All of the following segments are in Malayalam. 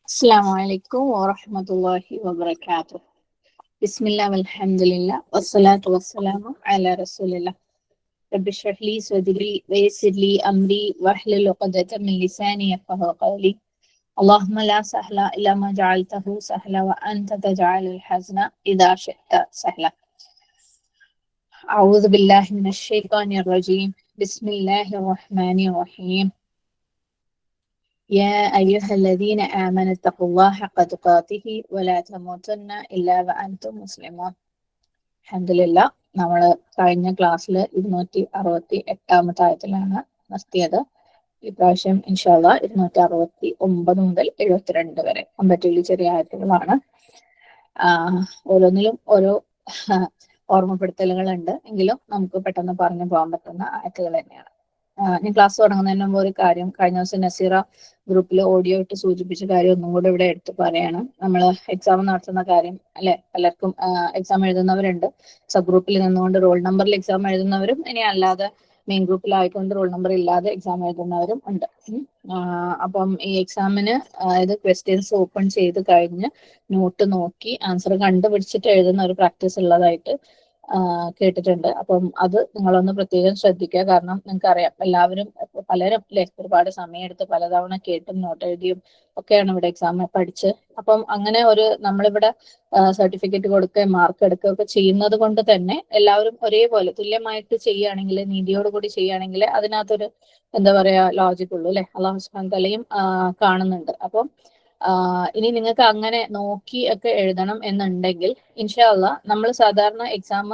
السلام عليكم ورحمة الله وبركاته. بسم الله والحمد لله والصلاة والسلام على رسول الله. رب اشرح لي صدري ويسر لي أمري واحلل عقدة من لساني يفقهوا قولي. اللهم لا سهل إلا ما جعلته سهلا وأنت تجعل الحزن إذا شئت سهلا. أعوذ بالله من الشيطان الرجيم. بسم الله الرحمن الرحيم. يا أيها الذين آمنوا اتقوا الله حق تقاته ولا تموتن إلا وأنتم مسلمون. അൽഹംദുലില്ലാ, നമ്മൾ കഴിഞ്ഞ ക്ലാസ്സിൽ 268 ആയത്തിലാണ് നിർത്തിയത്. ഈ പ്രാവശ്യം ഇൻഷാ അല്ലാഹ് 269 മുതൽ 72 വരെ കമ്പാരിറ്റീവ്ലി ചെറിയ ആയത്തുകളാണ്. ഓരോന്നിലും ഓരോ ഓർമ്മപ്പെടുത്തലുകളുണ്ട്, എങ്കിലും നമുക്ക് പെട്ടെന്ന് പറഞ്ഞു പോകാൻ പറ്റുന്ന ആയത്തുകൾ തന്നെയാണ്. ഞാൻ ക്ലാസ് തുടങ്ങുന്നതിന് മുമ്പ് ഒരു കാര്യം, കഴിഞ്ഞ ദിവസം നസീറ ഗ്രൂപ്പിൽ ഓഡിയോ ഇട്ട് സൂചിപ്പിച്ച കാര്യം ഒന്നും കൂടെ ഇവിടെ എടുത്ത് പറയണം. നമ്മൾ എക്സാം നടത്തുന്ന കാര്യം അല്ലെ, പലർക്കും എക്സാം എഴുതുന്നവരുണ്ട്, സബ് ഗ്രൂപ്പിൽ നിന്നുകൊണ്ട് റോൾ നമ്പറിൽ എക്സാം എഴുതുന്നവരും ഇനി അല്ലാതെ മെയിൻ ഗ്രൂപ്പിലായിക്കൊണ്ട് റോൾ നമ്പർ ഇല്ലാതെ എക്സാം എഴുതുന്നവരും ഉണ്ട്. അപ്പം ഈ എക്സാമിന് അതായത് ക്വസ്റ്റ്യൻസ് ഓപ്പൺ ചെയ്ത് കഴിഞ്ഞ് നോട്ട് നോക്കി ആൻസർ കണ്ടുപിടിച്ചിട്ട് എഴുതുന്ന ഒരു പ്രാക്ടീസ് ഉള്ളതായിട്ട് കേട്ടിട്ടുണ്ട്. അപ്പം അത് നിങ്ങളൊന്ന് പ്രത്യേകം ശ്രദ്ധിക്കുക. കാരണം നിങ്ങൾക്കറിയാം, എല്ലാവരും പലരും അല്ലെ ഒരുപാട് സമയമെടുത്ത് പലതവണ കേട്ടും നോട്ട് എഴുതിയും ഒക്കെയാണ് ഇവിടെ എക്സാം പഠിച്ച്. അപ്പം അങ്ങനെ ഒരു നമ്മളിവിടെ സർട്ടിഫിക്കറ്റ് കൊടുക്കുകയും മാർക്ക് എടുക്കുകയും ഒക്കെ ചെയ്യുന്നത് കൊണ്ട് തന്നെ എല്ലാവരും ഒരേപോലെ തുല്യമായിട്ട് ചെയ്യുകയാണെങ്കിൽ, നീതിയോടുകൂടി ചെയ്യുകയാണെങ്കിൽ അതിനകത്തൊരു എന്താ പറയാ ലോജിക് ഉള്ളൂ അല്ലെ. അള്ളാഹു സുബ്ഹാനഹു തആലയും കാണുന്നുണ്ട്. അപ്പം ഇനി നിങ്ങൾക്ക് അങ്ങനെ നോക്കി ഒക്കെ എഴുതണം എന്നുണ്ടെങ്കിൽ ഇൻഷാ അല്ലാഹ് നമ്മൾ സാധാരണ എക്സാം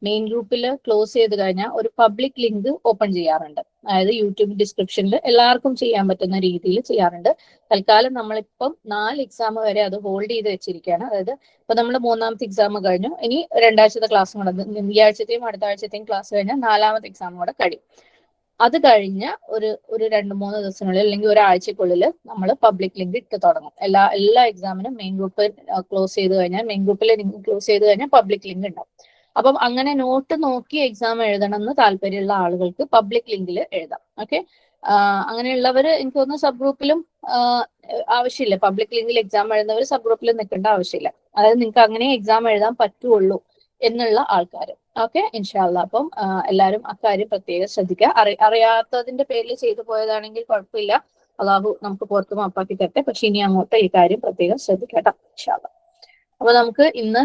മെയിൻ ഗ്രൂപ്പിൽ ക്ലോസ് ചെയ്ത് കഴിഞ്ഞാൽ ഒരു പബ്ലിക് ലിങ്ക് ഓപ്പൺ ചെയ്യാറുണ്ട്. അതായത് യൂട്യൂബ് ഡിസ്ക്രിപ്ഷനിൽ എല്ലാവർക്കും ചെയ്യാൻ പറ്റുന്ന രീതിയിൽ ചെയ്യാറുണ്ട്. തൽക്കാലം നമ്മളിപ്പം 4 എക്സാം വരെ അത് ഹോൾഡ് ചെയ്ത് വെച്ചിരിക്കുകയാണ്. അതായത് ഇപ്പൊ നമ്മൾ 3ാമത്തെ എക്സാം കഴിഞ്ഞു, ഇനി 2 ആഴ്ചത്തെ ക്ലാസ് കൂടെ, ഈ ആഴ്ചത്തെയും അടുത്ത ആഴ്ചത്തെയും ക്ലാസ് കഴിഞ്ഞാൽ 4ാമത്തെ എക്സാം കൂടെ കഴിയും. അത് കഴിഞ്ഞ ഒരു 2-3 ദിവസത്തിനുള്ളിൽ അല്ലെങ്കിൽ ഒരാഴ്ചക്കുള്ളിൽ നമ്മൾ പബ്ലിക് ലിങ്ക് ഇട്ട് തുടങ്ങും. എല്ലാ എക്സാമിനും മെയിൻ ഗ്രൂപ്പ് ക്ലോസ് ചെയ്ത് കഴിഞ്ഞാൽ, മെയിൻ ഗ്രൂപ്പിലെ ലിങ്ക് ക്ലോസ് ചെയ്ത് കഴിഞ്ഞാൽ പബ്ലിക് ലിങ്ക് ഉണ്ടാവും. അപ്പം അങ്ങനെ നോട്ട് നോക്കി എക്സാം എഴുതണം എന്ന് താല്പര്യമുള്ള ആളുകൾക്ക് പബ്ലിക് ലിങ്കിൽ എഴുതാം. ഓക്കെ, അങ്ങനെയുള്ളവർ എനിക്ക് തോന്നുന്നു സബ് ഗ്രൂപ്പിലും ആവശ്യമില്ല, പബ്ലിക് ലിങ്കിൽ എക്സാം എഴുതുന്നവർ സബ് ഗ്രൂപ്പിൽ നിൽക്കേണ്ട ആവശ്യമില്ല. അതായത് നിങ്ങൾക്ക് അങ്ങനെ എക്സാം എഴുതാൻ പറ്റുള്ളൂ എന്നുള്ള ആൾക്കാർ. ഓക്കെ, ഇൻഷാ അല്ലാഹ്. അപ്പം എല്ലാവരും അക്കാര്യം പ്രത്യേകം ശ്രദ്ധിക്കുക. അറിയാത്തതിന്റെ പേരിൽ ചെയ്തു പോയതാണെങ്കിൽ കുഴപ്പമില്ല, അള്ളാഹു നമുക്ക് പുറത്ത് മാപ്പാക്കി തരട്ടെ. പക്ഷെ ഇനി അങ്ങോട്ട് ഈ കാര്യം പ്രത്യേകം ശ്രദ്ധിക്കട്ടെ ഇൻഷാ അല്ലാഹ്. അപ്പൊ നമുക്ക് ഇന്ന്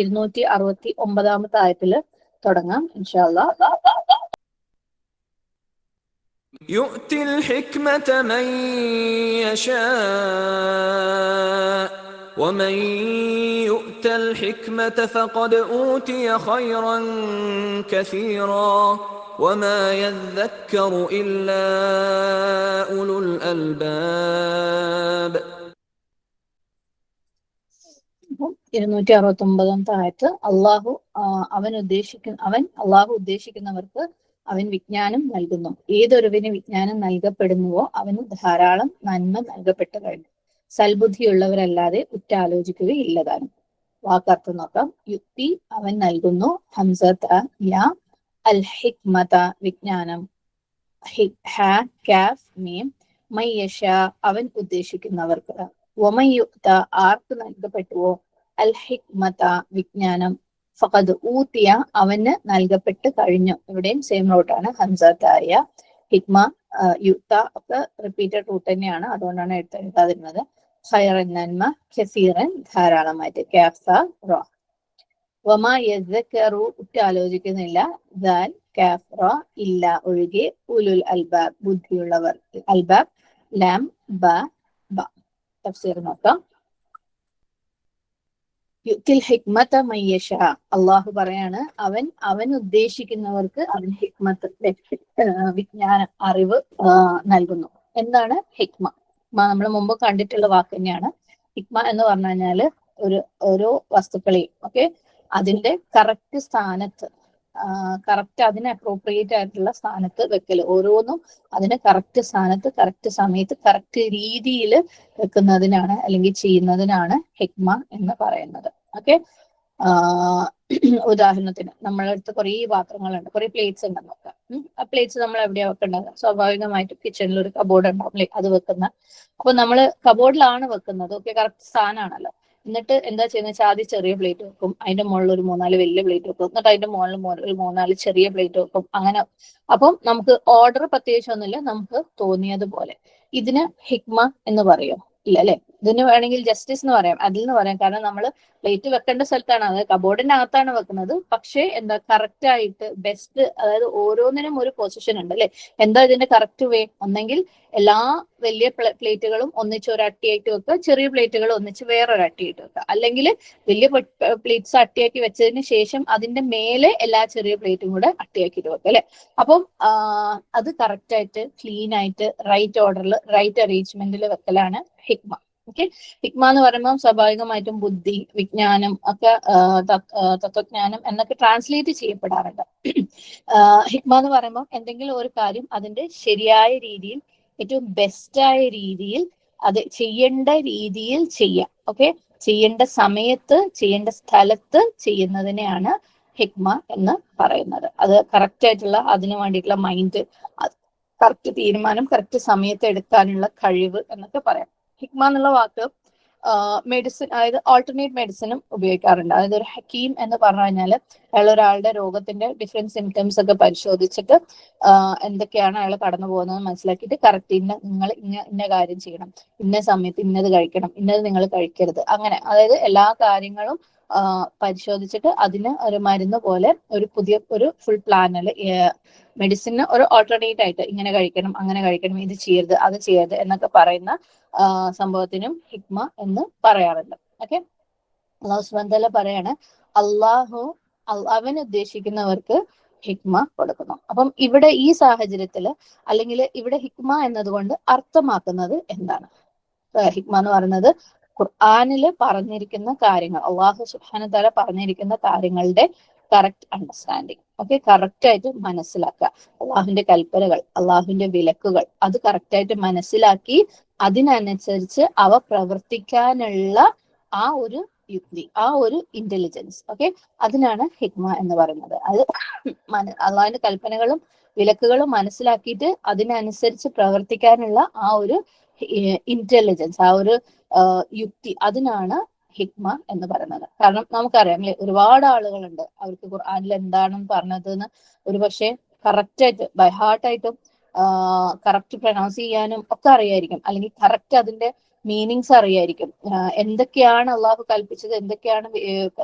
269 ആയത്തിൽ തുടങ്ങാം ഇൻഷാ അല്ലാഹ്. يؤتي الحكمة من يشاء ومن يؤت الحكمة فقد أوتي خيرا كثيرا وما يذكر إلا أولو الألباب. 269 ആയത്ത് അള്ളാഹു ഉദ്ദേശിക്കുന്നവർക്ക് അവൻ വിജ്ഞാനം നൽകുന്നു. ഏതൊരുവിന് വിജ്ഞാനം നൽകപ്പെടുന്നുവോ അവന് ധാരാളം നന്മ നൽകപ്പെട്ടു കഴിഞ്ഞു. സൽബുദ്ധിയുള്ളവരല്ലാതെ ഉറ്റാലോചിക്കുകയില്ലതാനും. വാക്കർത്ഥം നോക്കാം. യുക്തി അവൻ നൽകുന്നു, ഹംസത യാ, അൽ ഹിക്മത വിജ്ഞാനം, കാഫ് മീം, മയ്യഷ അവൻ ഉദ്ദേശിക്കുന്നവർക്ക്, വമയുക്ത ആർക്ക് നൽകപ്പെട്ടുവോ, അൽ ഹിക്മത വിജ്ഞാനം, ഫഖദ് ഊത്തിയ അവന് നൽകപ്പെട്ട് കഴിഞ്ഞു. ഇവിടെയും സെയിം റൂട്ടാണ്, ഹംസത്തായ ഹിക്മ യുക്ത ഒക്കെ റിപ്പീറ്റഡ് റൂട്ട് തന്നെയാണ്, അതുകൊണ്ടാണ് എഴുതാതിരുന്നത്. ഖൈറൻ നന്മ, കസീറൻ ധാരാളമായിട്ട്, കാഫ റ. വമ യസ്സക്കറു ഉറ്റാലോചിക്കുന്നില്ല, ദാൽ കാഫ് റ ഇല്ല ഒഴികെ, ഉലുൽ അൽബാബ് ബുദ്ധിയുള്ളവർ, അൽബാബ് ലാം ബ ബ. തഫ്സീർ നോക്കാം. യുത്തിൽ ഹിക്മത മയ്യഷ, അള്ളാഹു പറയാണ് അവൻ ഉദ്ദേശിക്കുന്നവർക്ക് അവൻ ഹിക്മത്ത് വിജ്ഞാനം അറിവ് നൽകുന്നു. എന്താണ് ഹിക്മ? നമ്മൾ മുമ്പ് കണ്ടിട്ടുള്ള വാക്ക് തന്നെയാണ്. ഹിക്മ എന്ന് പറഞ്ഞു കഴിഞ്ഞാല് ഓരോ വസ്തുക്കളെയും അതിന്റെ കറക്റ്റ് സ്ഥാനത്ത്, കറക്റ്റ് അതിന് അപ്രോപ്രിയേറ്റ് ആയിട്ടുള്ള സ്ഥാനത്ത് വെക്കല്, ഓരോന്നും അതിന് കറക്റ്റ് സ്ഥാനത്ത് കറക്റ്റ് സമയത്ത് കറക്റ്റ് രീതിയിൽ വെക്കുന്നതിനാണ് അല്ലെങ്കിൽ ചെയ്യുന്നതിനാണ് ഹിക്മ എന്ന് പറയുന്നത്. ഓക്കെ, ഉദാഹരണത്തിന് നമ്മളെ അടുത്ത് കുറേ പാത്രങ്ങളുണ്ട്, കുറേ പ്ലേറ്റ്സ് ഉണ്ടെന്ന് നോക്കാം. ആ പ്ലേറ്റ്സ് നമ്മൾ എവിടെയാ വെക്കേണ്ടത്? സ്വാഭാവികമായിട്ടും കിച്ചണിൽ ഒരു കബോർഡ് ഉണ്ടാവും അല്ലേ, അത് വെക്കുന്ന. അപ്പൊ നമ്മൾ കബോർഡിലാണ് വെക്കുന്നത്, ഓക്കെ, കറക്റ്റ് സ്ഥാനമാണല്ലോ. എന്നിട്ട് എന്താ ചെയ്യുന്നത് വെച്ചാൽ ആദ്യം ചെറിയ പ്ലേറ്റ് വെക്കും, അതിന്റെ മുകളിൽ ഒരു 3-4 വലിയ പ്ലേറ്റ് വെക്കും, എന്നിട്ട് അതിന്റെ മുകളിൽ ഒരു 3-4 ചെറിയ പ്ലേറ്റ് വെക്കും, അങ്ങനെ. അപ്പം നമുക്ക് ഓർഡർ പ്രത്യേകിച്ചൊന്നുമില്ല, നമുക്ക് തോന്നിയതുപോലെ. ഇതിന് ഹിക്മ എന്ന് പറയോ? ഇല്ല അല്ലെ. ഇതിന് വേണമെങ്കിൽ ജസ്റ്റിസ് എന്ന് പറയാം, അതിൽ നിന്ന് പറയാം. കാരണം നമ്മൾ പ്ലേറ്റ് വെക്കേണ്ട സ്ഥലത്താണ്, അത് കബോർഡിന്റെ അകത്താണ് വെക്കുന്നത്. പക്ഷേ എന്താ കറക്റ്റ് ആയിട്ട് ബെസ്റ്റ്, അതായത് ഓരോന്നിനും ഒരു പൊസിഷൻ ഉണ്ട് അല്ലെ. എന്താ ഇതിന്റെ കറക്റ്റ് വേ? ഒന്നെങ്കിൽ എല്ലാ വലിയ പ്ലേറ്റുകളും ഒന്നിച്ച് ഒരു അട്ടിയായിട്ട് വെക്കുക, ചെറിയ പ്ലേറ്റുകൾ ഒന്നിച്ച് വേറൊരു അട്ടിയായിട്ട് വെക്കുക. അല്ലെങ്കിൽ വലിയ പ്ലേറ്റ്സ് അട്ടിയാക്കി വെച്ചതിന് ശേഷം അതിന്റെ മേലെ എല്ലാ ചെറിയ പ്ലേറ്റും കൂടെ അട്ടിയാക്കിയിട്ട് വെക്കുക അല്ലെ. അപ്പം അത് കറക്റ്റ് ആയിട്ട് ക്ലീൻ ആയിട്ട് റൈറ്റ് ഓർഡറിൽ റൈറ്റ് അറേഞ്ച്മെന്റിൽ വെക്കലാണ് ഹിക്മ. ഓക്കെ, ഹിക്മ എന്ന് പറയുമ്പോൾ സ്വാഭാവികമായിട്ടും ബുദ്ധി, വിജ്ഞാനം ഒക്കെ, തത്വജ്ഞാനം എന്നൊക്കെ ട്രാൻസ്ലേറ്റ് ചെയ്യപ്പെടാറുണ്ട്. ഹിക്മ എന്ന് പറയുമ്പോൾ എന്തെങ്കിലും ഒരു കാര്യം അതിന്റെ ശരിയായ രീതിയിൽ, ഏറ്റവും ബെസ്റ്റായ രീതിയിൽ, അത് ചെയ്യേണ്ട രീതിയിൽ ചെയ്യാം. ഓക്കെ, ചെയ്യേണ്ട സമയത്ത് ചെയ്യേണ്ട സ്ഥലത്ത് ചെയ്യുന്നതിനെയാണ് ഹിക്മ എന്ന് പറയുന്നത്. അത് കറക്റ്റ് ആയിട്ടുള്ള അതിനു വേണ്ടിയിട്ടുള്ള മൈൻഡ്, കറക്റ്റ് തീരുമാനം കറക്റ്റ് സമയത്ത് എടുക്കാനുള്ള കഴിവ് എന്നൊക്കെ പറയാം. ഹിക്മ എന്നുള്ള വാക്ക് മെഡിസിൻ, അതായത് ആൾട്ടർനേറ്റ് മെഡിസിനും ഉപയോഗിക്കാറുണ്ട്. അതായത് ഒരു ഹക്കീം എന്ന് പറഞ്ഞു കഴിഞ്ഞാൽ അയാൾ ഒരാളുടെ രോഗത്തിന്റെ ഡിഫറെന്റ് സിംറ്റംസ് ഒക്കെ പരിശോധിച്ചിട്ട് എന്തൊക്കെയാണ് അയാൾ കടന്നു പോകുന്നത് മനസ്സിലാക്കിയിട്ട് കറക്റ്റ് നിങ്ങൾ ഇന്ന കാര്യം ചെയ്യണം, ഇന്ന സമയത്ത് ഇന്നത് കഴിക്കണം, ഇന്നത് നിങ്ങൾ കഴിക്കരുത്, അങ്ങനെ. അതായത് എല്ലാ കാര്യങ്ങളും പരിശോധിച്ചിട്ട് അതിന് ഒരു മരുന്ന് പോലെ ഒരു ഫുൾ പ്ലാനിൽ മെഡിസിന് ഒരു ഓൾട്ടർനേറ്റ് ആയിട്ട് ഇങ്ങനെ കഴിക്കണം, അങ്ങനെ കഴിക്കണം, ഇത് ചെയ്യരുത്, അത് ചെയ്യരുത് എന്നൊക്കെ പറയുന്ന സംഭവത്തിനും ഹിക്മ എന്ന് പറയാറുണ്ട്. ഓക്കെ, അള്ളാഹു സുബ്ഹാനഹു വ തആല പറയാണ്, അവൻ ഉദ്ദേശിക്കുന്നവർക്ക് ഹിക്മ കൊടുക്കുന്നു. അപ്പം ഇവിടെ ഈ സാഹചര്യത്തിൽ, അല്ലെങ്കിൽ ഇവിടെ ഹിക്മ എന്നതുകൊണ്ട് അർത്ഥമാക്കുന്നത് എന്താണ്? ഹിക്മ എന്ന് പറയുന്നത് ഖുർആനിൽ പറഞ്ഞിരിക്കുന്ന കാര്യങ്ങൾ, അള്ളാഹു സുബ്ഹാനഹു വ തആല പറഞ്ഞിരിക്കുന്ന കാര്യങ്ങളുടെ കറക്റ്റ് അണ്ടർസ്റ്റാൻഡിങ്. ഓക്കെ, കറക്റ്റ് ആയിട്ട് മനസ്സിലാക്കുക. അള്ളാഹുവിന്റെ കൽപ്പനകൾ, അള്ളാഹുവിന്റെ വിലക്കുകൾ, അത് കറക്റ്റ് ആയിട്ട് മനസ്സിലാക്കി അതിനനുസരിച്ച് അവ പ്രവർത്തിക്കാനുള്ള ആ ഒരു യുക്തി, ആ ഒരു ഇന്റലിജൻസ്, ഓക്കെ, അതിനാണ് ഹിക്മ എന്ന് പറയുന്നത്. അത് അള്ളാഹുവിന്റെ കൽപ്പനകളും വിലക്കുകളും മനസ്സിലാക്കിയിട്ട് അതിനനുസരിച്ച് പ്രവർത്തിക്കാനുള്ള ആ ഒരു ഇന്റലിജൻസ്, ആ ഒരു യുക്തി, അതിനാണ് ഹിക്മ എന്ന് പറയുന്നത്. കാരണം നമുക്കറിയാം അല്ലെ, ഒരുപാട് ആളുകളുണ്ട് അവർക്ക് ഖുർആനിൽ എന്താണെന്ന് പറഞ്ഞതെന്ന് ഒരുപക്ഷെ കറക്റ്റ് ആയിട്ട് ബൈ ഹാർട്ടായിട്ടും കറക്റ്റ് പ്രൊനൗൺസ് ചെയ്യാനും ഒക്കെ അറിയായിരിക്കും, അല്ലെങ്കിൽ കറക്റ്റ് അതിന്റെ മീനിങ്സ് അറിയായിരിക്കും, എന്തൊക്കെയാണ് അള്ളാഹു കൽപ്പിച്ചത്, എന്തൊക്കെയാണ്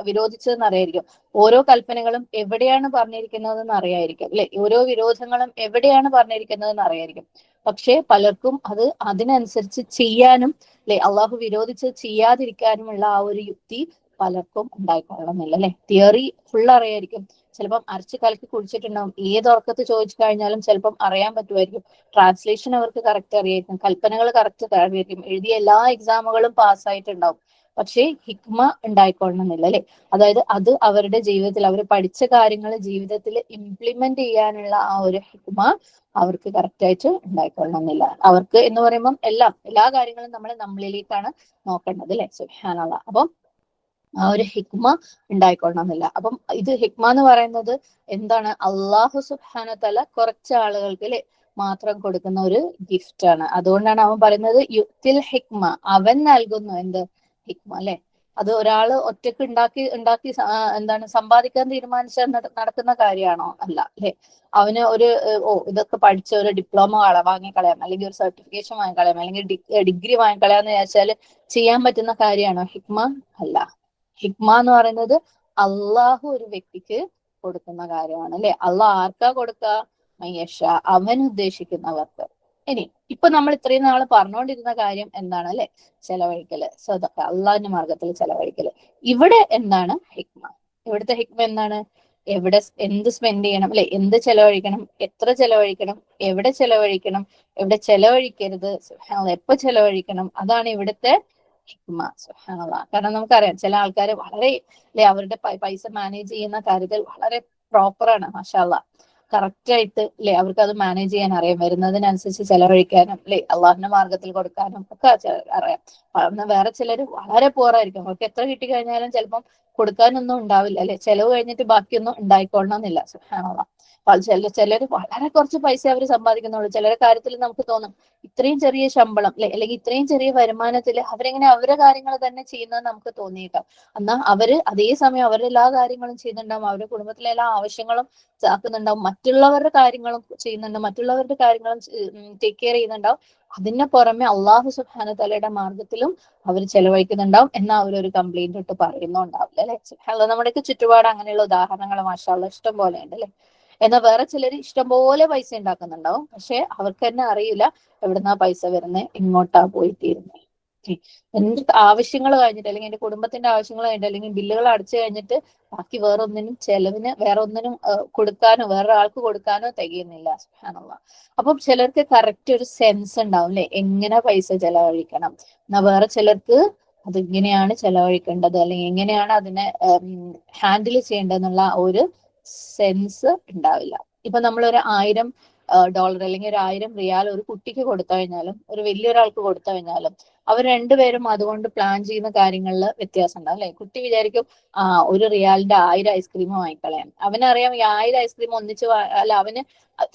വിരോധിച്ചതെന്ന് അറിയായിരിക്കും, ഓരോ കൽപ്പനകളും എവിടെയാണ് പറഞ്ഞിരിക്കുന്നതെന്ന് അറിയായിരിക്കും അല്ലെ, ഓരോ വിരോധങ്ങളും എവിടെയാണ് പറഞ്ഞിരിക്കുന്നതെന്ന് അറിയായിരിക്കും. പക്ഷെ പലർക്കും അത് അതിനനുസരിച്ച് ചെയ്യാനും അല്ലെ, അള്ളാഹു വിരോധിച്ച് ചെയ്യാതിരിക്കാനുമുള്ള ആ ഒരു യുക്തി പലർക്കും ഉണ്ടായിക്കൊള്ളണമെന്നില്ല അല്ലെ. തിയറി ഫുൾ അറിയായിരിക്കും, ചിലപ്പം അരച്ച് കലക്കി കുടിച്ചിട്ടുണ്ടാവും, ഏത് ഉറക്കത്ത് ചോദിച്ചു കഴിഞ്ഞാലും ചിലപ്പം അറിയാൻ പറ്റുമായിരിക്കും, ട്രാൻസ്ലേഷൻ അവർക്ക് കറക്റ്റ് അറിയായിരിക്കും, കൽപ്പനകൾ കറക്റ്റ് അറിയായിരിക്കും, എഴുതിയ എല്ലാ എക്സാമുകളും പാസ്സായിട്ടുണ്ടാവും. പക്ഷേ ഹിക്മ ഉണ്ടായിക്കൊള്ളണമെന്നില്ല അല്ലെ. അതായത് അത് അവരുടെ ജീവിതത്തിൽ, അവർ പഠിച്ച കാര്യങ്ങൾ ജീവിതത്തിൽ ഇംപ്ലിമെന്റ് ചെയ്യാനുള്ള ആ ഒരു ഹിക്മ അവർക്ക് കറക്റ്റ് ആയിട്ട് ഉണ്ടായിക്കൊള്ളണമെന്നില്ല. അവർക്ക് എന്ന് പറയുമ്പം എല്ലാ കാര്യങ്ങളും നമ്മളിലേക്കാണ് നോക്കേണ്ടത് അല്ലെ. സുബ്ഹാനല്ലാഹ്. അപ്പം ആ ഒരു ഹിക്മ ഉണ്ടായിക്കൊള്ളണമെന്നില്ല. അപ്പം ഇത് ഹിക്മ എന്ന് പറയുന്നത് എന്താണ്? അള്ളാഹു സുബ്ഹാനഹു വ തആല കുറച്ച് ആളുകൾക്ക് അല്ലെ മാത്രം കൊടുക്കുന്ന ഒരു ഗിഫ്റ്റ് ആണ്. അതുകൊണ്ടാണ് അവൻ പറയുന്നത് യുക്തിൽ ഹിക്മ, അവൻ നൽകുന്നു എന്ത്? ഹിക്മ അല്ലെ. അത് ഒരാള് ഒറ്റക്ക് ഉണ്ടാക്കി എന്താണ് സമ്പാദിക്കാൻ തീരുമാനിച്ചാൽ നടക്കുന്ന കാര്യമാണോ? അല്ല അല്ലെ. അവന് ഇതൊക്കെ പഠിച്ച ഒരു ഡിപ്ലോമ വാങ്ങിക്കളയാം, അല്ലെങ്കിൽ ഒരു സർട്ടിഫിക്കേഷൻ വാങ്ങിക്കളയാം, അല്ലെങ്കിൽ ഡിഗ്രി വാങ്ങിക്കളയാന്ന് വിചാരിച്ചാൽ ചെയ്യാൻ പറ്റുന്ന കാര്യമാണോ? ഹിക്മ അല്ല. ഹിക്മ എന്ന് പറയുന്നത് അള്ളാഹു ഒരു വ്യക്തിക്ക് കൊടുക്കുന്ന കാര്യമാണ് അല്ലെ. അള്ളാഹ് ആർക്കാ കൊടുക്കുക? മയ്യഷ, അവൻ ഉദ്ദേശിക്കുന്നവർക്ക്. ഇനി ഇപ്പൊ നമ്മൾ ഇത്രയും നാള് പറഞ്ഞുകൊണ്ടിരുന്ന കാര്യം എന്താണ് അല്ലെ? ചെലവഴിക്കല്, സദഖ, അള്ളാഹിന്റെ മാർഗത്തിൽ ചെലവഴിക്കല്. ഇവിടെ എന്താണ് ഹിക്മ? ഇവിടുത്തെ ഹിക്മ എന്താണ്? എന്ത് സ്പെൻഡ് ചെയ്യണം അല്ലെ, എന്ത് ചെലവഴിക്കണം, എത്ര ചെലവഴിക്കണം, എവിടെ ചെലവഴിക്കണം, എവിടെ ചെലവഴിക്കരുത്, എപ്പോ ചെലവഴിക്കണം, അതാണ് ഇവിടുത്തെ ഹിക്മ. സുബ്ഹാനല്ലാഹ്. കാരണം നമുക്കറിയാം ചില ആൾക്കാർ വളരെ അല്ലെ അവരുടെ പൈസ മാനേജ് ചെയ്യുന്ന കാര്യത്തിൽ വളരെ പ്രോപ്പറാണ്, മാഷാ അല്ലാഹ്. കറക്റ്റ് ആയിട്ട് അല്ലെ അവർക്ക് അത് മാനേജ് ചെയ്യാൻ അറിയാം, വരുന്നതിനനുസരിച്ച് ചെലവഴിക്കാനും അല്ലെ അള്ളാഹിന്റെ മാർഗത്തിൽ കൊടുക്കാനും ഒക്കെ അറിയാം. വേറെ ചിലർ വളരെ പോറായിരിക്കും, അവർക്ക് എത്ര കിട്ടിക്കഴിഞ്ഞാലും ചിലപ്പം കൊടുക്കാനൊന്നും ഉണ്ടാവില്ല അല്ലെ. ചെലവ് കഴിഞ്ഞിട്ട് ബാക്കിയൊന്നും ഉണ്ടായിക്കൊള്ളണമെന്നില്ല. സുബ്ഹാനല്ലാഹ്. ചിലര് വളരെ കുറച്ച് പൈസ അവർ സമ്പാദിക്കുന്നുള്ളൂ. ചിലരുടെ കാര്യത്തിൽ നമുക്ക് തോന്നും ഇത്രയും ചെറിയ ശമ്പളം അല്ലെ, അല്ലെങ്കിൽ ഇത്രയും ചെറിയ വരുമാനത്തിൽ അവരെങ്ങനെ അവരുടെ കാര്യങ്ങൾ തന്നെ ചെയ്യുന്നത് നമുക്ക് തോന്നിയേക്കാം. എന്നാൽ അവര് അതേസമയം അവരുടെ എല്ലാ കാര്യങ്ങളും ചെയ്യുന്നുണ്ടാവും, അവരുടെ കുടുംബത്തിലെ എല്ലാ ആവശ്യങ്ങളും ആക്കുന്നുണ്ടാവും, മറ്റുള്ളവരുടെ കാര്യങ്ങളും ചെയ്യുന്നുണ്ട്, മറ്റുള്ളവരുടെ കാര്യങ്ങളും ടേക്ക് കെയർ ചെയ്യുന്നുണ്ടാവും. അതിന് പുറമെ അള്ളാഹു സുബ്ഹാനഹു തആലയുടെ മാർഗത്തിലും അവർ ചെലവഴിക്കുന്നുണ്ടാവും എന്നാ അവരൊരു കംപ്ലൈന്റ് ഇട്ട് പറയുന്നുണ്ടാവില്ല അല്ലെ. സുബ്ഹാനല്ലാഹ്. നമ്മുടെയൊക്കെ ചുറ്റുപാട് അങ്ങനെയുള്ള ഉദാഹരണങ്ങൾ മാഷാ അല്ലാഹ് ഇഷ്ടം പോലെ ഉണ്ട് അല്ലെ. എന്നാൽ വേറെ ചിലർ ഇഷ്ടംപോലെ പൈസ ഉണ്ടാക്കുന്നുണ്ടാവും, പക്ഷെ അവർക്ക് തന്നെ അറിയില്ല എവിടുന്നാ പൈസ വരുന്നത്, എങ്ങോട്ടാ പോയിത്തീരുന്നത്. എന്റെ ആവശ്യങ്ങൾ കഴിഞ്ഞിട്ട്, അല്ലെങ്കിൽ എന്റെ കുടുംബത്തിന്റെ ആവശ്യങ്ങൾ കഴിഞ്ഞിട്ട്, അല്ലെങ്കിൽ ബില്ലുകൾ അടച്ചു കഴിഞ്ഞിട്ട് ബാക്കി വേറൊന്നിനും ചെലവിന് വേറെ ഒന്നിനും കൊടുക്കാനോ വേറൊരാൾക്ക് കൊടുക്കാനോ തികയുന്നില്ല. സുബ്ഹാനല്ലാഹ്. അപ്പം ചിലർക്ക് കറക്റ്റ് ഒരു സെൻസ് ഉണ്ടാവും അല്ലെ, എങ്ങനെ പൈസ ചെലവഴിക്കണം. എന്നാ വേറെ ചിലർക്ക് അതിങ്ങനെയാണ് ചെലവഴിക്കേണ്ടത്, അല്ലെങ്കിൽ എങ്ങനെയാണ് അതിനെ ഹാൻഡിൽ ചെയ്യേണ്ടതെന്നുള്ള ഒരു സെൻസ് ഉണ്ടാവില്ല. ഇപ്പൊ നമ്മളൊരു $1000 അല്ലെങ്കിൽ ഒരു 1000 റിയാൽ ഒരു കുട്ടിക്ക് കൊടുത്തു കഴിഞ്ഞാലും ഒരു വലിയൊരാൾക്ക് കൊടുത്തു കഴിഞ്ഞാലും അവർ രണ്ടുപേരും അതുകൊണ്ട് പ്ലാൻ ചെയ്യുന്ന കാര്യങ്ങളിൽ വ്യത്യാസം ഉണ്ടാവും അല്ലെ. കുട്ടി വിചാരിക്കും ഒരു റിയാലിന്റെ 1000 ഐസ്ക്രീം വാങ്ങിക്കളയാൻ. അവനറിയാം ഈ 1000 ഐസ്ക്രീം ഒന്നിച്ച് അല്ല, അവന്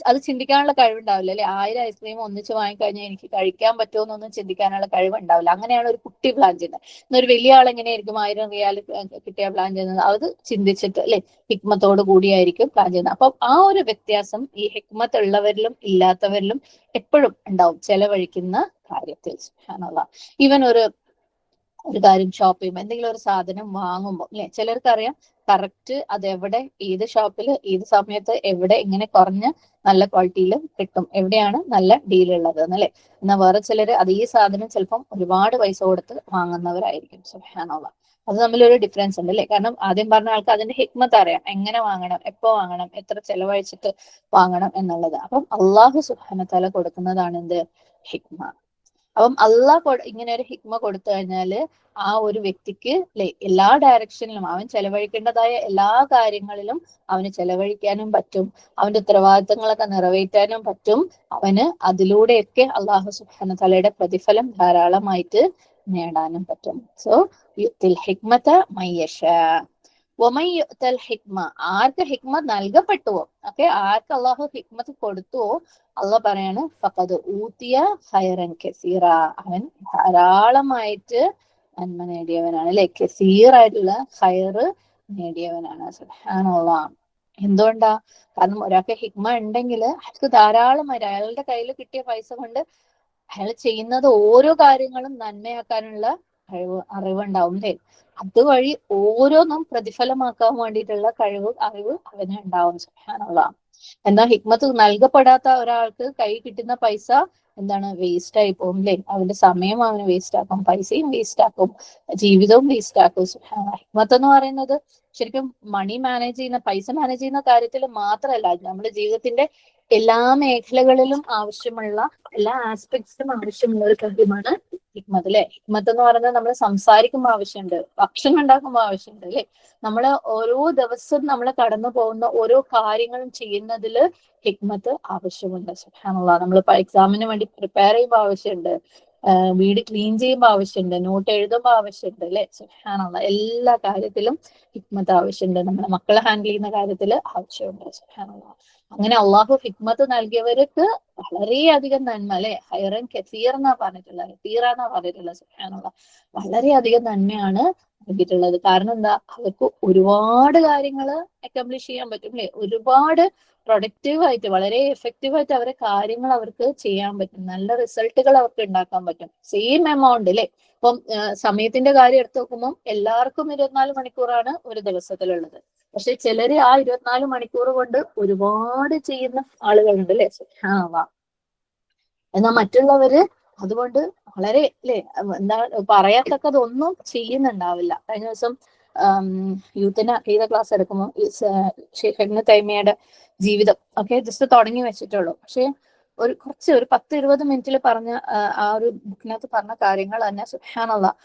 അത് ചിന്തിക്കാനുള്ള കഴിവുണ്ടാവില്ല അല്ലെ. 1000 ഐസ്ക്രീം ഒന്നിച്ച് വാങ്ങിക്കഴിഞ്ഞാൽ എനിക്ക് കഴിക്കാൻ പറ്റുമോ എന്നൊന്നും ചിന്തിക്കാനുള്ള കഴിവുണ്ടാവില്ല. അങ്ങനെയാണ് ഒരു കുട്ടി പ്ലാൻ ചെയ്യുന്നത്. എന്നൊരു വലിയ ആൾ എങ്ങനെയായിരിക്കും 1000 റിയാൽ കിട്ടിയ പ്ലാൻ ചെയ്യുന്നത്, അത് ചിന്തിച്ചിട്ട് അല്ലെ ഹിക്മത്തോട് കൂടിയായിരിക്കും പ്ലാൻ ചെയ്യുന്നത്. അപ്പൊ ആ ഒരു വ്യത്യാസം ഈ ഹിക്മത്ത് ഉള്ളവരിലും ഇല്ലാത്തവരിലും എപ്പോഴും ഉണ്ടാവും ചെലവഴിക്കുന്ന കാര്യത്തിൽ. സുബ്ഹാനല്ലാഹ്. ഈവൻ ഒരു കാര്യം ഷോപ്പ് ചെയ്യുമ്പോൾ എന്തെങ്കിലും ഒരു സാധനം വാങ്ങുമ്പോൾ അല്ലെ, ചിലർക്കറിയാം കറക്റ്റ് അത് എവിടെ, ഏത് ഷോപ്പിൽ, ഏത് സമയത്ത്, എവിടെ എങ്ങനെ കുറഞ്ഞ നല്ല ക്വാളിറ്റിയിൽ കിട്ടും, എവിടെയാണ് നല്ല ഡീൽ ഉള്ളത് എന്നല്ലേ. എന്നാൽ വേറെ ചിലര് അതേ സാധനം ചിലപ്പം ഒരുപാട് പൈസ കൊടുത്ത് വാങ്ങുന്നവരായിരിക്കും. സുബ്ഹാനല്ലാഹ്. അത് തമ്മിലൊരു ഡിഫറൻസ് ഉണ്ട് അല്ലെ. കാരണം ആദ്യം പറഞ്ഞ ആൾക്ക് അതിന്റെ ഹിക്മത്ത് അറിയാം, എങ്ങനെ വാങ്ങണം, എപ്പോ വാങ്ങണം, എത്ര ചെലവഴിച്ചിട്ട് വാങ്ങണം എന്നുള്ളത്. അപ്പം അള്ളാഹു സുബ്ഹാനഹു തആല കൊടുക്കുന്നതാണ് എന്ത്, ഹിക്മ. അപ്പം ഇങ്ങനെ ഒരു ഹിക്മ കൊടുത്തു കഴിഞ്ഞാല് ആ ഒരു വ്യക്തിക്ക് അല്ലെ എല്ലാ ഡയറക്ഷനിലും അവൻ ചെലവഴിക്കേണ്ടതായ എല്ലാ കാര്യങ്ങളിലും അവന് ചെലവഴിക്കാനും പറ്റും, അവന്റെ ഉത്തരവാദിത്തങ്ങളൊക്കെ നിറവേറ്റാനും പറ്റും, അവന് അതിലൂടെയൊക്കെ അള്ളാഹു സുബ്ഹാനഹു തആലയുടെ പ്രതിഫലം ധാരാളമായിട്ട് നേടാനും പറ്റും. സോ യുത്തിൽ ഹിക്മത മയ്യശാ വമൻ യുഅ്തൽ ഹിക്മ, ആർക്ക് ഹിക്മ നൽകപ്പെട്ടുവോ, ഓക്കെ, ആർക്ക് അള്ളാഹു ഹിക്മത്ത് കൊടുത്തുവോ അള്ളാഹ് പറയാണ് ഫഖദ് ഊതിയ ഖൈറൻ കസീറ, അവൻ ധാരാളമായിട്ട് നന്മ നേടിയവനാണ് അല്ലെ. കസീറായിട്ടുള്ള ഖൈറ് നേടിയവനാണ്. സുബ്ഹാനല്ലാഹ്. എന്തുകൊണ്ടാ? കാരണം ഒരാൾക്ക് ഹിക്മ ഉണ്ടെങ്കിൽ അയാൾക്ക് ധാരാളമായിട്ട് അയാളുടെ കയ്യിൽ കിട്ടിയ പൈസ കൊണ്ട് അയാൾ ചെയ്യുന്നത് ഓരോ കാര്യങ്ങളും നന്മയാക്കാനുള്ള അറിവുണ്ടാവും അല്ലെ. അതുവഴി ഓരോന്നും പ്രതിഫലമാക്കാൻ വേണ്ടിയിട്ടുള്ള അറിവ് അവന് ഉണ്ടാവും. സുബ്ഹാനല്ലാഹ്. എന്നാൽ ഹിക്മത്ത് നൽകപ്പെടാത്ത ഒരാൾക്ക് കൈ കിട്ടുന്ന പൈസ എന്താണ്, വേസ്റ്റ് ആയി പോകും അല്ലെ. അവന്റെ സമയം അവന് വേസ്റ്റ് ആക്കും, പൈസയും വേസ്റ്റ് ആക്കും, ജീവിതവും വേസ്റ്റ് ആക്കും. സുബ്ഹാനല്ലാഹ്. ഹിക്മത്ത് എന്ന് പറയുന്നത് ശരിക്കും മണി മാനേജ് ചെയ്യുന്ന, പൈസ മാനേജ് ചെയ്യുന്ന കാര്യത്തിൽ മാത്രമല്ല, നമ്മുടെ ജീവിതത്തിന്റെ എല്ലാ മേഖലകളിലും ആവശ്യമുള്ള, എല്ലാ ആസ്പെക്ട്സിലും ആവശ്യമുള്ള ഒരു കാര്യമാണ് ഹിക്മത്ത് അല്ലെ. ഹിക്മത്ത് എന്ന് പറയുന്നത് നമ്മൾ സംസാരിക്കുമ്പോൾ ആവശ്യമുണ്ട്, ഭക്ഷണം ഉണ്ടാക്കുമ്പോൾ ആവശ്യമുണ്ട് അല്ലെ. നമ്മള് ഓരോ ദിവസവും നമ്മൾ കടന്നു പോകുന്ന ഓരോ കാര്യങ്ങളും ചെയ്യുന്നതിൽ ഹിക്മത്ത് ആവശ്യമുണ്ട്. സുബ്ഹാനല്ലാഹ്. നമ്മൾ എക്സാമിന് വേണ്ടി പ്രിപ്പയർ ചെയ്യുമ്പോൾ ആവശ്യമുണ്ട്, വീട് ക്ലീൻ ചെയ്യുമ്പോൾ ആവശ്യമുണ്ട്, നോട്ട് എഴുതുമ്പോൾ ആവശ്യമുണ്ട് അല്ലെ. സുബ്ഹാനല്ലാഹ്. എല്ലാ കാര്യത്തിലും ഹിക്മത്ത് ആവശ്യമുണ്ട്, നമ്മുടെ മക്കളെ ഹാൻഡിൽ ചെയ്യുന്ന കാര്യത്തിൽ ആവശ്യമുണ്ട്. സുബ്ഹാനല്ലാഹ്. അങ്ങനെ അള്ളാഹു ഹിക്മത്ത് നൽകിയവർക്ക് വളരെയധികം നന്മ അല്ലെ. ഖൈറൻ കസീർ എന്നാ പറഞ്ഞിട്ടുള്ളത്, കസീറ എന്നാ പറഞ്ഞിട്ടുള്ളത്. സുബ്ഹാനല്ലാഹ്. വളരെയധികം നന്മയാണ് നൽകിയിട്ടുള്ളത്. കാരണം എന്താ, അവർക്ക് ഒരുപാട് കാര്യങ്ങൾ അക്കംപ്ലിഷ് ചെയ്യാൻ പറ്റും അല്ലെ. ഒരുപാട് പ്രൊഡക്റ്റീവായിട്ട് വളരെ എഫക്റ്റീവായിട്ട് അവരെ കാര്യങ്ങൾ അവർക്ക് ചെയ്യാൻ പറ്റും, നല്ല റിസൾട്ടുകൾ അവർക്ക് ഉണ്ടാക്കാൻ പറ്റും. സെയിം എമൗണ്ട് അല്ലെ. ഇപ്പം സമയത്തിന്റെ കാര്യം എടുത്തു നോക്കുമ്പോൾ എല്ലാവർക്കും 24 മണിക്കൂറാണ് ഒരു ദിവസത്തിലുള്ളത്. പക്ഷെ ചിലര് ആ 24 മണിക്കൂർ കൊണ്ട് ഒരുപാട് ചെയ്യുന്ന ആളുകളുണ്ട് അല്ലെ. സുബ്ഹാനല്ലാഹ്. എന്നാൽ മറ്റുള്ളവര് അതുകൊണ്ട് വളരെ അല്ലെ എന്താ പറയത്തക്കതൊന്നും ചെയ്യുന്നുണ്ടാവില്ല. കഴിഞ്ഞ ദിവസം യൂത്തിന് അഖീദ ക്ലാസ് എടുക്കുമ്പോൾ ഷെയ്ഖ് ഇബ്നു തൈമിയയുടെ ജീവിതം ഒക്കെ ജസ്റ്റ് തുടങ്ങി വെച്ചിട്ടുള്ളൂ. പക്ഷെ ഒരു 10-20 മിനിറ്റിൽ പറഞ്ഞ ആ ഒരു ബുക്കിനകത്ത് പറഞ്ഞ കാര്യങ്ങൾ തന്നെ സുബ്ഹാനല്ലാഹ്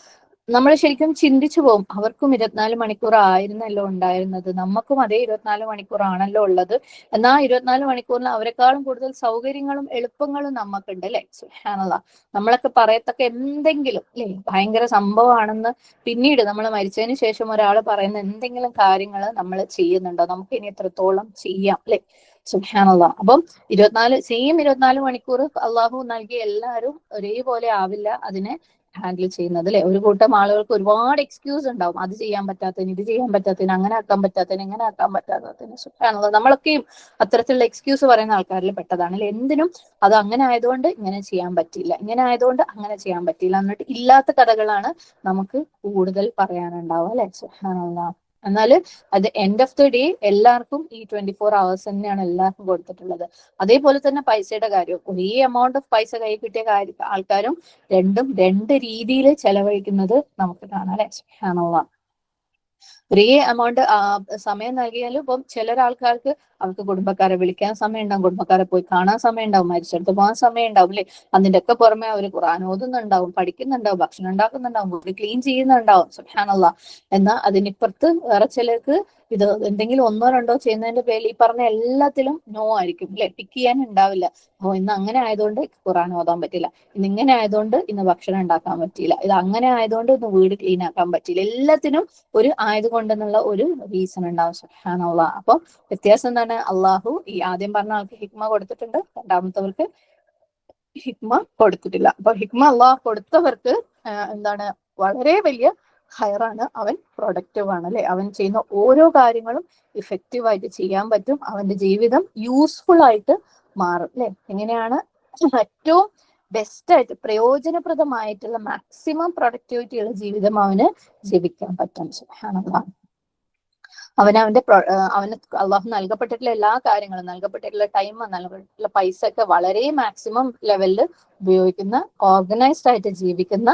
നമ്മൾ ശരിക്കും ചിന്തിച്ചു പോകും, അവർക്കും 24 മണിക്കൂർ ആയിരുന്നല്ലോ ഉണ്ടായിരുന്നത്, നമുക്കും അതേ 24 മണിക്കൂറാണല്ലോ ഉള്ളത്. എന്നാൽ 24 മണിക്കൂറിൽ അവരെക്കാളും കൂടുതൽ സൗകര്യങ്ങളും എളുപ്പങ്ങളും നമുക്കുണ്ട് അല്ലെ. സുബ്ഹാനല്ലാഹ്. നമ്മളൊക്കെ പറയത്തക്ക എന്തെങ്കിലും അല്ലെ ഭയങ്കര സംഭവമാണെന്ന് പിന്നീട് നമ്മൾ മരിച്ചതിന് ശേഷം ഒരാൾ പറയുന്ന എന്തെങ്കിലും കാര്യങ്ങൾ നമ്മൾ ചെയ്യുന്നുണ്ടോ? നമുക്ക് ഇനി എത്രത്തോളം ചെയ്യാം അല്ലെ. സുബ്ഹാനല്ലാഹ്. അപ്പം 24 മണിക്കൂർ അള്ളാഹു നൽകിയ എല്ലാവരും ഒരേപോലെ ആവില്ല അതിനെ ഹാൻഡിൽ ചെയ്യുന്നത് അല്ലെ. ഒരു കൂട്ടം ആളുകൾക്ക് ഒരുപാട് എക്സ്ക്യൂസ് ഉണ്ടാവും, അത് ചെയ്യാൻ പറ്റാത്തതിന്, ഇത് ചെയ്യാൻ പറ്റാത്തതിന്, അങ്ങനെ ആക്കാൻ പറ്റാത്തതിന്, ഇങ്ങനെ ആക്കാൻ പറ്റാത്തതിന്. സുബ്ഹാനല്ലാഹ്. നമ്മളൊക്കെയും അത്തരത്തിലുള്ള എക്സ്ക്യൂസ് പറയുന്ന ആൾക്കാരിൽ പെട്ടതാണ് അല്ലെ. എന്തിനും അത് അങ്ങനെ ആയതുകൊണ്ട് ഇങ്ങനെ ചെയ്യാൻ പറ്റിയില്ല, ഇങ്ങനെ ആയതുകൊണ്ട് അങ്ങനെ ചെയ്യാൻ പറ്റിയില്ല എന്നിട്ട് ഇല്ലാത്ത കഥകളാണ് നമുക്ക് കൂടുതൽ പറയാനുണ്ടാവും അല്ലെ. സുബ്ഹാനല്ലാഹ്. എന്നാൽ അത് എൻഡ് ഓഫ് ദി ഡേ എല്ലാവർക്കും ഈ 24 hours തന്നെയാണ് എല്ലാവർക്കും കൊടുത്തിട്ടുള്ളത്. അതേപോലെ തന്നെ പൈസയുടെ കാര്യം, ഒരേ എമൗണ്ട് ഓഫ് പൈസ കൈ കിട്ടിയ ആൾക്കാരും രണ്ടും രണ്ട് രീതിയിൽ ചെലവഴിക്കുന്നത് നമുക്ക് കാണാം അല്ലെ. സുബ്ഹാനല്ലാഹ്. ഒരേ എമൗണ്ട് സമയം നൽകിയാലും ഇപ്പം ചില ആൾക്കാർക്ക് അവർക്ക് കുടുംബക്കാരെ വിളിക്കാൻ സമയം ഉണ്ടാവും, കുടുംബക്കാരെ പോയി കാണാൻ സമയം ഉണ്ടാവും, മരിച്ചെടുത്ത് പോകാൻ സമയം ഉണ്ടാവും അല്ലെ. അതിന്റെ ഒക്കെ പുറമെ അവർ ഖുർആൻ ഓതുന്നുണ്ടാവും, പഠിക്കുന്നുണ്ടാവും, ഭക്ഷണം ഉണ്ടാക്കുന്നുണ്ടാവും, വീട് ക്ലീൻ ചെയ്യുന്നുണ്ടാവും. സുബ്ഹാനല്ലാഹ്. എന്നാൽ അതിനിപ്പുറത്ത് വേറെ ചിലർക്ക് ഇത് എന്തെങ്കിലും ഒന്നോ രണ്ടോ ചെയ്യുന്നതിന്റെ പേരിൽ ഈ പറഞ്ഞ എല്ലാത്തിലും നോ ആയിരിക്കും അല്ലെ. പിക്ക് ചെയ്യാൻ ഉണ്ടാവില്ല. ഓ ഇന്ന് അങ്ങനെ ആയതുകൊണ്ട് ഖുർആൻ ഓതാൻ പറ്റില്ല, ഇന്ന് ഇങ്ങനെ ആയതുകൊണ്ട് ഇന്ന് ഭക്ഷണം ഉണ്ടാക്കാൻ പറ്റിയില്ല, ഇത് അങ്ങനെ ആയതുകൊണ്ട് ഇന്ന് വീട് ക്ലീൻ ആക്കാൻ പറ്റിയില്ല. എല്ലാത്തിനും ഒരു ആയതുകൊണ്ടെന്നുള്ള ഒരു റീസൺ ഉണ്ടാവും. സുബ്ഹാനല്ലാഹ്. അപ്പൊ വ്യത്യാസം എന്താണ്? അള്ളാഹു ഈ ആദ്യം പറഞ്ഞ ആൾക്ക് ഹിക്മ കൊടുത്തിട്ടുണ്ട്, രണ്ടാമത്തവർക്ക് ഹിക്മ കൊടുത്തിട്ടില്ല. അപ്പൊ ഹിക്മ അള്ളാഹു കൊടുത്തവർക്ക് എന്താണ് വളരെ വലിയ ഹയറാണ്, അവൻ പ്രൊഡക്റ്റീവ് ആണ് അല്ലെ. അവൻ ചെയ്യുന്ന ഓരോ കാര്യങ്ങളും ഇഫക്റ്റീവ് ആയിട്ട് ചെയ്യാൻ പറ്റും, അവന്റെ ജീവിതം യൂസ്ഫുൾ ആയിട്ട് മാറും അല്ലെ. എങ്ങനെയാണ് ഏറ്റവും ബെസ്റ്റ് ആയിട്ട് പ്രയോജനപ്രദമായിട്ടുള്ള മാക്സിമം പ്രൊഡക്ടിവിറ്റി ഉള്ള ജീവിതം അവന് ജീവിക്കാൻ പറ്റും. സുബ്ഹാനല്ലാഹ്. അവന് അള്ളാഹു നൽകപ്പെട്ടിട്ടുള്ള എല്ലാ കാര്യങ്ങളും, നൽകപ്പെട്ടിട്ടുള്ള ടൈം, നൽകപ്പെട്ടിട്ടുള്ള പൈസ ഒക്കെ വളരെ മാക്സിമം ലെവലിൽ ഉപയോഗിക്കുന്ന, ഓർഗനൈസ്ഡ് ആയിട്ട് ജീവിക്കുന്ന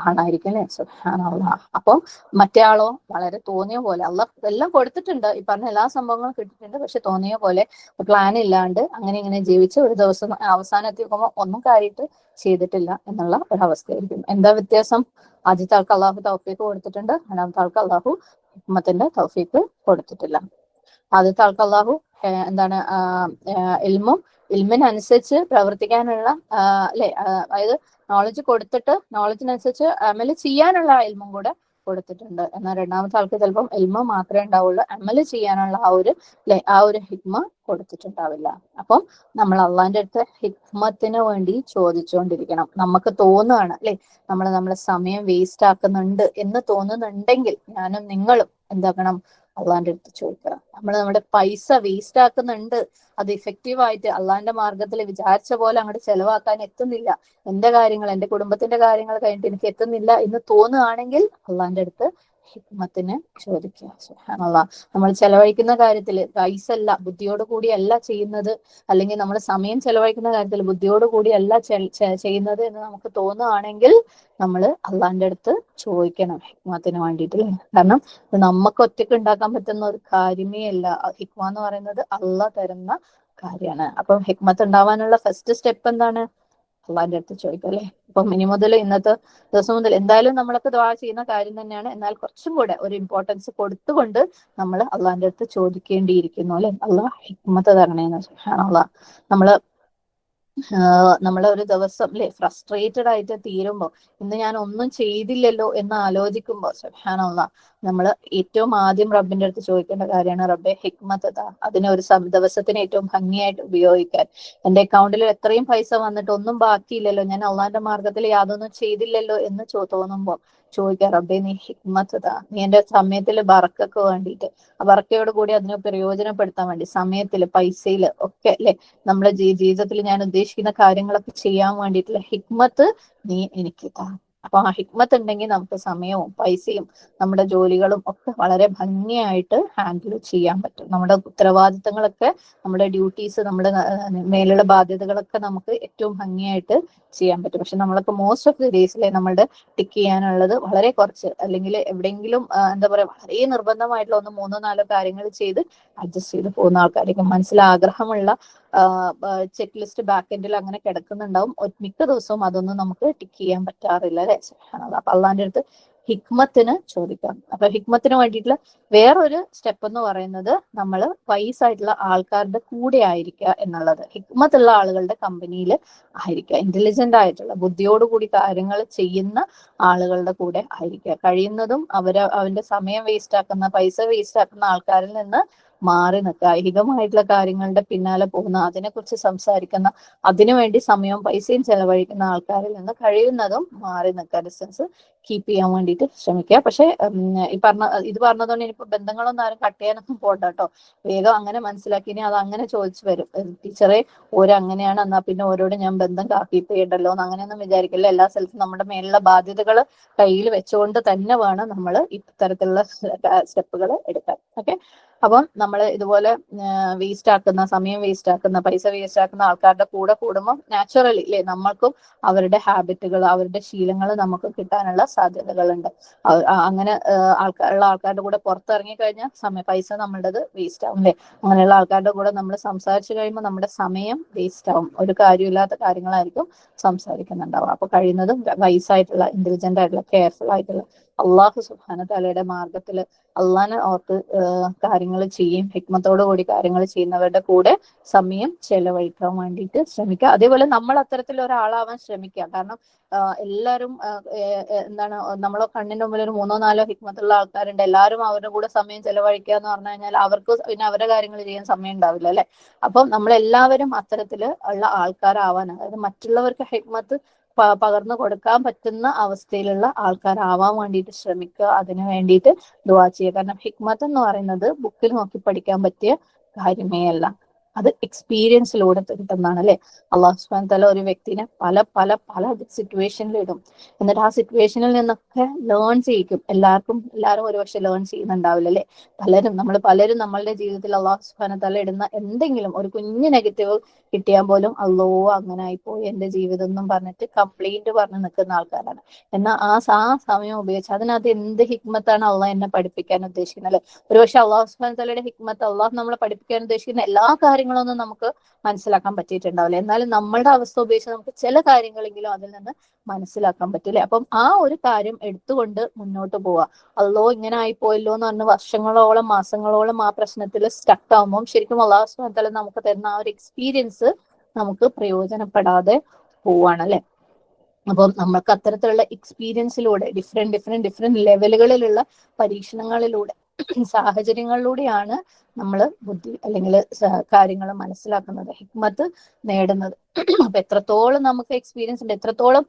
ആളായിരിക്കും അല്ലെ. സുബ്ഹാനല്ലാഹ്. അപ്പം മറ്റേ ആളോ വളരെ തോന്നിയ പോലെ, അള്ളാഹ് എല്ലാം കൊടുത്തിട്ടുണ്ട്, ഈ പറഞ്ഞ എല്ലാ സംഭവങ്ങളും കിട്ടിയിട്ടുണ്ട്, പക്ഷെ തോന്നിയ പോലെ പ്ലാൻ ഇല്ലാണ്ട് അങ്ങനെ ഇങ്ങനെ ജീവിച്ച് ഒരു ദിവസം അവസാനം എത്തിക്കുമ്പോൾ ഒന്നും കാര്യമായിട്ട് ചെയ്തിട്ടില്ല എന്നുള്ള ഒരവസ്ഥയായിരിക്കും. എന്താ വ്യത്യാസം? ആദ്യത്തെ ആൾക്ക് അള്ളാഹു തൗഫീഖ് കൊടുത്തിട്ടുണ്ട്, രണ്ടാമത്തെ ആൾക്ക് അള്ളാഹു ഹിക്മത്തിന്റെ തൗഫീഖ് കൊടുത്തിട്ടില്ല. ആദ്യത്തെ ആൾക്ക് അള്ളാഹു എന്താണ് ഇൽമിനനുസരിച്ച് പ്രവർത്തിക്കാനുള്ള അല്ലെ, അതായത് നോളജ് കൊടുത്തിട്ട് നോളജിനനുസരിച്ച് അമല് ചെയ്യാനുള്ള ഇൽമും കൂടെ കൊടുത്തിട്ടുണ്ട്. എന്നാൽ രണ്ടാമത്തെ ആൾക്ക് ചിലപ്പം ഇൽമ മാത്രമേ ഉണ്ടാവുള്ളൂ, അമല് ചെയ്യാനുള്ള ആ ഒരു ഹിക്മ കൊടുത്തിട്ടുണ്ടാവില്ല. അപ്പം നമ്മൾ അള്ളാന്റെ അടുത്ത് ഹിക്മത്തിന് വേണ്ടി ചോദിച്ചുകൊണ്ടിരിക്കണം. നമുക്ക് തോന്നുകയാണ് അല്ലെ, നമ്മളെ സമയം വേസ്റ്റ് ആക്കുന്നുണ്ട് എന്ന് തോന്നുന്നുണ്ടെങ്കിൽ ഞാനും നിങ്ങളും എന്താക്കണം? അള്ളാന്റെ അടുത്ത് ചോദിക്കുക. നമ്മുടെ പൈസ വേസ്റ്റ് ആക്കുന്നുണ്ട്, അത് ഇഫക്റ്റീവ് ആയിട്ട് അള്ളാന്റെ മാർഗത്തിൽ വിചാരിച്ച പോലെ അങ്ങോട്ട് ചെലവാക്കാൻ എത്തുന്നില്ല, എന്റെ കാര്യങ്ങൾ, എന്റെ കുടുംബത്തിന്റെ കാര്യങ്ങൾ കഴിഞ്ഞിട്ട് എനിക്ക് എത്തുന്നില്ല എന്ന് തോന്നുകയാണെങ്കിൽ അള്ളാന്റെ അടുത്ത് ഹിക്മത്തിന് ചോദിക്കുക. സുബ്ഹാനല്ലാഹ്. നമ്മൾ ചെലവഴിക്കുന്ന കാര്യത്തിൽ പൈസ അല്ല, ബുദ്ധിയോട് കൂടിയല്ല ചെയ്യുന്നത്, അല്ലെങ്കിൽ നമ്മൾ സമയം ചെലവഴിക്കുന്ന കാര്യത്തിൽ ബുദ്ധിയോട് കൂടിയല്ല ചെയ്യുന്നത് എന്ന് നമുക്ക് തോന്നുകയാണെങ്കിൽ നമ്മൾ അള്ളാന്റെ അടുത്ത് ചോദിക്കണം ഹിക്മത്തിന് വേണ്ടിയിട്ട്. കാരണം നമുക്ക് ഒറ്റയ്ക്ക് ഉണ്ടാക്കാൻ പറ്റുന്ന ഒരു കാര്യമേ അല്ല. ഹിക്മ എന്ന് പറയുന്നത് അള്ളാഹ് തരുന്ന കാര്യമാണ്. അപ്പം ഹിക്മത്ത് ഉണ്ടാവാനുള്ള ഫസ്റ്റ് സ്റ്റെപ്പ് എന്താണ്? അള്ളാന്റെ അടുത്ത് ചോദിക്കുക അല്ലെ. അപ്പം ഇനി മുതൽ ഇന്നത്തെ ദിവസം മുതൽ എന്തായാലും നമ്മളൊക്കെ ദുആ ചെയ്യുന്ന കാര്യം തന്നെയാണ്, എന്നാൽ കുറച്ചും കൂടെ ഒരു ഇമ്പോർട്ടൻസ് കൊടുത്തുകൊണ്ട് നമ്മൾ അള്ളാന്റെ അടുത്ത് ചോദിക്കേണ്ടിയിരിക്കുന്നു അല്ലെ. അള്ളാഹ് ഹിക്മത്ത് തരണേന്ന്. സുബ്ഹാനല്ലാഹ്. നമ്മളെ ഒരു ദിവസം അല്ലെ ഫ്രസ്ട്രേറ്റഡ് ആയിട്ട് തീരുമ്പോൾ, ഇന്ന് ഞാൻ ഒന്നും ചെയ്തില്ലല്ലോ എന്ന് ആലോചിക്കുമ്പോൾ സുബ്ഹാനല്ലാഹ്, നമ്മൾ ഏറ്റവും ആദ്യം റബ്ബിന്റെ അടുത്ത് ചോദിക്കേണ്ട കാര്യമാണ്, റബ്ബെ ഹിക്മത്ത് താ, അതിനെ ഒരു ദിവസത്തിന് ഏറ്റവും ഭംഗിയായിട്ട് ഉപയോഗിക്കാൻ. എന്റെ അക്കൗണ്ടിൽ എത്രയും പൈസ വന്നിട്ട് ഒന്നും ബാക്കിയില്ലല്ലോ, ഞാൻ അള്ളാന്റെ മാർഗത്തിൽ യാതൊന്നും ചെയ്തില്ലല്ലോ എന്ന് തോന്നുമ്പോൾ ചോദിക്കാം, റബ്ബെ നീ ഹിക്മത്ത് താ, നീ എന്റെ സമയത്തിൽ ബറക്കക്ക് വേണ്ടിയിട്ട്, ആ ബറക്കയോട് കൂടി അതിനെ പ്രയോജനപ്പെടുത്താൻ വേണ്ടി, സമയത്തിൽ പൈസയിൽ ഒക്കെ അല്ലെ, നമ്മുടെ ജീവിതത്തിൽ ഞാൻ ഉദ്ദേശിക്കുന്ന കാര്യങ്ങളൊക്കെ ചെയ്യാൻ വേണ്ടിയിട്ടുള്ള ഹിക്മത്ത് നീ എനിക്ക് താ. അപ്പൊ ആ ഹിക്മത്ത് ഉണ്ടെങ്കിൽ നമുക്ക് സമയവും പൈസയും നമ്മുടെ ജോലികളും ഒക്കെ വളരെ ഭംഗിയായിട്ട് ഹാൻഡിൽ ചെയ്യാൻ പറ്റും. നമ്മുടെ ഉത്തരവാദിത്തങ്ങളൊക്കെ, നമ്മുടെ ഡ്യൂട്ടീസ്, നമ്മുടെ മേലുള്ള ബാധ്യതകളൊക്കെ നമുക്ക് ഏറ്റവും ഭംഗിയായിട്ട് ചെയ്യാൻ പറ്റും. പക്ഷെ നമ്മളൊക്കെ മോസ്റ്റ് ഓഫ് ദി ഡേയ്സിലെ നമ്മളുടെ ടിക്ക് ചെയ്യാനുള്ളത് വളരെ കുറച്ച്, അല്ലെങ്കിൽ എവിടെയെങ്കിലും എന്താ പറയാ, വളരെ നിർബന്ധമായിട്ടുള്ള 1-3-4 കാര്യങ്ങൾ ചെയ്ത് അഡ്ജസ്റ്റ് ചെയ്ത് പോകുന്ന ആൾക്കാർക്ക് മനസ്സിൽ ആഗ്രഹമുള്ള ചെക്ക് ലിസ്റ്റ് ബാക്ക് എൻഡിൽ അങ്ങനെ കിടക്കുന്നുണ്ടാവും. മിക്ക ദിവസവും അതൊന്നും നമുക്ക് ടിക്ക് ചെയ്യാൻ പറ്റാറില്ല അല്ലെ. അപ്പൊ അള്ളാന്റെ അടുത്ത് ഹിക്മത്തിന് ചോദിക്കാം. അപ്പൊ ഹിക്മത്തിന് വേണ്ടിയിട്ടുള്ള വേറൊരു സ്റ്റെപ്പ് എന്ന് പറയുന്നത് നമ്മൾ വയസ്സായിട്ടുള്ള ആൾക്കാരുടെ കൂടെ ആയിരിക്കുക എന്നുള്ളത്. ഹിക്മത്തുള്ള ആളുകളുടെ കമ്പനിയിൽ ആയിരിക്കുക, ഇന്റലിജന്റ് ആയിട്ടുള്ള ബുദ്ധിയോടുകൂടി കാര്യങ്ങൾ ചെയ്യുന്ന ആളുകളുടെ കൂടെ ആയിരിക്കുക. കഴിയുന്നതും അവന്റെ സമയം വേസ്റ്റ് ആക്കുന്ന, പൈസ വേസ്റ്റ് ആക്കുന്ന ആൾക്കാരിൽ നിന്ന് മാറി നിൽക്കുക. ഐഹികമായിട്ടുള്ള കാര്യങ്ങളുടെ പിന്നാലെ പോകുന്ന, അതിനെക്കുറിച്ച് സംസാരിക്കുന്ന, അതിനുവേണ്ടി സമയവും പൈസയും ചെലവഴിക്കുന്ന ആൾക്കാരിൽ നിന്ന് കഴിയുന്നതും മാറി നിൽക്കുക, ഡിസ്റ്റൻസ് കീപ്പ് ചെയ്യാൻ വേണ്ടിയിട്ട് ശ്രമിക്കുക. പക്ഷെ ഇത് പറഞ്ഞതുകൊണ്ട് ഇനിയിപ്പോ ബന്ധങ്ങളൊന്നും ആരും കട്ട് ചെയ്യാനൊന്നും പോകണ്ട കേട്ടോ. വേഗം അങ്ങനെ മനസ്സിലാക്കി ഇനി അത് അങ്ങനെ ചോദിച്ചു വരും, ടീച്ചറെ ഓരങ്ങനെയാണ്, എന്നാ പിന്നെ ഓരോട് ഞാൻ ബന്ധം കീപ്പ് ചെയ്യണ്ടല്ലോ എന്ന് അങ്ങനെയൊന്നും വിചാരിക്കില്ല. എല്ലാ സ്ഥലത്തും നമ്മുടെ മേലുള്ള ബാധ്യതകൾ കയ്യിൽ വെച്ചുകൊണ്ട് തന്നെ വേണം നമ്മൾ ഇത്തരത്തിലുള്ള സ്റ്റെപ്പുകൾ എടുക്കാൻ. ഓക്കെ, അപ്പം നമ്മൾ ഇതുപോലെ വേസ്റ്റ് ആക്കുന്ന, സമയം വേസ്റ്റ് ആക്കുന്ന, പൈസ വേസ്റ്റ് ആക്കുന്ന ആൾക്കാരുടെ കൂടെ കൂടുമ്പോൾ നാച്ചുറലി അല്ലെ നമ്മൾക്കും അവരുടെ ഹാബിറ്റുകൾ, അവരുടെ ശീലങ്ങൾ നമുക്ക് കിട്ടാനുള്ള സാധ്യതകളുണ്ട്. അങ്ങനെ ആൾക്കാരുടെ കൂടെ പുറത്തിറങ്ങി കഴിഞ്ഞാൽ പൈസ നമ്മളുടേത് വേസ്റ്റ് ആവും അല്ലെ. അങ്ങനെയുള്ള ആൾക്കാരുടെ കൂടെ നമ്മൾ സംസാരിച്ചു കഴിയുമ്പോൾ നമ്മുടെ സമയം വേസ്റ്റ് ആവും, ഒരു കാര്യമില്ലാത്ത കാര്യങ്ങളായിരിക്കും സംസാരിക്കുന്നുണ്ടാവും. അപ്പൊ കഴിയുന്നതും വയസ്സായിട്ടുള്ള, ഇന്റലിജന്റ് ആയിട്ടുള്ള, കെയർഫുൾ ആയിട്ടുള്ള, അള്ളാഹു സുബ്ഹാനഹു തആലയുടെ മാർഗത്തിൽ അള്ളാഹിനെ ഓർത്ത് കാര്യങ്ങൾ ചെയ്യും, ഹിക്മത്തോടു കൂടി കാര്യങ്ങൾ ചെയ്യുന്നവരുടെ കൂടെ സമയം ചെലവഴിക്കാൻ വേണ്ടിയിട്ട് ശ്രമിക്കുക. അതേപോലെ നമ്മൾ അത്തരത്തിൽ ഒരാളാവാൻ ശ്രമിക്കുക. കാരണം എല്ലാവരും എന്താണ്, നമ്മളെ കണ്ണിന്റെ മുമ്പിൽ ഒരു 3-4 ഹിക്മത്തുള്ള ആൾക്കാരുണ്ട്, എല്ലാവരും അവരുടെ കൂടെ സമയം ചെലവഴിക്കുക എന്ന് പറഞ്ഞു കഴിഞ്ഞാൽ അവർക്ക് പിന്നെ അവരുടെ കാര്യങ്ങൾ ചെയ്യാൻ സമയം ഉണ്ടാവില്ല അല്ലെ. അപ്പം നമ്മളെല്ലാവരും അത്തരത്തിൽ ഉള്ള ആൾക്കാരാവാൻ, അതായത് മറ്റുള്ളവർക്ക് ഹിക്മത്ത് പകർന്നു കൊടുക്കാൻ പറ്റുന്ന അവസ്ഥയിലുള്ള ആൾക്കാരാവാൻ വേണ്ടിയിട്ട് ശ്രമിക്കുക. അതിനു വേണ്ടിയിട്ട് ദുആ ചെയ്യുക. കാരണം ഹിക്മത്ത് എന്ന് പറയുന്നത് ബുക്കിൽ നോക്കി പഠിക്കാൻ പറ്റിയ കാര്യമേ അല്ല, അത് എക്സ്പീരിയൻസിലൂടെ കിട്ടുന്നതാണ് അല്ലെ. അള്ളാഹു സുബ്ഹാനഹു തആല ഒരു വ്യക്തിനെ പല പല പല സിറ്റുവേഷനിൽ ഇടും, എന്നിട്ട് ആ സിറ്റുവേഷനിൽ നിന്നൊക്കെ ലേൺ ചെയ്യിക്കും. എല്ലാവരും ഒരുപക്ഷെ ലേൺ ചെയ്യുന്നുണ്ടാവില്ല അല്ലെ. പലരും നമ്മളുടെ ജീവിതത്തിൽ അള്ളാഹു സുബ്ഹാനഹു തആല ഇടുന്ന എന്തെങ്കിലും ഒരു കുഞ്ഞു നെഗറ്റീവ് കിട്ടിയാൽ പോലും അല്ലോ അങ്ങനെ ആയിപ്പോയി എന്റെ ജീവിതം എന്നും പറഞ്ഞിട്ട് കംപ്ലൈന്റ് പറഞ്ഞ് നിൽക്കുന്ന ആൾക്കാരാണ്. എന്നാൽ ആ സമയം ഉപയോഗിച്ച് അതിനകത്ത് എന്ത് ഹിക്മത്താണ് അള്ളാഹ് എന്നെ പഠിപ്പിക്കാൻ ഉദ്ദേശിക്കുന്നത് അല്ലെ. ഒരുപക്ഷെ അള്ളാഹു സുബ്ഹാനഹു തആലയുടെ ഹിക്മത്ത്, അള്ളാഹു നമ്മളെ പഠിപ്പിക്കാൻ ഉദ്ദേശിക്കുന്ന എല്ലാ കാര്യങ്ങളൊന്നും നമുക്ക് മനസ്സിലാക്കാൻ പറ്റിയിട്ടുണ്ടാവില്ല. എന്നാലും നമ്മളുടെ അവസ്ഥ ഉപയോഗിച്ച് നമുക്ക് ചില കാര്യങ്ങളെങ്കിലും അതിൽ നിന്ന് മനസ്സിലാക്കാൻ പറ്റില്ലേ. അപ്പം ആ ഒരു കാര്യം എടുത്തുകൊണ്ട് മുന്നോട്ട് പോവുക. അല്ലോ ഇങ്ങനെ ആയിപ്പോയല്ലോ എന്ന് പറഞ്ഞ് വർഷങ്ങളോളം മാസങ്ങളോളം ആ പ്രശ്നത്തിൽ സ്റ്റക്ക് ആവുമ്പോൾ ശരിക്കും അള്ളാഹു സുബ്ഹാനഹു തആല നമുക്ക് തരുന്ന ആ ഒരു എക്സ്പീരിയൻസ് നമുക്ക് പ്രയോജനപ്പെടാതെ പോവാണ് അല്ലെ. അപ്പം നമുക്ക് അത്തരത്തിലുള്ള എക്സ്പീരിയൻസിലൂടെ ഡിഫറെന്റ് ലെവലുകളിലുള്ള പരീക്ഷണങ്ങളിലൂടെ സാഹചര്യങ്ങളിലൂടെയാണ് നമ്മൾ ബുദ്ധി അല്ലെങ്കിൽ കാര്യങ്ങൾ മനസ്സിലാക്കുന്നത്, ഹിക്മത്ത് നേടുന്നത്. അപ്പൊ എത്രത്തോളം നമുക്ക് എക്സ്പീരിയൻസ് ഉണ്ട്, എത്രത്തോളം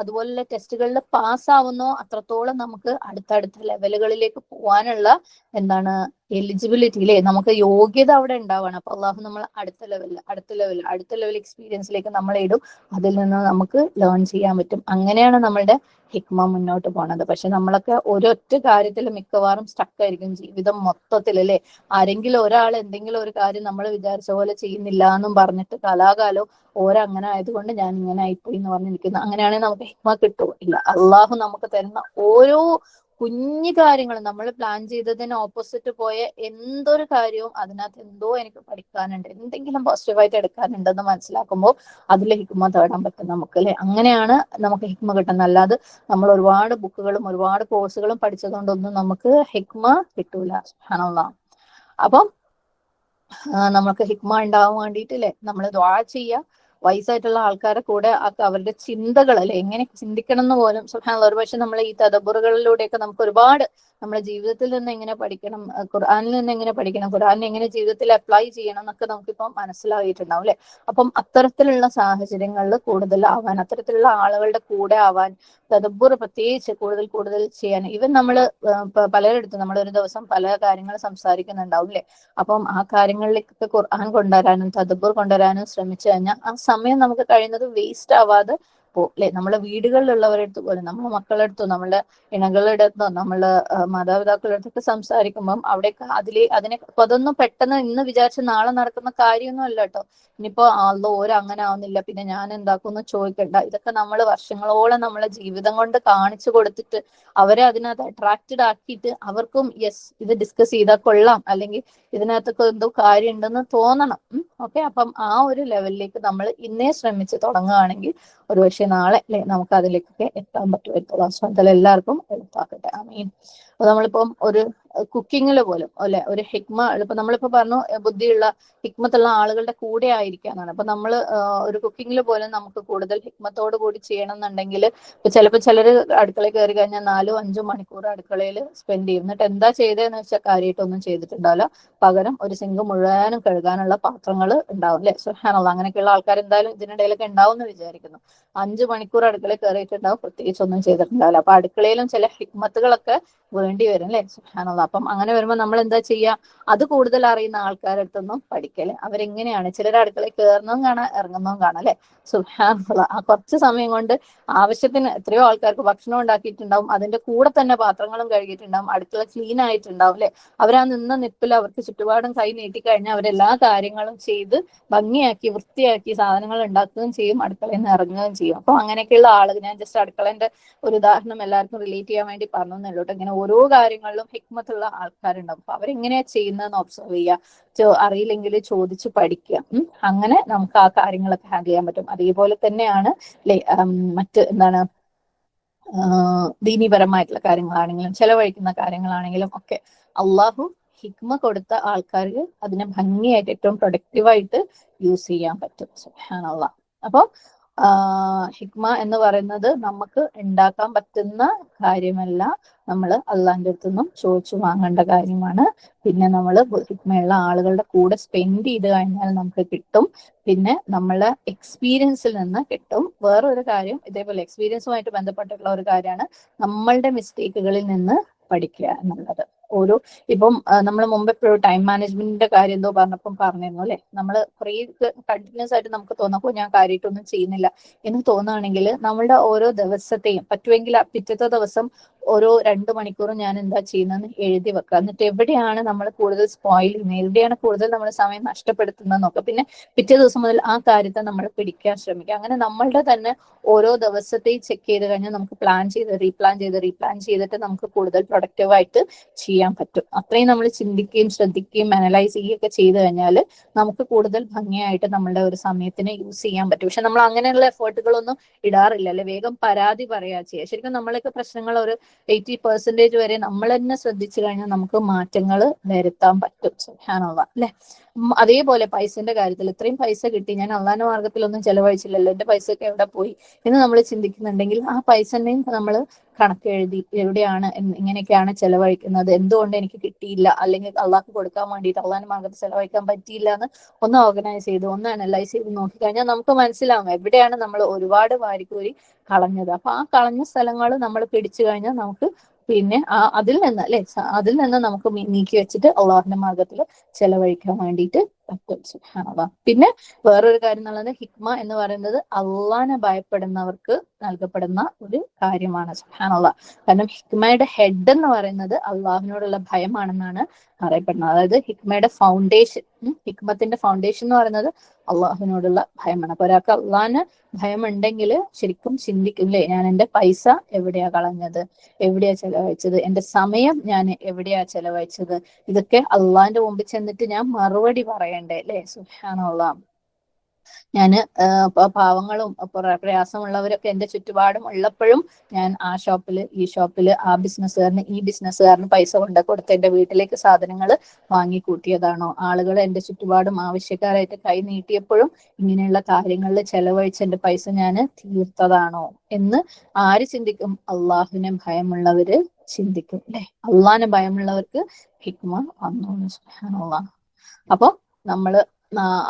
അതുപോലുള്ള ടെസ്റ്റുകളിൽ പാസ്സാവുന്നോ അത്രത്തോളം നമുക്ക് അടുത്തടുത്ത ലെവലുകളിലേക്ക് പോകാനുള്ള എലിജിബിലിറ്റി അല്ലെ, നമുക്ക് യോഗ്യത അവിടെ ഉണ്ടാവണം. അപ്പൊ അള്ളാഹു നമ്മൾ അടുത്ത ലെവൽ എക്സ്പീരിയൻസിലേക്ക് നമ്മളെ ഇടും. അതിൽ നിന്ന് നമുക്ക് ലേൺ ചെയ്യാൻ പറ്റും. അങ്ങനെയാണ് നമ്മളുടെ ഹിക്മ മുന്നോട്ട് പോണത്. പക്ഷെ നമ്മളൊക്കെ ഒരൊറ്റ കാര്യത്തിൽ മിക്കവാറും സ്റ്റക്ക് ആയിരിക്കും ജീവിതം മൊത്തത്തിൽ അല്ലെ. ആരെങ്കിലും ഒരാൾ എന്തെങ്കിലും ഒരു കാര്യം നമ്മൾ വിചാരിച്ച പോലെ ചെയ്യുന്നില്ല എന്നും പറഞ്ഞിട്ട് കലാകാലം ഓരങ്ങനെ ആയതുകൊണ്ട് ഞാൻ ഇങ്ങനെ ആയിപ്പോയി എന്ന് പറഞ്ഞിരിക്കുന്നു. അങ്ങനെയാണെങ്കിൽ നമുക്ക് ഹിക്മ കിട്ടുമോ? ഇല്ല. അള്ളാഹു നമുക്ക് തരുന്ന ഓരോ കുഞ്ഞു കാര്യങ്ങളും നമ്മൾ പ്ലാൻ ചെയ്തതിന് ഓപ്പോസിറ്റ് പോയ എന്തൊരു കാര്യവും അതിനകത്ത് എന്തോ എനിക്ക് പഠിക്കാനുണ്ട്, എന്തെങ്കിലും പോസിറ്റീവായിട്ട് എടുക്കാനുണ്ടെന്ന് മനസ്സിലാക്കുമ്പോൾ അതിൽ ഹിക്മ തേടാൻ പറ്റും നമുക്ക് അല്ലെ. അങ്ങനെയാണ് നമുക്ക് ഹിക്മ കിട്ടുന്നത്. അല്ലാതെ നമ്മൾ ഒരുപാട് ബുക്കുകളും ഒരുപാട് കോഴ്സുകളും പഠിച്ചതുകൊണ്ടൊന്നും നമുക്ക് ഹിക്മ കിട്ടൂല. സുബ്ഹാനല്ലാഹ്. അപ്പം നമുക്ക് ഹിക്മ ഉണ്ടാവാൻ വേണ്ടിയിട്ട് അല്ലെ നമ്മൾ ദുആ ചെയ്യുക. വയസ്സായിട്ടുള്ള ആൾക്കാരെ കൂടെ അവരുടെ ചിന്തകൾ അല്ലെ, എങ്ങനെ ചിന്തിക്കണം എന്ന് പോലും സുബ്ഹാനല്ലാഹ്. ഒരുപക്ഷെ നമ്മൾ ഈ തദബ്ബുറുകളിലൂടെയൊക്കെ നമുക്ക് ഒരുപാട് നമ്മുടെ ജീവിതത്തിൽ നിന്ന് എങ്ങനെ പഠിക്കണം, ഖുർആനിൽ നിന്ന് എങ്ങനെ പഠിക്കണം, ഖുർആനിനെ എങ്ങനെ ജീവിതത്തിൽ അപ്ലൈ ചെയ്യണം എന്നൊക്കെ നമുക്കിപ്പം മനസ്സിലായിട്ടുണ്ടാവും അല്ലെ. അപ്പം അത്തരത്തിലുള്ള സാഹചര്യങ്ങളിൽ കൂടുതൽ ആവാൻ, അത്തരത്തിലുള്ള ആളുകളുടെ കൂടെ ആവാൻ, തദബ്ബുർ പ്രത്യേകിച്ച് കൂടുതൽ ചെയ്യാൻ. ഇവൻ നമ്മൾ പലരിടത്തും നമ്മൾ ഒരു ദിവസം പല കാര്യങ്ങൾ സംസാരിക്കുന്നുണ്ടാവും അല്ലെ. അപ്പം ആ കാര്യങ്ങളിലേക്കൊക്കെ ഖുർആൻ കൊണ്ടുവരാനും തദബ്ബുർ കൊണ്ടുവരാനും ശ്രമിച്ചു കഴിഞ്ഞാൽ ആ സമയം നമുക്ക് കഴിയുന്നത് വേസ്റ്റ് ആവാതെ പോകും അല്ലെ. നമ്മളെ വീടുകളിലുള്ളവരടുത്ത് പോലും, നമ്മളെ മക്കളുടെ അടുത്തോ നമ്മുടെ ഇണകളുടെ അടുത്തോ നമ്മളെ മാതാപിതാക്കളുടെ അടുത്തൊക്കെ സംസാരിക്കുമ്പം അവിടെയൊക്കെ അതൊന്നും പെട്ടെന്ന് ഇന്ന് വിചാരിച്ച് നാളെ നടക്കുന്ന കാര്യമൊന്നും അല്ല കേട്ടോ. ഇനിയിപ്പോ അങ്ങനെ ആവുന്നില്ല പിന്നെ ഞാൻ എന്താക്കുമെന്ന് ചോദിക്കണ്ട. ഇതൊക്കെ നമ്മൾ വർഷങ്ങളോളം നമ്മളെ ജീവിതം കൊണ്ട് കാണിച്ചു കൊടുത്തിട്ട് അവരെ അതിനകത്ത് അട്രാക്റ്റഡ് ആക്കിയിട്ട് അവർക്കും യെസ് ഇത് ഡിസ്കസ് ചെയ്താൽ കൊള്ളാം, അല്ലെങ്കിൽ ഇതിനകത്തൊക്കെ എന്തോ കാര്യം ഉണ്ടെന്ന് തോന്നണം. ഓക്കെ, അപ്പം ആ ഒരു ലെവലിലേക്ക് നമ്മൾ ഇന്നേ ശ്രമിച്ച് തുടങ്ങുകയാണെങ്കിൽ ഒരുപക്ഷെ പക്ഷെ നാളെ അല്ലെ നമുക്ക് അതിലേക്കൊക്കെ എത്താൻ പറ്റുമായിരിക്കും. അല്ലാഹു സുബ്ഹാനഹു വ തആല എല്ലാവർക്കും എളുപ്പാക്കട്ടെ. ആമീൻ. അപ്പൊ നമ്മളിപ്പം ഒരു കുക്കിങ്ങിൽ പോലും അല്ലെ ഒരു ഹിക്മ, ഇപ്പൊ നമ്മളിപ്പോ പറഞ്ഞു ബുദ്ധിയുള്ള ഹിക്മത്തുള്ള ആളുകളുടെ കൂടെ ആയിരിക്കാന്നാണ്. അപ്പൊ നമ്മൾ ഒരു കുക്കിങ്ങിൽ പോലും നമുക്ക് കൂടുതൽ ഹിക്മത്തോട് കൂടി ചെയ്യണം എന്നുണ്ടെങ്കിൽ ഇപ്പൊ ചിലപ്പോൾ ചിലര് അടുക്കളയിൽ കയറി കഴിഞ്ഞാൽ 4-5 മണിക്കൂർ അടുക്കളയിൽ സ്പെൻഡ് ചെയ്യും. എന്നിട്ട് എന്താ ചെയ്തതെന്ന് വെച്ചാൽ കാര്യമായിട്ടൊന്നും ചെയ്തിട്ടുണ്ടാവില്ല. പകരം ഒരു സിങ്ക് മുഴുവനും കഴുകാനുള്ള പാത്രങ്ങൾ ഉണ്ടാവും അല്ലെ. സുബ്ഹാനല്ലാഹ്, അങ്ങനെയൊക്കെയുള്ള ആൾക്കാർ എന്തായാലും ഇതിനിടയിലൊക്കെ ഉണ്ടാവും എന്ന് വിചാരിക്കുന്നു. 5 മണിക്കൂർ അടുക്കളയിൽ കയറിയിട്ടുണ്ടാവും, പ്രത്യേകിച്ച് ഒന്നും ചെയ്തിട്ടുണ്ടാവില്ല. അപ്പൊ അടുക്കളയിലും ചില ഹിക്മത്തുകളൊക്കെ വേണ്ടി വരും അല്ലെ. സുബ്ഹാനല്ലാഹ്. അപ്പം അങ്ങനെ വരുമ്പോൾ നമ്മൾ എന്താ ചെയ്യുക, അത് കൂടുതൽ അറിയുന്ന ആൾക്കാരുടെ അടുത്തൊന്നും പഠിക്കല്. അവരെങ്ങനെയാണ്, ചിലർ അടുക്കളയിൽ കയറുന്നതും കാണാം ഇറങ്ങുന്നതും കാണാം അല്ലെ. സുബ്ഹാനല്ലാഹ്. ആ കുറച്ച് സമയം കൊണ്ട് ആവശ്യത്തിന് എത്രയോ ആൾക്കാർക്ക് ഭക്ഷണം ഉണ്ടാക്കിയിട്ടുണ്ടാവും, അതിന്റെ കൂടെ തന്നെ പാത്രങ്ങളും കഴുകിയിട്ടുണ്ടാവും, അടുക്കള ക്ലീൻ ആയിട്ടുണ്ടാവും അല്ലെ. അവരാ നിന്ന നിപ്പിൽ അവർക്ക് ചുറ്റുപാടും കൈ നീട്ടിക്കഴിഞ്ഞാൽ അവരെല്ലാ കാര്യങ്ങളും ചെയ്ത് ഭംഗിയാക്കി വൃത്തിയാക്കി സാധനങ്ങൾ ഉണ്ടാക്കുകയും ചെയ്യും, അടുക്കളയിൽ നിന്ന് ഇറങ്ങുകയും ചെയ്യും. അപ്പൊ അങ്ങനെയൊക്കെയുള്ള ആളുകൾ, ഞാൻ ജസ്റ്റ് അടുക്കളന്റെ ഒരു ഉദാഹരണം എല്ലാവർക്കും റിലേറ്റ് ചെയ്യാൻ വേണ്ടി പറഞ്ഞേ ഉള്ളൂ. ഇങ്ങനെ ഓരോ കാര്യങ്ങളിലും ഹിക്മത്തുള്ള ആൾക്കാരുണ്ടാവും. അപ്പൊ അവരെങ്ങനെയാ ചെയ്യുന്നതെന്ന് ഒബ്സർവ് ചെയ്യുക, അറിയില്ലെങ്കിൽ ചോദിച്ച് പഠിക്കുക. അങ്ങനെ നമുക്ക് ആ കാര്യങ്ങളൊക്കെ ഹാൻഡിൽ ചെയ്യാൻ പറ്റും. അതേപോലെ തന്നെയാണ് മറ്റ് എന്താണ് ദീനീപരമായിട്ടുള്ള കാര്യങ്ങളാണെങ്കിലും ചെലവഴിക്കുന്ന കാര്യങ്ങളാണെങ്കിലും ഒക്കെ അള്ളാഹു ഹിക്മ കൊടുത്ത ആൾക്കാർക്ക് അതിനെ ഭംഗിയായിട്ട് ഏറ്റവും പ്രൊഡക്റ്റീവായിട്ട് യൂസ് ചെയ്യാൻ പറ്റും. സുബ്ഹാനല്ലാഹ്. അപ്പൊ ഹിക്മ എന്ന് പറയുന്നത് നമുക്ക് ഉണ്ടാക്കാൻ പറ്റുന്ന കാര്യമല്ല, നമ്മൾ അള്ളാഹിന്റെ അടുത്ത് നിന്നും ചോദിച്ചു വാങ്ങേണ്ട കാര്യമാണ്. പിന്നെ നമ്മൾ ഹിക്മയുള്ള ആളുകളുടെ കൂടെ സ്പെൻഡ് ചെയ്ത് കഴിഞ്ഞാൽ നമുക്ക് കിട്ടും. പിന്നെ നമ്മളെ എക്സ്പീരിയൻസിൽ നിന്ന് കിട്ടും. വേറൊരു കാര്യം, ഇതേപോലെ എക്സ്പീരിയൻസുമായിട്ട് ബന്ധപ്പെട്ടിട്ടുള്ള ഒരു കാര്യമാണ് നമ്മളുടെ മിസ്റ്റേക്കുകളിൽ നിന്ന് പഠിക്കുക എന്നുള്ളത്. ഇപ്പം നമ്മൾ മുമ്പ് എപ്പോഴും ടൈം മാനേജ്മെന്റിന്റെ കാര്യം എന്തോ പറഞ്ഞപ്പം പറഞ്ഞിരുന്നു അല്ലെ. നമ്മൾ കുറേ കണ്ടിന്യൂസ് ആയിട്ട് നമുക്ക് തോന്നപ്പോൾ ഞാൻ കാര്യമായിട്ടൊന്നും ചെയ്യുന്നില്ല എന്ന് തോന്നുകയാണെങ്കിൽ നമ്മളുടെ ഓരോ ദിവസത്തെയും പറ്റുമെങ്കിൽ പിറ്റത്തെ ദിവസം ഓരോ 2 മണിക്കൂറും ഞാൻ എന്താ ചെയ്യുന്നതെന്ന് എഴുതി വെക്കുക. എന്നിട്ട് എവിടെയാണ് നമ്മൾ കൂടുതൽ സ്പോയിൽ ചെയ്യുന്നത്, എവിടെയാണ് കൂടുതൽ നമ്മൾ സമയം നഷ്ടപ്പെടുത്തുന്നത് നോക്കുക. പിന്നെ പിറ്റേ ദിവസം മുതൽ ആ കാര്യത്തെ നമ്മൾ പിടിക്കാൻ ശ്രമിക്കുക. അങ്ങനെ നമ്മളുടെ തന്നെ ഓരോ ദിവസത്തെയും ചെക്ക് ചെയ്ത് കഴിഞ്ഞാൽ നമുക്ക് പ്ലാൻ ചെയ്തിട്ട് നമുക്ക് കൂടുതൽ പ്രൊഡക്റ്റീവായിട്ട് ചെയ്യാൻ പറ്റും. അത്രയും നമ്മൾ ചിന്തിക്കുകയും ശ്രദ്ധിക്കുകയും അനലൈസ് ചെയ്യുകയൊക്കെ ചെയ്ത് കഴിഞ്ഞാൽ നമുക്ക് കൂടുതൽ ഭംഗിയായിട്ട് നമ്മളുടെ ഒരു സമയത്തിനെ യൂസ് ചെയ്യാൻ പറ്റും. പക്ഷെ നമ്മൾ അങ്ങനെയുള്ള എഫേർട്ടുകളൊന്നും ഇടാറില്ല അല്ലെ. വേഗം പരാതി പറയാ ചെയ്യുക. ശരിക്കും നമ്മളൊക്കെ പ്രശ്നങ്ങൾ ഒരു 80% വരെ നമ്മൾ തന്നെ ശ്രദ്ധിച്ചു കഴിഞ്ഞാൽ നമുക്ക് മാറ്റങ്ങൾ വരുത്താൻ പറ്റും. സുബ്ഹാനല്ലാഹ് അല്ലെ. അതേപോലെ പൈസന്റെ കാര്യത്തിൽ ഇത്രയും പൈസ കിട്ടി, ഞാൻ അള്ളാന്റെ മാർഗത്തിലൊന്നും ചെലവഴിച്ചില്ലല്ലോ, എന്റെ പൈസയൊക്കെ എവിടെ പോയി എന്ന് നമ്മൾ ചിന്തിക്കുന്നുണ്ടെങ്കിൽ ആ പൈസന്റെയും നമ്മൾ കണക്ക് എഴുതി എവിടെയാണ് ഇങ്ങനെയൊക്കെയാണ് ചെലവഴിക്കുന്നത്, എന്തുകൊണ്ട് എനിക്ക് കിട്ടിയില്ല, അല്ലെങ്കിൽ അള്ളാഹ്ക്ക് കൊടുക്കാൻ വേണ്ടിയിട്ട് അള്ളാന്റെ മാർഗത്തിൽ ചെലവഴിക്കാൻ പറ്റിയില്ല എന്ന് ഒന്ന് ഓർഗനൈസ് ചെയ്ത് ഒന്ന് അനലൈസ് ചെയ്ത് നോക്കിക്കഴിഞ്ഞാൽ നമുക്ക് മനസ്സിലാവും എവിടെയാണ് നമ്മൾ ഒരുപാട് വാരിക്കോരി കളഞ്ഞത്. അപ്പൊ ആ കളഞ്ഞ സ്ഥലങ്ങൾ നമ്മൾ പിടിച്ചു കഴിഞ്ഞാൽ നമുക്ക് പിന്നെ അതിൽ നിന്ന് നമുക്ക് നീക്കി വെച്ചിട്ട് അള്ളാഹുന്റെ മാർഗത്തിൽ ചെലവഴിക്കാൻ വേണ്ടിയിട്ട് പറ്റും. സുബ്ഹാനല്ലാഹ്. പിന്നെ വേറൊരു കാര്യം എന്നുള്ളത്, ഹിക്മ എന്ന് പറയുന്നത് അള്ളാഹിനെ ഭയപ്പെടുന്നവർക്ക് നൽകപ്പെടുന്ന ഒരു കാര്യമാണ്. സുബ്ഹാനല്ലാഹ്. കാരണം ഹിക്മയുടെ ഹെഡ് എന്ന് പറയുന്നത് അള്ളാഹുവിനോടുള്ള ഭയമാണെന്നാണ് പറയപ്പെടുന്നത്. അതായത് ഹിക്മത്തിന്റെ ഫൗണ്ടേഷൻ എന്ന് പറയുന്നത് അള്ളാഹുവിനോടുള്ള ഭയമാണ്. അപ്പൊ ഒരാൾക്ക് അള്ളാഹിന് ഭയമുണ്ടെങ്കിൽ ശരിക്കും ചിന്തിക്കും അല്ലേ, ഞാൻ എന്റെ പൈസ എവിടെയാ കളഞ്ഞത്, എവിടെയാ ചെലവഴിച്ചത്, എന്റെ സമയം ഞാൻ എവിടെയാ ചെലവഴിച്ചത്, ഇതൊക്കെ അള്ളാഹിന്റെ മുമ്പിൽ ചെന്നിട്ട് ഞാൻ മറുപടി പറയണ്ടേ അല്ലെ. സുബ്ഹാനല്ലാഹ്. ഞാൻ പാവങ്ങളും പ്രയാസമുള്ളവരൊക്കെ എന്റെ ചുറ്റുപാടും ഉള്ളപ്പോഴും ഞാൻ ആ ഷോപ്പില് ഈ ഷോപ്പില് ആ ബിസിനസ്സുകാരന് പൈസ കൊണ്ട് കൊടുത്ത് എന്റെ വീട്ടിലേക്ക് സാധനങ്ങൾ വാങ്ങിക്കൂട്ടിയതാണോ, ആളുകൾ എന്റെ ചുറ്റുപാടും ആവശ്യക്കാരായിട്ട് കൈ നീട്ടിയപ്പോഴും ഇങ്ങനെയുള്ള കാര്യങ്ങളിൽ ചെലവഴിച്ച് എന്റെ പൈസ ഞാൻ തീർത്തതാണോ എന്ന് ആര് ചിന്തിക്കും? അള്ളാഹുവിനെ ഭയമുള്ളവര് ചിന്തിക്കും അല്ലെ. അള്ളാഹിനെ ഭയമുള്ളവർക്ക് ഹിക്മ വന്നോളൂ. സുബ്ഹാനല്ലാഹ്. അപ്പൊ നമ്മള്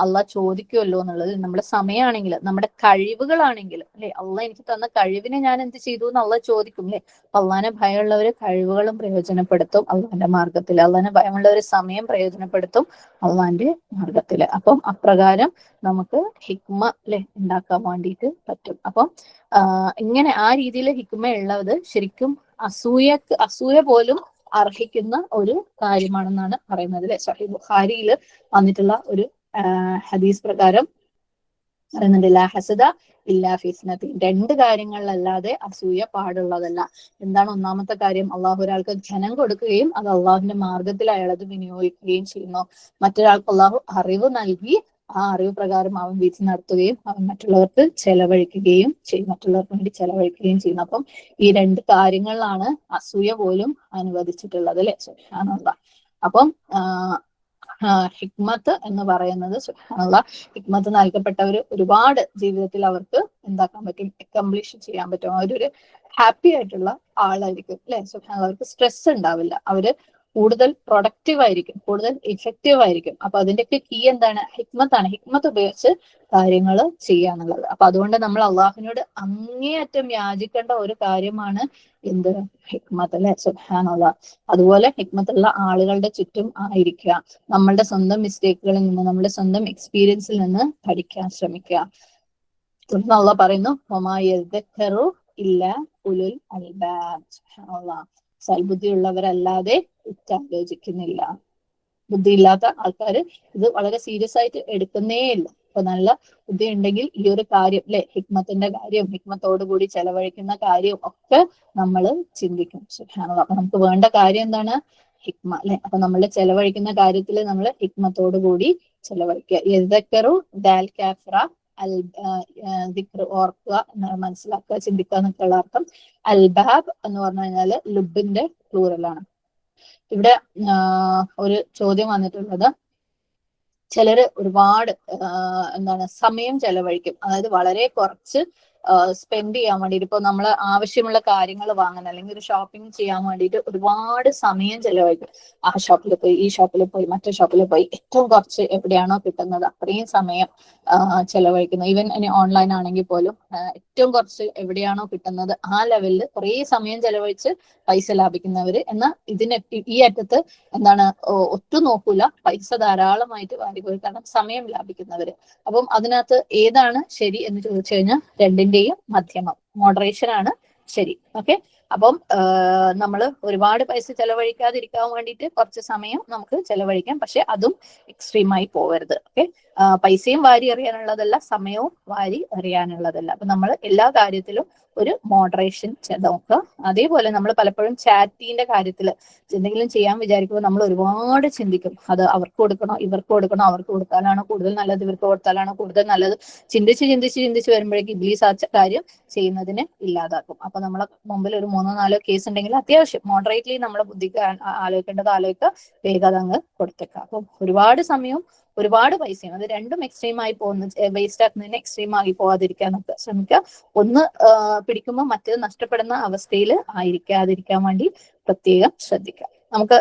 അള്ളാഹ് ചോദിക്കുമല്ലോ എന്നുള്ളത്, നമ്മുടെ സമയമാണെങ്കിലും നമ്മുടെ കഴിവുകളാണെങ്കിലും അല്ലെ, അള്ളാഹ് എനിക്ക് തന്ന കഴിവിനെ ഞാൻ എന്ത് ചെയ്തു എന്ന് അള്ളാഹ് ചോദിക്കും അല്ലെ. അള്ളാഹിനെ ഭയമുള്ളവര് കഴിവുകളും പ്രയോജനപ്പെടുത്തും അള്ളാഹിന്റെ മാർഗത്തിൽ, അള്ളാഹിനെ ഭയമുള്ളവര് സമയം പ്രയോജനപ്പെടുത്തും അള്ളാഹിന്റെ മാർഗത്തില്. അപ്പം അപ്രകാരം നമുക്ക് ഹിക്മ അല്ലെ ഉണ്ടാക്കാൻ വേണ്ടിയിട്ട് പറ്റും. അപ്പം ഇങ്ങനെ ആ രീതിയിൽ ഹിക്മ ഉള്ളത് ശരിക്കും അസൂയ പോലും അർഹിക്കുന്ന ഒരു കാര്യമാണെന്നാണ് പറയുന്നത് അല്ലെ. സ്വഹീഹ് ബുഖാരിയിൽ വന്നിട്ടുള്ള ഒരു ഹദീസ് പ്രകാരം പറയുന്നുണ്ട്, ലാ ഹസദ ഇല്ലാ ഫീ ഇസ്നതൈൻ. 2 കാര്യങ്ങളിലല്ലാതെ അസൂയ പാടുള്ളതല്ല. എന്താണ് ഒന്നാമത്തെ കാര്യം? അള്ളാഹു ഒരാൾക്ക് ധനം കൊടുക്കുകയും അത് അള്ളാഹുവിന്റെ മാർഗത്തിൽ അയാളത് വിനിയോഗിക്കുകയും ചെയ്യുന്നു. മറ്റൊരാൾക്ക് അള്ളാഹു അറിവ് നൽകി ആ അറിവ് പ്രകാരം അവൻ വിധി നടത്തുകയും അവൻ മറ്റുള്ളവർക്ക് ചെലവഴിക്കുകയും ചെയ്യും, മറ്റുള്ളവർക്ക് വേണ്ടി ചെലവഴിക്കുകയും ചെയ്യുന്നു. അപ്പം ഈ രണ്ട് കാര്യങ്ങളിലാണ് അസൂയ പോലും അനുവദിച്ചിട്ടുള്ളത് അല്ലെ. സുബ്ഹാനല്ലാഹ്. അപ്പം ഹിക്മത്ത് എന്ന് പറയുന്നത് സുബ്ഹാനല്ലാഹ്, ഹിക്മത്ത് നൽകപ്പെട്ടവർ ഒരുപാട് ജീവിതത്തിൽ അവർക്ക് എന്താക്കാൻ പറ്റും, അക്കംപ്ലിഷ് ചെയ്യാൻ പറ്റും. അവരൊരു ഹാപ്പി ആയിട്ടുള്ള ആളായിരിക്കും അല്ലെ. സുബ്ഹാനല്ലാഹ്. അവർക്ക് സ്ട്രെസ് ഉണ്ടാവില്ല, അവര് കൂടുതൽ പ്രൊഡക്റ്റീവ് ആയിരിക്കും, കൂടുതൽ ഇഫക്റ്റീവ് ആയിരിക്കും. അപ്പൊ അതിന്റെയൊക്കെ കീ എന്താണ്? ഹിക്മത്താണ്. ഹിക്മത്ത് ഉപയോഗിച്ച് കാര്യങ്ങൾ ചെയ്യാന്നുള്ളത്. അപ്പൊ അതുകൊണ്ട് നമ്മൾ അള്ളാഹുവിനോട് അങ്ങേയറ്റം യാചിക്കേണ്ട ഒരു കാര്യമാണ് എന്ത്? ഹിക്മത്ത് അല്ലെ. സുബ്ഹാനല്ലാഹ്. അതുപോലെ ഹിക്മത്തുള്ള ആളുകളുടെ ചുറ്റും ആയിരിക്കുക, നമ്മളുടെ സ്വന്തം മിസ്റ്റേക്കുകളിൽ നിന്ന്, നമ്മുടെ സ്വന്തം എക്സ്പീരിയൻസിൽ നിന്ന് പഠിക്കാൻ ശ്രമിക്കുക. തുടർന്ന് അള്ളാഹ് പറയുന്നു, വമാ യദ്ദക്കറു ഇല്ലാ ഉലുൽ അൽബാബ്. സുബ്ഹാനല്ലാഹ്. സൽബുദ്ധിയുള്ളവരല്ലാതെ ആലോചിക്കുന്നില്ല. ബുദ്ധിയില്ലാത്ത ആൾക്കാർ ഇത് വളരെ സീരിയസ് ആയിട്ട് എടുക്കുന്നേ ഇല്ല. അപ്പൊ നല്ല ബുദ്ധി ഉണ്ടെങ്കിൽ ഈ ഒരു കാര്യം അല്ലെ, ഹിക്മത്തിന്റെ കാര്യം, ഹിക്മത്തോടു കൂടി ചെലവഴിക്കുന്ന കാര്യം ഒക്കെ നമ്മൾ ചിന്തിക്കും. സുബ്ഹാനല്ലാഹ്. അപ്പൊ നമുക്ക് വേണ്ട കാര്യം എന്താണ്? ഹിക്മ അല്ലെ. അപ്പൊ നമ്മൾ ചെലവഴിക്കുന്ന കാര്യത്തിൽ നമ്മൾ ഹിക്മത്തോടു കൂടി ചെലവഴിക്കുക. യദ്ദക്കറു ദാൽ കാഫ്ര അൽ ദിക്ർ, ഓർക്കുക, മനസ്സിലാക്കുക, ചിന്തിക്കുക എന്നൊക്കെയുള്ള അർത്ഥം. അൽബാബ് എന്ന് പറഞ്ഞു കഴിഞ്ഞാൽ ലുബിന്റെ പ്ലൂറലാണ്. ഇവിടെ ഒരു ചോദ്യം വന്നിട്ടുള്ളത്, ചിലര് ഒരുപാട് എന്താണ് സമയം ചെലവഴിക്കും, അതായത് വളരെ കുറച്ച് സ്പെൻഡ് ചെയ്യാൻ വേണ്ടിയിട്ട്. ഇപ്പൊ നമ്മൾ ആവശ്യമുള്ള കാര്യങ്ങൾ വാങ്ങുന്ന അല്ലെങ്കിൽ ഒരു ഷോപ്പിംഗ് ചെയ്യാൻ വേണ്ടിയിട്ട് ഒരുപാട് സമയം ചെലവഴിക്കും. ആ ഷോപ്പിൽ പോയി, ഈ ഷോപ്പിൽ പോയി, മറ്റേ ഷോപ്പിൽ പോയി, ഏറ്റവും കുറച്ച് എവിടെയാണോ കിട്ടുന്നത് അത്രയും സമയം ചെലവഴിക്കുന്നു. ഈവൻ ഇനി ഓൺലൈൻ ആണെങ്കിൽ പോലും ഏറ്റവും കുറച്ച് എവിടെയാണോ കിട്ടുന്നത് ആ ലെവലിൽ കുറേ സമയം ചെലവഴിച്ച് പൈസ ലാഭിക്കുന്നവര്. എന്നാൽ ഈ അറ്റത്ത് എന്താണ്, ഒട്ടും നോക്കൂല, പൈസ ധാരാളമായിട്ട് വാരിപ്പോയി, കാരണം സമയം ലാഭിക്കുന്നവര്. അപ്പം അതിനകത്ത് ഏതാണ് ശരി എന്ന് ചോദിച്ചു കഴിഞ്ഞാൽ രണ്ടിന്റെയും മധ്യമം, മോഡറേഷൻ ആണ് ശരി. ഓക്കെ. അപ്പം നമ്മൾ ഒരുപാട് പൈസ ചെലവഴിക്കാതിരിക്കാൻ വേണ്ടിയിട്ട് കുറച്ച് സമയം നമുക്ക് ചെലവഴിക്കാം, പക്ഷെ അതും എക്സ്ട്രീമായി പോകരുത്. ഓക്കെ. പൈസയും വാരി എറിയാനുള്ളതല്ല, സമയവും വാരി എറിയാനുള്ളതല്ല. അപ്പൊ നമ്മൾ എല്ലാ കാര്യത്തിലും ഒരു മോഡറേഷൻ നോക്കുക. അതേപോലെ നമ്മൾ പലപ്പോഴും ചാറ്റിന്റെ കാര്യത്തിൽ എന്തെങ്കിലും ചെയ്യാൻ വിചാരിക്കുമ്പോൾ നമ്മൾ ഒരുപാട് ചിന്തിക്കും, അത് അവർക്ക് കൊടുക്കണോ, ഇവർക്ക് കൊടുക്കണോ, അവർക്ക് കൊടുത്താലാണോ കൂടുതൽ നല്ലത്, ഇവർക്ക് കൊടുത്താലാണോ കൂടുതൽ നല്ലത്, ചിന്തിച്ച് വരുമ്പോഴേക്ക് ഇബ്ലീസ് ആ കാര്യം ചെയ്യുന്നതിന് ഇല്ലാതാക്കും. അപ്പൊ നമ്മളെ മുമ്പിൽ ഒരു 3-4 കേസ് ഉണ്ടെങ്കിൽ അത്യാവശ്യം മോഡറേറ്റ്ലി നമ്മളെ ബുദ്ധിക്ക് ആലോചിക്കേണ്ടത് ആലോചിക്കുക, വേഗത അങ്ങ് കൊടുത്തേക്കാം. അപ്പം ഒരുപാട് സമയവും ഒരുപാട് പൈസയും, അത് രണ്ടും എക്സ്ട്രീം ആയി പോകുന്ന, വേസ്റ്റ് ആക്കുന്നതിന് എക്സ്ട്രീം ആയി പോകാതിരിക്കാൻ നോക്കുക, ശ്രമിക്കുക. ഒന്ന് പിടിക്കുമ്പോൾ മറ്റേത് നഷ്ടപ്പെടുന്ന അവസ്ഥയിൽ ആയിരിക്കാതിരിക്കാൻ വേണ്ടി പ്രത്യേകം ശ്രദ്ധിക്കുക. നമുക്ക്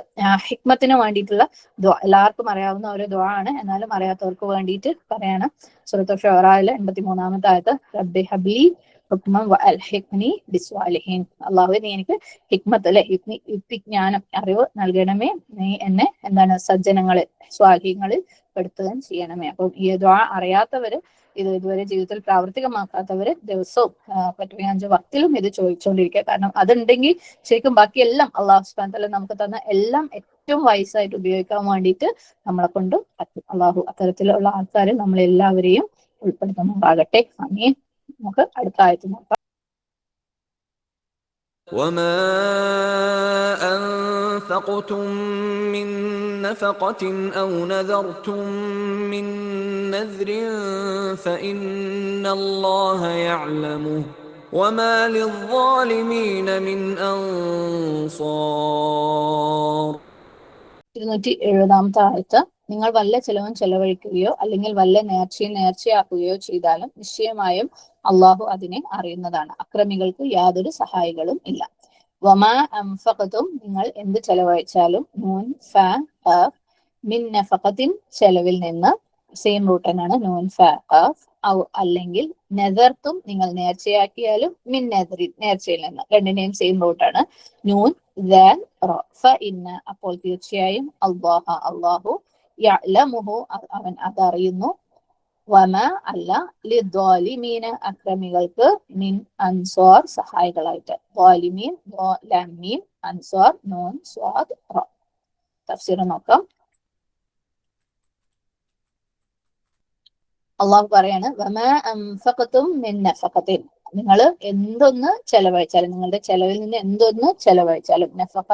ഹിക്മത്തിന് വേണ്ടിയിട്ടുള്ള ദുആ, എല്ലാവർക്കും അറിയാവുന്ന ഒരു ദുആ ആണ്, എന്നാലും അറിയാത്തവർക്ക് വേണ്ടിയിട്ട് പറയാണ്. സൂറത്തുൽ ഷുഅറയിലെ 83-ാമത്തെ ആയത്ത്, റബ്ബി ഹബ്ലി ഹുക്മൻ വഅൽഹിഖ്നി ബിസ്വാലിഹീൻ. അല്ലാഹുവേ, നീ എനിക്ക് ഹിക്മത്ത് അല്ലെ, യുക്തിജ്ഞാനം, അറിവ് നൽകണമേ, നീ എന്നെ എന്താണ് സജ്ജനങ്ങളിൽ, സ്വാലിഹീങ്ങളിൽ പെടുത്തുകയും ചെയ്യണമേ. അപ്പം ഈ ദുആ അറിയാത്തവര്, ഇത് ഇതുവരെ ജീവിതത്തിൽ പ്രാവർത്തികമാക്കാത്തവര് ദിവസവും 5 വക്തിലും ഇത് ചോദിച്ചുകൊണ്ടിരിക്കുക. കാരണം അതുണ്ടെങ്കിൽ ശരിക്കും ബാക്കിയെല്ലാം അള്ളാഹു സുബ്ഹാനഹു വ തആല നമുക്ക് തന്ന എല്ലാം ഏറ്റവും വൈസായിട്ട് ഉപയോഗിക്കാൻ വേണ്ടിയിട്ട് നമ്മളെ കൊണ്ട് പറ്റും. അള്ളാഹു അത്തരത്തിലുള്ള ആൾക്കാരെ നമ്മളെല്ലാവരെയും ഉൾപ്പെടുത്തുന്നുണ്ടാകട്ടെ. ആമീൻ. നമുക്ക് അടുത്ത ആയത്ത് നോക്കാം. وما أنفقتم من نفقة أو نذرتم من نذر فإن الله يعلمه وما للظالمين من أنصار. 270-ാമത്തെ ആയത്ത്, നിങ്ങൾ വല്ല ചിലവും ചെലവഴിക്കുകയോ അല്ലെങ്കിൽ വല്ല നേർച്ചയാക്കുകയോ ചെയ്താലും നിശ്ചയമായും അള്ളാഹു അതിനെ അറിയുന്നതാണ്, അക്രമികൾക്ക് യാതൊരു സഹായികളും ഇല്ല. വമാ അൻഫഖതും, നിങ്ങൾ എന്ത് ചെലവഴിച്ചാലും, നൂൻ ഫ മിൻ നഫഖത്തിൻ, ചെലവിൽ നിന്ന്, സെയിം റൂട്ട് തന്നെയാണ് നൂൻ ഫ ഔ, അല്ലെങ്കിൽ നെദർത്തും, നിങ്ങൾ നേർച്ചയാക്കിയാലും, മിൻ നെദറിൻ, നേർച്ചയിൽ നിന്ന്, രണ്ടിന്റെയും സെയിം റൂട്ടാണ് നൂൻ ദാൽ റ, ഫഇന്ന, അപ്പോൾ തീർച്ചയായും, അല്ലാഹു യഅലമുഹു, അവൻ അതറിയുന്നു, വമ അല്ല, ലിദ്ദാലിമീന, അക്രമികൾക്ക്, മിൻ അൻസാർ, സഹായികളായിട്ട്. ളാലിമീൻ, ലാം മീം, അൻസാർ, നൂൻ സ്വാദ് റ. തഫ്സീർ നോക്കാം. അള്ളാഹു പറയാണ്, വമ അൻഫഖതും മിൻ നഫഖത്തിൻ, നിങ്ങൾ എന്തൊന്ന് ചെലവഴിച്ചാലും, നിങ്ങളുടെ ചെലവിൽ നിന്ന് എന്തൊന്ന് ചെലവഴിച്ചാലും, നഫഖ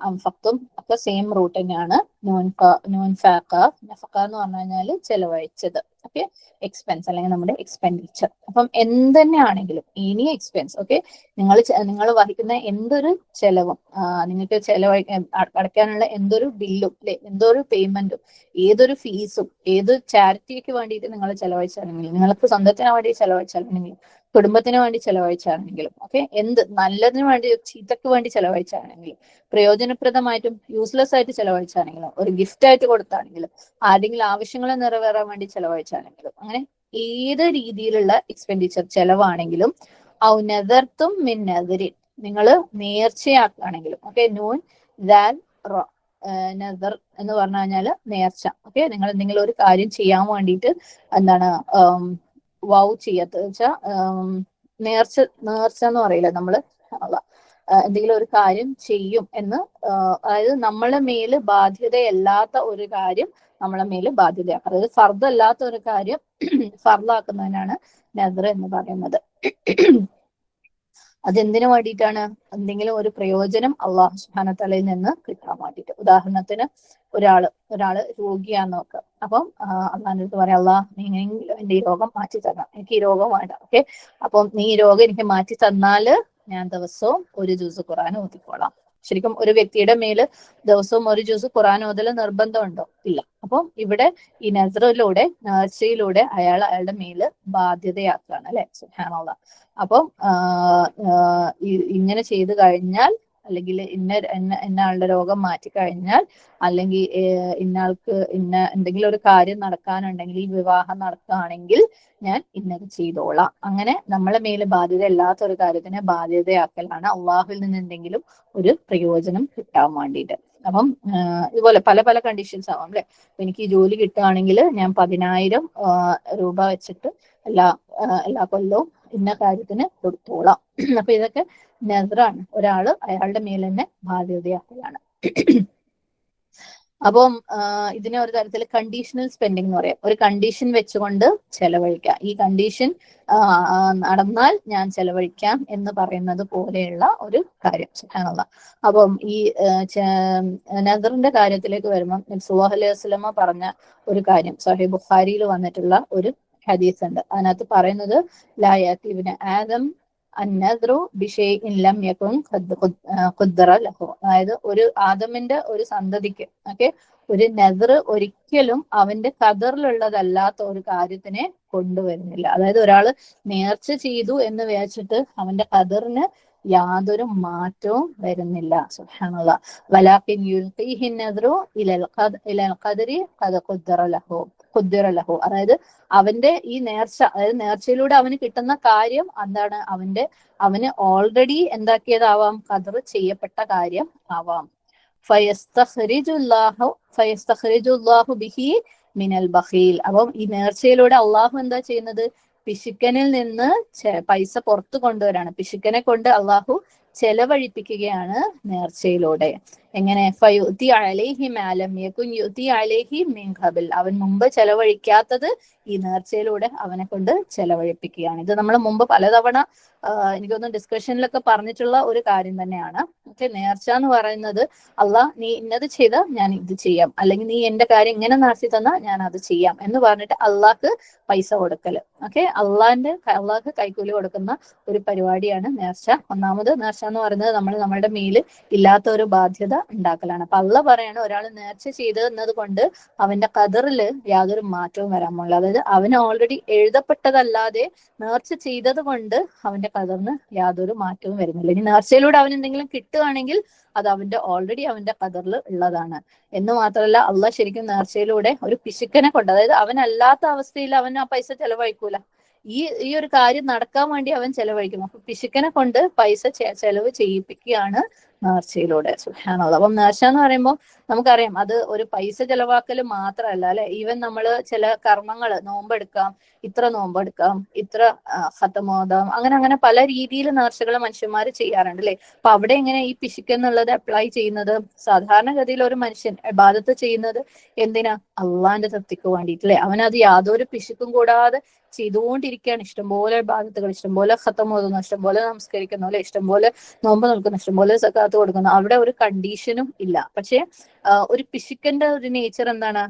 അൻഫഖ്തും ഒക്കെ സെയിം റൂട്ട് തന്നെയാണ്. നഫഖ എന്ന് പറഞ്ഞു കഴിഞ്ഞാൽ ചെലവഴിച്ചത്. ഓക്കെ, എക്സ്പെൻസ് അല്ലെങ്കിൽ നമ്മുടെ എക്സ്പെൻഡിച്ചർ. അപ്പം എന്ത് തന്നെയാണെങ്കിലും എനി എക്സ്പെൻസ്, ഓക്കെ, നിങ്ങൾ വഹിക്കുന്ന എന്തൊരു ചെലവും, നിങ്ങൾക്ക് അടയ്ക്കാനുള്ള എന്തൊരു ബില്ലും അല്ലെ, എന്തൊരു പേയ്മെന്റും, ഏതൊരു ഫീസും, ഏത് ചാരിറ്റിക്ക് വേണ്ടിയിട്ട് നിങ്ങൾ ചെലവഴിച്ചാണെങ്കിലും, നിങ്ങൾക്ക് സ്വന്തത്തിന് വേണ്ടി ചെലവഴിച്ചാണെങ്കിലും, കുടുംബത്തിന് വേണ്ടി ചെലവഴിച്ചാണെങ്കിലും, ഓക്കെ, എന്ത് നല്ലതിന് വേണ്ടി ചീത്തക്ക് വേണ്ടി ചെലവഴിച്ചാണെങ്കിലും, പ്രയോജനപ്രദമായിട്ടും യൂസ്ലെസ് ആയിട്ട് ചെലവഴിച്ചാണെങ്കിലും, ഒരു ഗിഫ്റ്റ് ആയിട്ട് കൊടുത്താണെങ്കിലും, ആരെങ്കിലും ആവശ്യങ്ങൾ നിറവേറാൻ വേണ്ടി ചെലവഴിച്ചാണെങ്കിലും, അങ്ങനെ ഏത് രീതിയിലുള്ള എക്സ്പെൻഡിച്ചർ ചെലവാണെങ്കിലും, ഔ നെദർത്തും മിൻ നെദരിൻ, നിങ്ങൾ നേർച്ചയാക്കുകയാണെങ്കിലും, ഓക്കെ, നൂൻ ദാൽ റ, നെദർ എന്ന് പറഞ്ഞു കഴിഞ്ഞാൽ നേർച്ച. ഓക്കെ, നിങ്ങൾ എന്തെങ്കിലും ഒരു കാര്യം ചെയ്യാൻ വേണ്ടിയിട്ട് എന്താണ് വൗ ചെയ്യാത്ത വെച്ചാൽ നേർച്ച എന്ന് പറയില്ല നമ്മള്, എന്തെങ്കിലും ഒരു കാര്യം ചെയ്യും എന്ന്, അതായത് നമ്മളെ മേല് ബാധ്യതയല്ലാത്ത ഒരു കാര്യം നമ്മളെ മേല് ബാധ്യതയാണ്. അതായത് ഫർദല്ലാത്ത ഒരു കാര്യം ഫർദാക്കുന്നതിനാണ് നദർ എന്ന് പറയുന്നത്. അതെന്തിനു വേണ്ടിയിട്ടാണ്? എന്തെങ്കിലും ഒരു പ്രയോജനം അള്ളാഹു സുബ്ഹാനഹു തആലയിൽ നിന്ന് കിട്ടാൻ വേണ്ടിയിട്ട്. ഉദാഹരണത്തിന് ഒരാള് രോഗിയാന്ന് നോക്കുക. അപ്പം അള്ളാഹിന്റെ അടുത്ത് പറയാം, അള്ളാഹ് നീ എങ്ങനെയെങ്കിലും എന്റെ ഈ രോഗം മാറ്റി തരണം, എനിക്ക് ഈ രോഗം വേണ്ട. ഓക്കെ, അപ്പം നീ ഈ രോഗം എനിക്ക് മാറ്റി തന്നാല് ഞാൻ ദിവസവും ഒരു ജുസ് ഖുർആൻ ഓതിക്കോളാം. ശരിക്കും ഒരു വ്യക്തിയുടെ മേല് ദിവസവും ഒരു ജുസ് ഖുർആൻ ഓതൽ നിർബന്ധമുണ്ടോ? ഇല്ല. അപ്പം ഇവിടെ ഈ നസ്റിലൂടെ, നേർച്ചയിലൂടെ അയാളുടെ മേല് ബാധ്യതയാക്കുകയാണ്, അല്ലെ? സുബ്ഹാനല്ലാഹ്. അപ്പം ഇങ്ങനെ ചെയ്തു കഴിഞ്ഞാൽ, അല്ലെങ്കിൽ ഇന്ന ആളുടെ രോഗം മാറ്റിക്കഴിഞ്ഞാൽ, അല്ലെങ്കിൽ ഇന്നയാൾക്ക് എന്തെങ്കിലും ഒരു കാര്യം നടക്കാനുണ്ടെങ്കിൽ, ഈ വിവാഹം നടക്കുകയാണെങ്കിൽ ഞാൻ ഇന്നത് ചെയ്തോളാം. അങ്ങനെ നമ്മളെ മേലെ ബാധ്യത അല്ലാത്ത ഒരു കാര്യത്തിനെ ബാധ്യതയാക്കലാണ് അള്ളാഹുവിൽ നിന്ന് എന്തെങ്കിലും ഒരു പ്രയോജനം കിട്ടാൻ വേണ്ടിയിട്ട്. അപ്പം ഇതുപോലെ പല പല കണ്ടീഷൻസ് ആവാം, അല്ലെ? എനിക്ക് ഈ ജോലി കിട്ടുകയാണെങ്കിൽ ഞാൻ 10,000 രൂപ വെച്ചിട്ട് എല്ലാ കൊല്ലവും ഇന്ന കാര്യത്തിന് കൊടുത്തോളാം. അപ്പൊ ഇതൊക്കെ നസ്റാണ്, അയാളുടെ മേൽ തന്നെ ബാധ്യതയാക്കലാണ്. അപ്പം ഇതിനെ ഒരു തരത്തിൽ കണ്ടീഷണൽ സ്പെൻഡിങ് എന്ന് പറയാം. ഒരു കണ്ടീഷൻ വെച്ചുകൊണ്ട് ചെലവഴിക്കാം. ഈ കണ്ടീഷൻ നടന്നാൽ ഞാൻ ചെലവഴിക്കാം എന്ന് പറയുന്നത് പോലെയുള്ള ഒരു കാര്യം. സുബ്ഹാനല്ലാഹ്. അപ്പം ഈ നദറിന്റെ കാര്യത്തിലേക്ക് വരുമ്പോൾ നബി സല്ലല്ലാഹു അലൈഹി വസല്ലമ പറഞ്ഞ ഒരു കാര്യം സ്വഹീഹ് ബുഖാരിയിൽ വന്നിട്ടുള്ള ഒരു ഹദീസ് ഉണ്ട്. അതിനകത്ത് പറയുന്നത് ലാ യഅതി ഇബ്നു ആദം അന്നദ്റു ബിശൈഇൻ ലം യകുൻ ഖുദ്ദറ ലഹു. അതായത് ഒരു ആദമിന്റെ ഒരു സന്തതിക്ക്, ഓക്കെ, ഒരു നദ്ർ ഒരിക്കലും അവന്റെ ഖദറിലുള്ളതല്ലാത്ത ഒരു കാര്യത്തിനെ കൊണ്ടുവരുന്നില്ല. അതായത് ഒരാള് നേർച്ച ചെയ്തു എന്ന് വിചാരിച്ചിട്ട് അവന്റെ ഖദറിന് യാതൊരു മാറ്റവും വരുന്നില്ല. സുബ്ഹാനല്ലാഹ്. വലാകിൻ യുൽഖീഹി നദ്റു ഇലൽ ഖദരി ഖദ ഖുദ്ദറ ലഹു. അതായത് അവന്റെ ഈ നേർച്ച, അതായത് നേർച്ചയിലൂടെ അവന് കിട്ടുന്ന കാര്യം എന്താണ്? അവന് ഓൾറെഡി എന്താക്കിയതാവാം? ഖദർ ചെയ്യപ്പെട്ട കാര്യം ആവാം. ഫയസ്തഖ്രിജുല്ലാഹു ബിഹി മിനൽ ബഖീൽ. അപ്പം ഈ നേർച്ചയിലൂടെ അള്ളാഹു എന്താ ചെയ്യുന്നത്? പിശുക്കനിൽ നിന്ന് പൈസ പുറത്തു കൊണ്ടുവരാണ്. പിശുക്കനെ കൊണ്ട് അള്ളാഹു ചെലവഴിപ്പിക്കുകയാണ് നേർച്ചയിലൂടെ. എങ്ങനെ? ഫയുതി അലൈഹി മാ ലം യകുൻ യുതി അലൈഹി മിൻ ഖബൽ. അവൻ മുമ്പ് ചെലവഴിക്കാത്തത് ഈ നേർച്ചയിലൂടെ അവനെ കൊണ്ട് ചെലവഴിപ്പിക്കുകയാണ്. ഇത് നമ്മൾ മുമ്പ് പലതവണ എനിക്കൊന്ന് ഡിസ്കഷനിലൊക്കെ പറഞ്ഞിട്ടുള്ള ഒരു കാര്യം തന്നെയാണ്. ഓക്കെ, നേർച്ച എന്ന് പറയുന്നത് അള്ളാഹ് നീ ഇന്നത് ചെയ്താൽ ഞാൻ ഇത് ചെയ്യാം, അല്ലെങ്കിൽ നീ എന്റെ കാര്യം ഇങ്ങനെ നടത്തി തന്നാൽ ഞാൻ അത് ചെയ്യാം എന്ന് പറഞ്ഞിട്ട് അള്ളാഹ്ക്ക് പൈസ കൊടുക്കല്. ഓക്കെ, അള്ളാഹ്ക്ക് കൈക്കൂലി കൊടുക്കുന്ന ഒരു പരിപാടിയാണ് നേർച്ച. ഒന്നാമത് നേർച്ച എന്ന് പറയുന്നത് നമ്മളുടെ മേല് ഇല്ലാത്ത ഒരു ബാധ്യത ഉണ്ടാക്കലാണ്. അപ്പൊ അള്ളാഹ് പറയാണ്, ഒരാൾ നേർച്ച ചെയ്തത് കൊണ്ട് അവന്റെ ഖദറിൽ യാതൊരു മാറ്റവും വരാൻ പാടില്ല. അതായത് അവന് ഓൾറെഡി എഴുതപ്പെട്ടതല്ലാതെ നേർച്ച ചെയ്തത് കൊണ്ട് അവന്റെ ഖദറിന് യാതൊരു മാറ്റവും വരുന്നില്ല. ഇനി നേർച്ചയിലൂടെ അവൻ എന്തെങ്കിലും കിട്ടുകയാണെങ്കിൽ അത് ഓൾറെഡി അവന്റെ ഖദറിൽ ഉള്ളതാണ്. എന്ന് മാത്രമല്ല, അള്ളാഹ് ശരിക്കും നേർച്ചയിലൂടെ ഒരു പിശുക്കനെ കൊണ്ട്, അതായത് അവനല്ലാത്ത അവസ്ഥയിൽ അവൻ ആ പൈസ ചെലവഴിക്കൂല. ഈ ഒരു കാര്യം നടക്കാൻ വേണ്ടി അവൻ ചെലവഴിക്കും. അപ്പൊ പിശുക്കനെ കൊണ്ട് പൈസ ചെലവ് ചെയ്യിപ്പിക്കുകയാണ് നേർച്ചയിലൂടെ. സുബ്ഹാനല്ലാഹ്. അപ്പം നേർച്ച എന്ന് പറയുമ്പോൾ നമുക്കറിയാം അത് ഒരു പൈസ ചെലവാക്കൽ മാത്രമല്ല, അല്ലെ? ഈവൻ നമ്മള് ചില കർമ്മങ്ങള്, നോമ്പെടുക്കാം, ഇത്ര നോമ്പെടുക്കാം, ഇത്ര ഖത്തമോദാം, അങ്ങനെ പല രീതിയിൽ നേർച്ചകൾ മനുഷ്യന്മാർ ചെയ്യാറുണ്ട്, അല്ലെ? അപ്പൊ അവിടെ എങ്ങനെ ഈ പിശുക്ക് എന്നുള്ളത് അപ്ലൈ ചെയ്യുന്നത്? സാധാരണഗതിയിൽ ഒരു മനുഷ്യൻ ഇബാദത്ത് ചെയ്യുന്നത് എന്തിനാ? അള്ളാന്റെ തൃപ്തിക്ക് വേണ്ടിയിട്ട്, അല്ലെ? അവനത് യാതൊരു പിശുക്കും കൂടാതെ ചെയ്തുകൊണ്ടിരിക്കുകയാണ്. ഇഷ്ടംപോലെ ഇബാദത്തുകൾ, ഇഷ്ടംപോലെ ഖത്തം ഓതുന്നു, ഇഷ്ടംപോലെ നമസ്കരിക്കുന്നു, അല്ലെ, ഇഷ്ടംപോലെ നോമ്പ് നിൽക്കുന്നു, ഇഷ്ടംപോലെ സക്കാത്ത് കൊടുക്കുന്നു. അവിടെ ഒരു കണ്ടീഷനും ഇല്ല. പക്ഷെ ഒരു പിശുക്കന്റെ ഒരു നേച്ചർ എന്താണ്?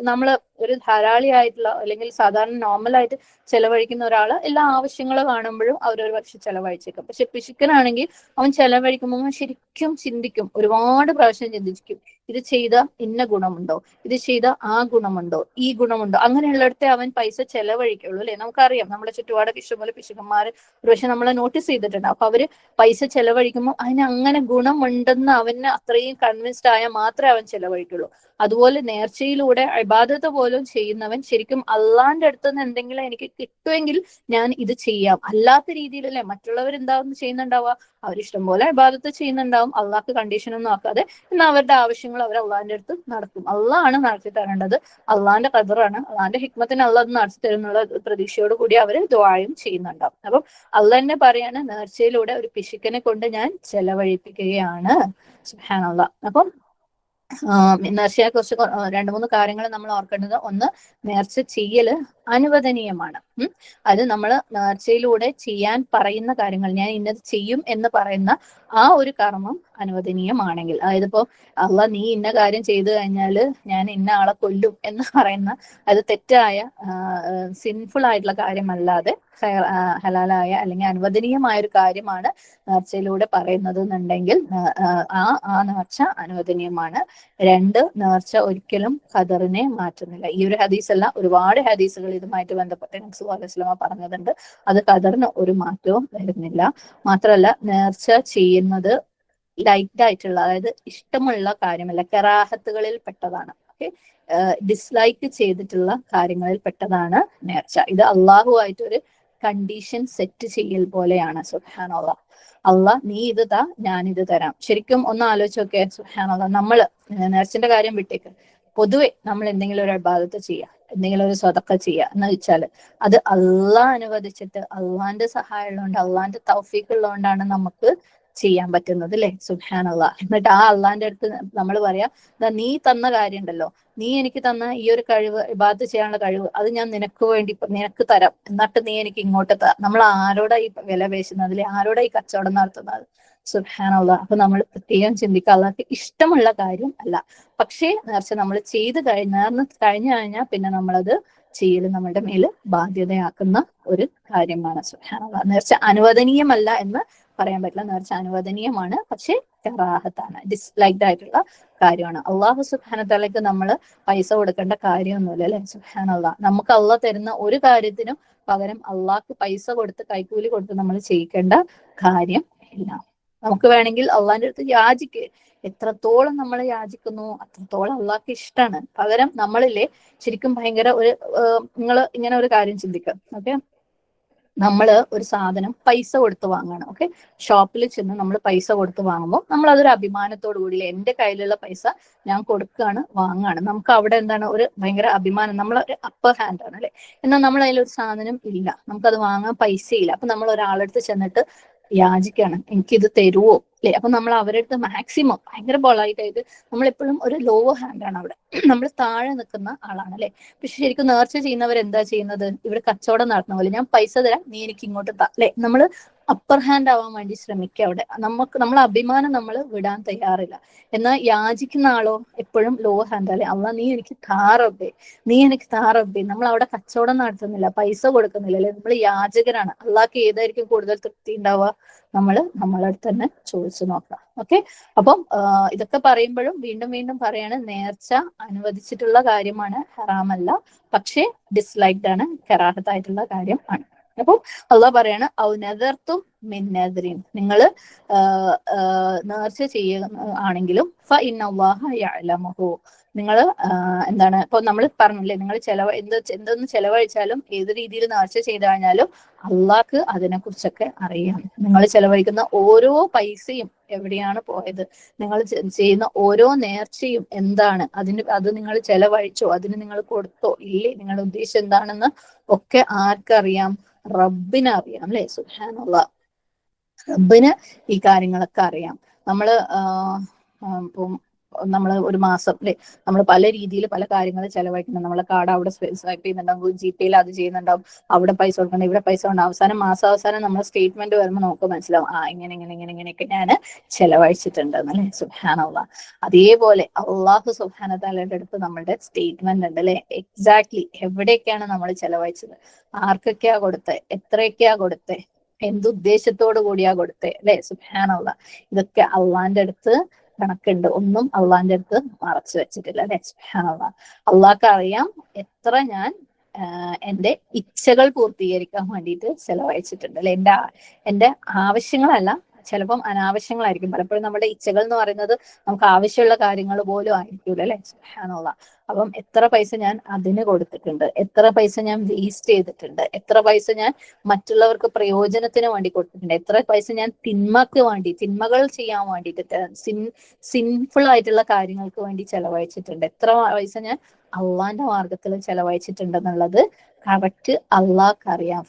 നമ്മള് ഒരു ധാരാളി ആയിട്ടുള്ള അല്ലെങ്കിൽ സാധാരണ നോർമലായിട്ട് ചെലവഴിക്കുന്ന ഒരാള് എല്ലാ ആവശ്യങ്ങളും കാണുമ്പോഴും അവരൊരു പക്ഷെ ചെലവഴിച്ചേക്കും. പക്ഷെ പിശുക്കനാണെങ്കിൽ അവൻ ചെലവഴിക്കുമ്പോൾ ശരിക്കും ചിന്തിക്കും, ഒരുപാട് പ്രാവശ്യം ചിന്തിക്കും, ഇത് ചെയ്ത ഇന്ന ഗുണമുണ്ടോ, ഇത് ചെയ്ത ആ ഗുണമുണ്ടോ, ഈ ഗുണമുണ്ടോ, അങ്ങനെയുള്ളിടത്തെ അവൻ പൈസ ചെലവഴിക്കുള്ളൂ, അല്ലെ. നമുക്കറിയാം നമ്മുടെ ചുറ്റുപാടൊക്കെ ഇഷ്ടംപോലെ പിശുക്കന്മാര് ഒരുപക്ഷെ നമ്മളെ നോട്ടീസ് ചെയ്തിട്ടുണ്ട്. അപ്പൊ അവര് പൈസ ചെലവഴിക്കുമ്പോൾ അതിന് അങ്ങനെ ഗുണമുണ്ടെന്ന് അവന് അത്രയും കൺവിൻസ്ഡ് ആയാൽ മാത്രമേ അവൻ ചെലവഴിക്കുള്ളൂ. അതുപോലെ നേർച്ചയിലൂടെ ഇബാദത്ത് പോലും ചെയ്യുന്നവൻ ശരിക്കും അള്ളാന്റെ അടുത്ത് നിന്ന് എന്തെങ്കിലും എനിക്ക് കിട്ടുമെങ്കിൽ ഞാൻ ഇത് ചെയ്യാം, അല്ലാത്ത രീതിയിലല്ലേ മറ്റുള്ളവർ എന്താവും ചെയ്യുന്നുണ്ടാവുക, അവരിഷ്ടം പോലെ ഇബാദത്ത് ചെയ്യുന്നുണ്ടാവും, അള്ളാഹ്ക്ക് കണ്ടീഷൻ ഒന്നും ആക്കാതെ. എന്നാൽ അവരുടെ ആവശ്യങ്ങൾ അവർ അള്ളാഹിന്റെ അടുത്ത് നടത്തും. അള്ളാഹാണ് നടത്തി തരേണ്ടത്, അള്ളാഹിന്റെ ഖദറാണ്, അള്ളാഹിന്റെ ഹിക്മത്തിന് അള്ളാഹ് നടത്തി തരുന്നുള്ള പ്രതീക്ഷയോട് കൂടി അവര് ദുആയും ചെയ്യുന്നുണ്ടാവും. അപ്പം അള്ളാഹ് തന്നെ പറയാണ്, നേർച്ചയിലൂടെ ഒരു പിശുക്കനെ കൊണ്ട് ഞാൻ ചെലവഴിപ്പിക്കുകയാണ്. സുബ്ഹാനല്ലാഹ്. അപ്പം നേർച്ചയെ കുറിച്ച് 2-3 കാര്യങ്ങൾ നമ്മൾ ഓർക്കേണ്ടത്. ഒന്ന്, നേർച്ച ചെയ്യല് അനുവദനീയമാണ്. അത് നമ്മൾ നേർച്ചയിലൂടെ ചെയ്യാൻ പറയുന്ന കാര്യങ്ങൾ, ഞാൻ ഇന്നത് ചെയ്യും എന്ന് പറയുന്ന ആ ഒരു കർമ്മം അനുവദനീയമാണെങ്കിൽ, അതായത് ഇപ്പോ അള്ളാഹ് നീ ഇന്ന കാര്യം ചെയ്തു കഴിഞ്ഞാല് ഞാൻ ഇന്ന ആളെ കൊല്ലും എന്ന് പറയുന്ന അത് തെറ്റായ സിൻഫുൾ ആയിട്ടുള്ള കാര്യമല്ലാതെ ഹലാലായ അല്ലെങ്കിൽ അനുവദനീയമായ ഒരു കാര്യമാണ് നേർച്ചയിലൂടെ പറയുന്നത് എന്നുണ്ടെങ്കിൽ ആ നേർച്ച അനുവദനീയമാണ്. 2, നേർച്ച ഒരിക്കലും ഖദറിനെ മാറ്റുന്നില്ല. ഈ ഒരു ഹദീസല്ല, ഒരുപാട് ഹദീസുകൾ ഇതുമായിട്ട് ബന്ധപ്പെട്ട് നബി സല്ലല്ലാഹു അലൈഹി വസല്ലം പറഞ്ഞിട്ടുണ്ട്. അത് ഖദറിന് ഒരു മാറ്റവും വരുന്നില്ല. മാത്രമല്ല, നേർച്ച ചെയ്യുന്നത് ലൈറ്റ് ആയിട്ടുള്ള, അതായത് ഇഷ്ടമുള്ള കാര്യമല്ല, കറാഹത്തുകളിൽ പെട്ടതാണ്. ഓക്കെ, ഡിസ്ലൈക്ക് ചെയ്തിട്ടുള്ള കാര്യങ്ങളിൽ പെട്ടതാണ് നേർച്ച. ഇത് അള്ളാഹുവായിട്ട് ഒരു കണ്ടീഷൻ സെറ്റ് ചെയ്യൽ പോലെയാണ്. സുബ്ഹാനല്ലാഹ്. അള്ളാഹ് നീ ഇത് താ, ഞാനിത് തരാം. ശരിക്കും ഒന്ന് ആലോചിച്ച് നോക്കിയേ. സുബ്ഹാനല്ലാഹ്. നമ്മള് നേർച്ചന്റെ കാര്യം വിട്ടേക്ക്, പൊതുവെ നമ്മൾ എന്തെങ്കിലും ഒരു ഇബാദത്ത് ചെയ്യുക, എന്തെങ്കിലും ഒരു സ്വതക്ക ചെയ്യുക എന്ന് വെച്ചാൽ അത് അള്ളാഹ് അനുവദിച്ചിട്ട് അള്ളാന്റെ സഹായം ഉള്ളതുകൊണ്ട്, അള്ളാന്റെ തൗഫീഖ് ഉള്ളതുകൊണ്ടാണ് നമുക്ക് ചെയ്യാൻ പറ്റുന്നത്, അല്ലെ. സുബ്ഹാനല്ലാഹ്. എന്നിട്ട് ആ അള്ളാന്റെ അടുത്ത് നമ്മൾ പറയാ, നീ തന്ന കാര്യം ഉണ്ടല്ലോ, നീ എനിക്ക് തന്ന ഈ ഒരു കഴിവ്, ഇബാദത്ത് ചെയ്യാനുള്ള കഴിവ്, അത് ഞാൻ നിനക്ക് വേണ്ടി നിനക്ക് തരാം, എന്നിട്ട് നീ എനിക്ക് ഇങ്ങോട്ട് നമ്മൾ ആരോടാ ഈ വില പേശുന്നത്, അല്ലെ, ആരോടാ ഈ കച്ചവടം നടത്തുന്നത്? സുബ്ഹാനല്ലാഹ്. അപ്പൊ നമ്മൾ പ്രത്യേകം ചിന്തിക്കുക, അള്ളാഹ്ക്ക് ഇഷ്ടമുള്ള കാര്യം അല്ല. പക്ഷേ നേർച്ച നമ്മൾ ചെയ്ത് കഴിഞ്ഞു കഴിഞ്ഞാൽ പിന്നെ നമ്മളത് ചെയ്യൽ നമ്മുടെ മേല് ബാധ്യതയാക്കുന്ന ഒരു കാര്യമാണ്. സുബ്ഹാനല്ലാഹ്. നേർച്ച അനുവദനീയമല്ല എന്ന് പറയാൻ പറ്റില്ല. നേർച്ച അനുവദനീയമാണ്, പക്ഷേ കറാഹത്താണ്, ഡിസ്ലൈക്ഡ് ആയിട്ടുള്ള കാര്യമാണ്. അള്ളാഹു സുബ്ഹാനഹു തആലയ്ക്ക് നമ്മൾ പൈസ കൊടുക്കേണ്ട കാര്യമൊന്നുമില്ല, അല്ലെ. സുബ്ഹാനല്ലാഹ്. നമുക്ക് അള്ളാഹ് തരുന്ന ഒരു കാര്യത്തിനും പകരം അള്ളാഹ്ക്ക് പൈസ കൊടുത്ത്, കൈക്കൂലി കൊടുത്ത് നമ്മൾ ചെയ്യിക്കേണ്ട കാര്യം ഇല്ല. നമുക്ക് വേണമെങ്കിൽ അള്ളാഹിന്റെ അടുത്ത് യാചിക്ക്, എത്രത്തോളം നമ്മൾ യാചിക്കുന്നു അത്രത്തോളം അള്ളാഹ്ക്ക് ഇഷ്ടമാണ്. പകരം നമ്മളില്ലേ ശരിക്കും ഭയങ്കര ഒരു നിങ്ങൾ ഇങ്ങനെ ഒരു കാര്യം ചിന്തിക്കുക. ഓക്കെ, നമ്മള് ഒരു സാധനം പൈസ കൊടുത്ത് വാങ്ങണം. ഓക്കെ, ഷോപ്പിൽ ചെന്ന് നമ്മൾ പൈസ കൊടുത്ത് വാങ്ങുമ്പോൾ നമ്മൾ അതൊരു അഭിമാനത്തോടു കൂടി, എന്റെ കയ്യിലുള്ള പൈസ ഞാൻ കൊടുക്കുകയാണ്, വാങ്ങാണ്. നമുക്ക് അവിടെ എന്താണ്, ഒരു ഭയങ്കര അഭിമാനം, നമ്മളൊരു അപ്പർ ഹാൻഡ് ആണ്, അല്ലെ. എന്നാൽ നമ്മൾ അതിലൊരു സാധനം ഇല്ല, നമുക്കത് വാങ്ങാൻ പൈസയില്ല. അപ്പൊ നമ്മൾ ഒരാളടുത്ത് ചെന്നിട്ട് യാചിക്കാണ്, എനിക്കിത് തരുവോ, അല്ലെ. അപ്പൊ നമ്മൾ അവരുടെ അടുത്ത് മാക്സിമം ഭയങ്കര പൊളൈറ്റ് ആയിട്ട്, നമ്മളെപ്പോഴും ഒരു ലോ ഹാൻഡ് ആണ് അവിടെ, നമ്മൾ താഴെ നിൽക്കുന്ന ആളാണ്, അല്ലെ. പക്ഷെ ശരിക്കും നേർച്ച ചെയ്യുന്നവർ എന്താ ചെയ്യുന്നത്? ഇവിടെ കച്ചവടം നടത്തുന്ന പോലെ, ഞാൻ പൈസ തരാം, നീ എനിക്ക് ഇങ്ങോട്ട് താ, അല്ലെ. നമ്മള് അപ്പർ ഹാൻഡ് ആവാൻ വേണ്ടി ശ്രമിക്കുക അവിടെ. നമ്മളെ അഭിമാനം നമ്മൾ വിടാൻ തയ്യാറില്ല. എന്നാൽ യാചിക്കുന്ന ആളോ എപ്പോഴും ലോ ഹാൻഡ്, അല്ലെ. അള്ളാ നീ എനിക്ക് താറബേ, നീ എനിക്ക് താറബേ. നമ്മൾ അവിടെ കച്ചവടം നടത്തുന്നില്ല, പൈസ കൊടുക്കുന്നില്ല, അല്ലെ. നമ്മൾ യാചകരാണ്. അള്ളാഹ്ക്ക് ഏതായിരിക്കും കൂടുതൽ തൃപ്തി ഉണ്ടാവുക? നമ്മളടുത്ത് തന്നെ ചോദിച്ചു നോക്കാം. ഓക്കെ, അപ്പം ഇതൊക്കെ പറയുമ്പോഴും വീണ്ടും വീണ്ടും പറയാണ്, നേർച്ച അനുവദിച്ചിട്ടുള്ള കാര്യമാണ്, ഹറാമല്ല, പക്ഷേ ഡിസ്ലൈക്ഡ് ആണ്, കറാഹത്തായിട്ടുള്ള കാര്യം ആണ്. അപ്പം അള്ളാഹ് പറയാണ്, ഔ നദർതും മിൻ നദറിൻ, നിങ്ങൾ നേർച്ച ചെയ്യുകയാണെങ്കിലും ഫ ഇന്നല്ലാഹ യഅലമുഹു, നിങ്ങൾ എന്താണ്, ഇപ്പൊ നമ്മൾ പറഞ്ഞില്ലേ, നിങ്ങൾ എന്തൊന്ന് ചെലവഴിച്ചാലും ഏത് രീതിയിൽ നേർച്ച ചെയ്തു കഴിഞ്ഞാലും അള്ളാഹ്ക്ക് അതിനെ കുറിച്ചൊക്കെ അറിയാം. നിങ്ങൾ ചെലവഴിക്കുന്ന ഓരോ പൈസയും എവിടെയാണ് പോയത്, നിങ്ങൾ ചെയ്യുന്ന ഓരോ നേർച്ചയും എന്താണ്, അത് നിങ്ങൾ ചെലവഴിച്ചോ, അതിന് നിങ്ങൾ കൊടുത്തോ ഇല്ലേ, നിങ്ങളുടെ ഉദ്ദേശം എന്താണെന്ന് ഒക്കെ ആർക്കറിയാം? റബ്ബിന് അറിയാം, അല്ലെ. സുബ്ഹാനല്ലാഹ്. റബ്ബിന് ഈ കാര്യങ്ങളൊക്കെ അറിയാം. നമ്മള് ഇപ്പം നമ്മൾ ഒരു മാസം അല്ലെ, നമ്മൾ പല രീതിയിൽ പല കാര്യങ്ങൾ ചെലവഴിക്കണം. നമ്മളെ കാർഡ് അവിടെ സ്വൈപ്പ് ചെയ്യുന്നുണ്ടാവും, GPayയിൽ അത് ചെയ്യുന്നുണ്ടാവും, അവിടെ പൈസ കൊടുക്കണം, ഇവിടെ പൈസ കൊണ്ട് അവസാനം മാസാവസാനം നമ്മൾ സ്റ്റേറ്റ്മെന്റ് വരുമ്പോൾ നമുക്ക് മനസ്സിലാവും, ഇങ്ങനെയൊക്കെ ഞാൻ ചെലവഴിച്ചിട്ടുണ്ട് അല്ലെ. സുബ്ഹാനല്ലാഹ്. അതേപോലെ അള്ളാഹു സുബ്ഹാനഹു തആലയുടെ അടുത്ത് നമ്മളുടെ സ്റ്റേറ്റ്മെന്റ് ഉണ്ട് അല്ലെ. എക്സാക്ട്ലി എവിടെയൊക്കെയാണ് നമ്മൾ ചെലവഴിച്ചത്, ആർക്കൊക്കെയാ കൊടുത്തത്, എത്രയൊക്കെയാ കൊടുത്തത്, എന്തുദ്ദേശത്തോടു കൂടിയാ കൊടുത്തത് അല്ലെ. സുബ്ഹാനല്ലാഹ്. ഇതൊക്കെ അള്ളാന്റെ അടുത്ത് കണക്കുണ്ട്. ഒന്നും അള്ളാന്റെ അടുത്ത് മറച്ചു വെച്ചിട്ടില്ല അല്ലെ. സുബ്ഹാനല്ലാഹ്. അള്ളാഹ്ക്ക് അറിയാം എത്ര ഞാൻ എന്റെ ഇച്ഛകൾ പൂർത്തീകരിക്കാൻ വേണ്ടിയിട്ട് ചെലവഴിച്ചിട്ടുണ്ട് അല്ലെ. എന്റെ ആവശ്യങ്ങളല്ല, ചിലപ്പം അനാവശ്യങ്ങളായിരിക്കും. പലപ്പോഴും നമ്മുടെ ഇച്ഛകൾ എന്ന് പറയുന്നത് നമുക്ക് ആവശ്യമുള്ള കാര്യങ്ങൾ പോലും ആയിരിക്കൂല അല്ലെ. സുബ്ഹാനല്ലാഹ്. അപ്പം എത്ര പൈസ ഞാൻ അതിന് കൊടുത്തിട്ടുണ്ട്, എത്ര പൈസ ഞാൻ വേസ്റ്റ് ചെയ്തിട്ടുണ്ട്, എത്ര പൈസ ഞാൻ മറ്റുള്ളവർക്ക് പ്രയോജനത്തിന് വേണ്ടി കൊടുത്തിട്ടുണ്ട്, എത്ര പൈസ ഞാൻ തിന്മകൾ ചെയ്യാൻ വേണ്ടിയിട്ട് സിൻഫുൾ ആയിട്ടുള്ള കാര്യങ്ങൾക്ക് വേണ്ടി ചെലവഴിച്ചിട്ടുണ്ട്, എത്ര പൈസ ഞാൻ അള്ളാന്റെ മാർഗത്തിൽ ചെലവഴിച്ചിട്ടുണ്ട് എന്നുള്ളത് കറക്റ്റ് അള്ളാഹ്ക്ക് അറിയാം.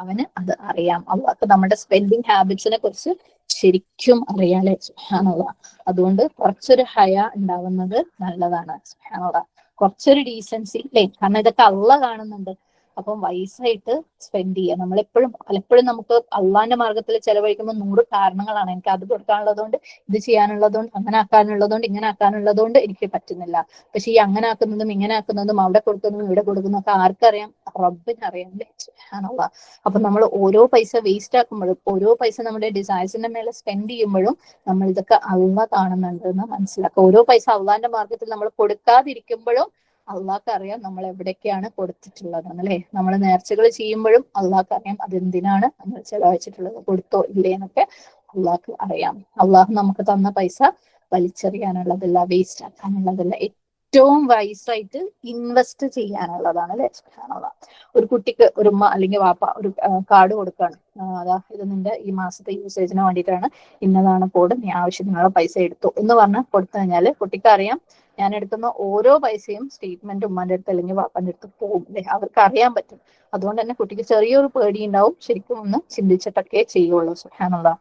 അവന് അത് അറിയാം. അള്ളാഹ്ക്ക് നമ്മുടെ സ്പെൻഡിങ് ഹാബിറ്റ്സിനെ കുറിച്ച് ശരിക്കും അറിയാലേ. സുബ്ഹാനല്ലാഹ്. അതുകൊണ്ട് കുറച്ചൊരു ഹയ ഉണ്ടാവുന്നത് നല്ലതാണ്. സുബ്ഹാനല്ലാഹ്. കുറച്ചൊരു ഡീസൻസി അല്ലേ, കാരണം ഇതൊക്കെ അള്ളാഹ് കാണുന്നുണ്ട്. അപ്പം വൈസായിട്ട് സ്പെൻഡ് ചെയ്യുക. നമ്മളെപ്പോഴും പലപ്പോഴും നമുക്ക് അള്ളാന്റെ മാർഗത്തിൽ ചെലവഴിക്കുമ്പോൾ 100 കാരണങ്ങളാണ്. എനിക്ക് അത് കൊടുക്കാനുള്ളതുകൊണ്ട്, ഇത് ചെയ്യാനുള്ളതുകൊണ്ട്, അങ്ങനെ ആക്കാനുള്ളതുകൊണ്ട്, ഇങ്ങനെ ആക്കാനുള്ളതുകൊണ്ട് എനിക്ക് പറ്റുന്നില്ല. പക്ഷെ ഈ അങ്ങനെ ആക്കുന്നതും ഇങ്ങനെ ആക്കുന്നതും അവിടെ കൊടുക്കുന്നതും ഇവിടെ കൊടുക്കുന്നതും ഒക്കെ ആർക്കറിയാം? റബ്ബിനറിയാം അല്ലേ. സുബ്ഹാനല്ലാഹ്. അപ്പൊ നമ്മൾ ഓരോ പൈസ വേസ്റ്റ് ആക്കുമ്പോഴും, ഓരോ പൈസ നമ്മുടെ ഡിസൈർസിന്റെ മേലെ സ്പെൻഡ് ചെയ്യുമ്പോഴും നമ്മൾ ഇതൊക്കെ അള്ളാഹ് കാണുന്നുണ്ട് എന്ന് മനസ്സിലാക്കുക. ഓരോ പൈസ അള്ളാന്റെ മാർഗത്തിൽ നമ്മൾ കൊടുക്കാതിരിക്കുമ്പോഴും അള്ളാഹ്ക്ക് അറിയാം നമ്മൾ എവിടേക്കാണ് കൊടുത്തിട്ടുള്ളത് അല്ലെ. നമ്മൾ നേർച്ചകൾ ചെയ്യുമ്പോഴും അള്ളാഹ്ക്ക് അറിയാം അതെന്തിനാണ് നമ്മൾ ചെലവഴിച്ചിട്ടുള്ളത്, കൊടുത്തോ ഇല്ലേ എന്നൊക്കെ അള്ളാഹ്ക്ക് അറിയാം. അള്ളാഹ് നമുക്ക് തന്ന പൈസ വലിച്ചെറിയാനുള്ളതല്ല, വേസ്റ്റ് ആക്കാനുള്ളതല്ല, ഏറ്റവും വൈസായിട്ട് ഇൻവെസ്റ്റ് ചെയ്യാനുള്ളതാണ് അല്ലെ. സുബ്ഹാനല്ലാഹ്. ഒരു കുട്ടിക്ക് ഒരു ഉമ്മ അല്ലെങ്കിൽ വാപ്പ ഒരു കാർഡ് കൊടുക്കാണ്, അതാ ഇത് നിന്റെ ഈ മാസത്തെ യൂസേജിന് വേണ്ടിയിട്ടാണ്, ഇന്നതാണ് കോഡ്, നീ ആവശ്യത്തിനുള്ള പൈസ എടുത്തു എന്ന് പറഞ്ഞ് കൊടുത്തു കഴിഞ്ഞാല് കുട്ടിക്ക് അറിയാം ഞാൻ എടുക്കുന്ന ഓരോ പൈസയും സ്റ്റേറ്റ്മെന്റ് ഉമ്മാന്റെ അടുത്ത് അല്ലെങ്കിൽ വാപ്പാന്റെ അടുത്ത് പോകും അല്ലെ. അവർക്ക് അറിയാൻ പറ്റും. അതുകൊണ്ട് തന്നെ കുട്ടിക്ക് ചെറിയൊരു പേടി ഉണ്ടാവും. ശരിക്കും ഒന്ന് ചിന്തിച്ചിട്ടൊക്കെ ചെയ്യുള്ളൂ. സുബ്ഹാനല്ലാഹ്.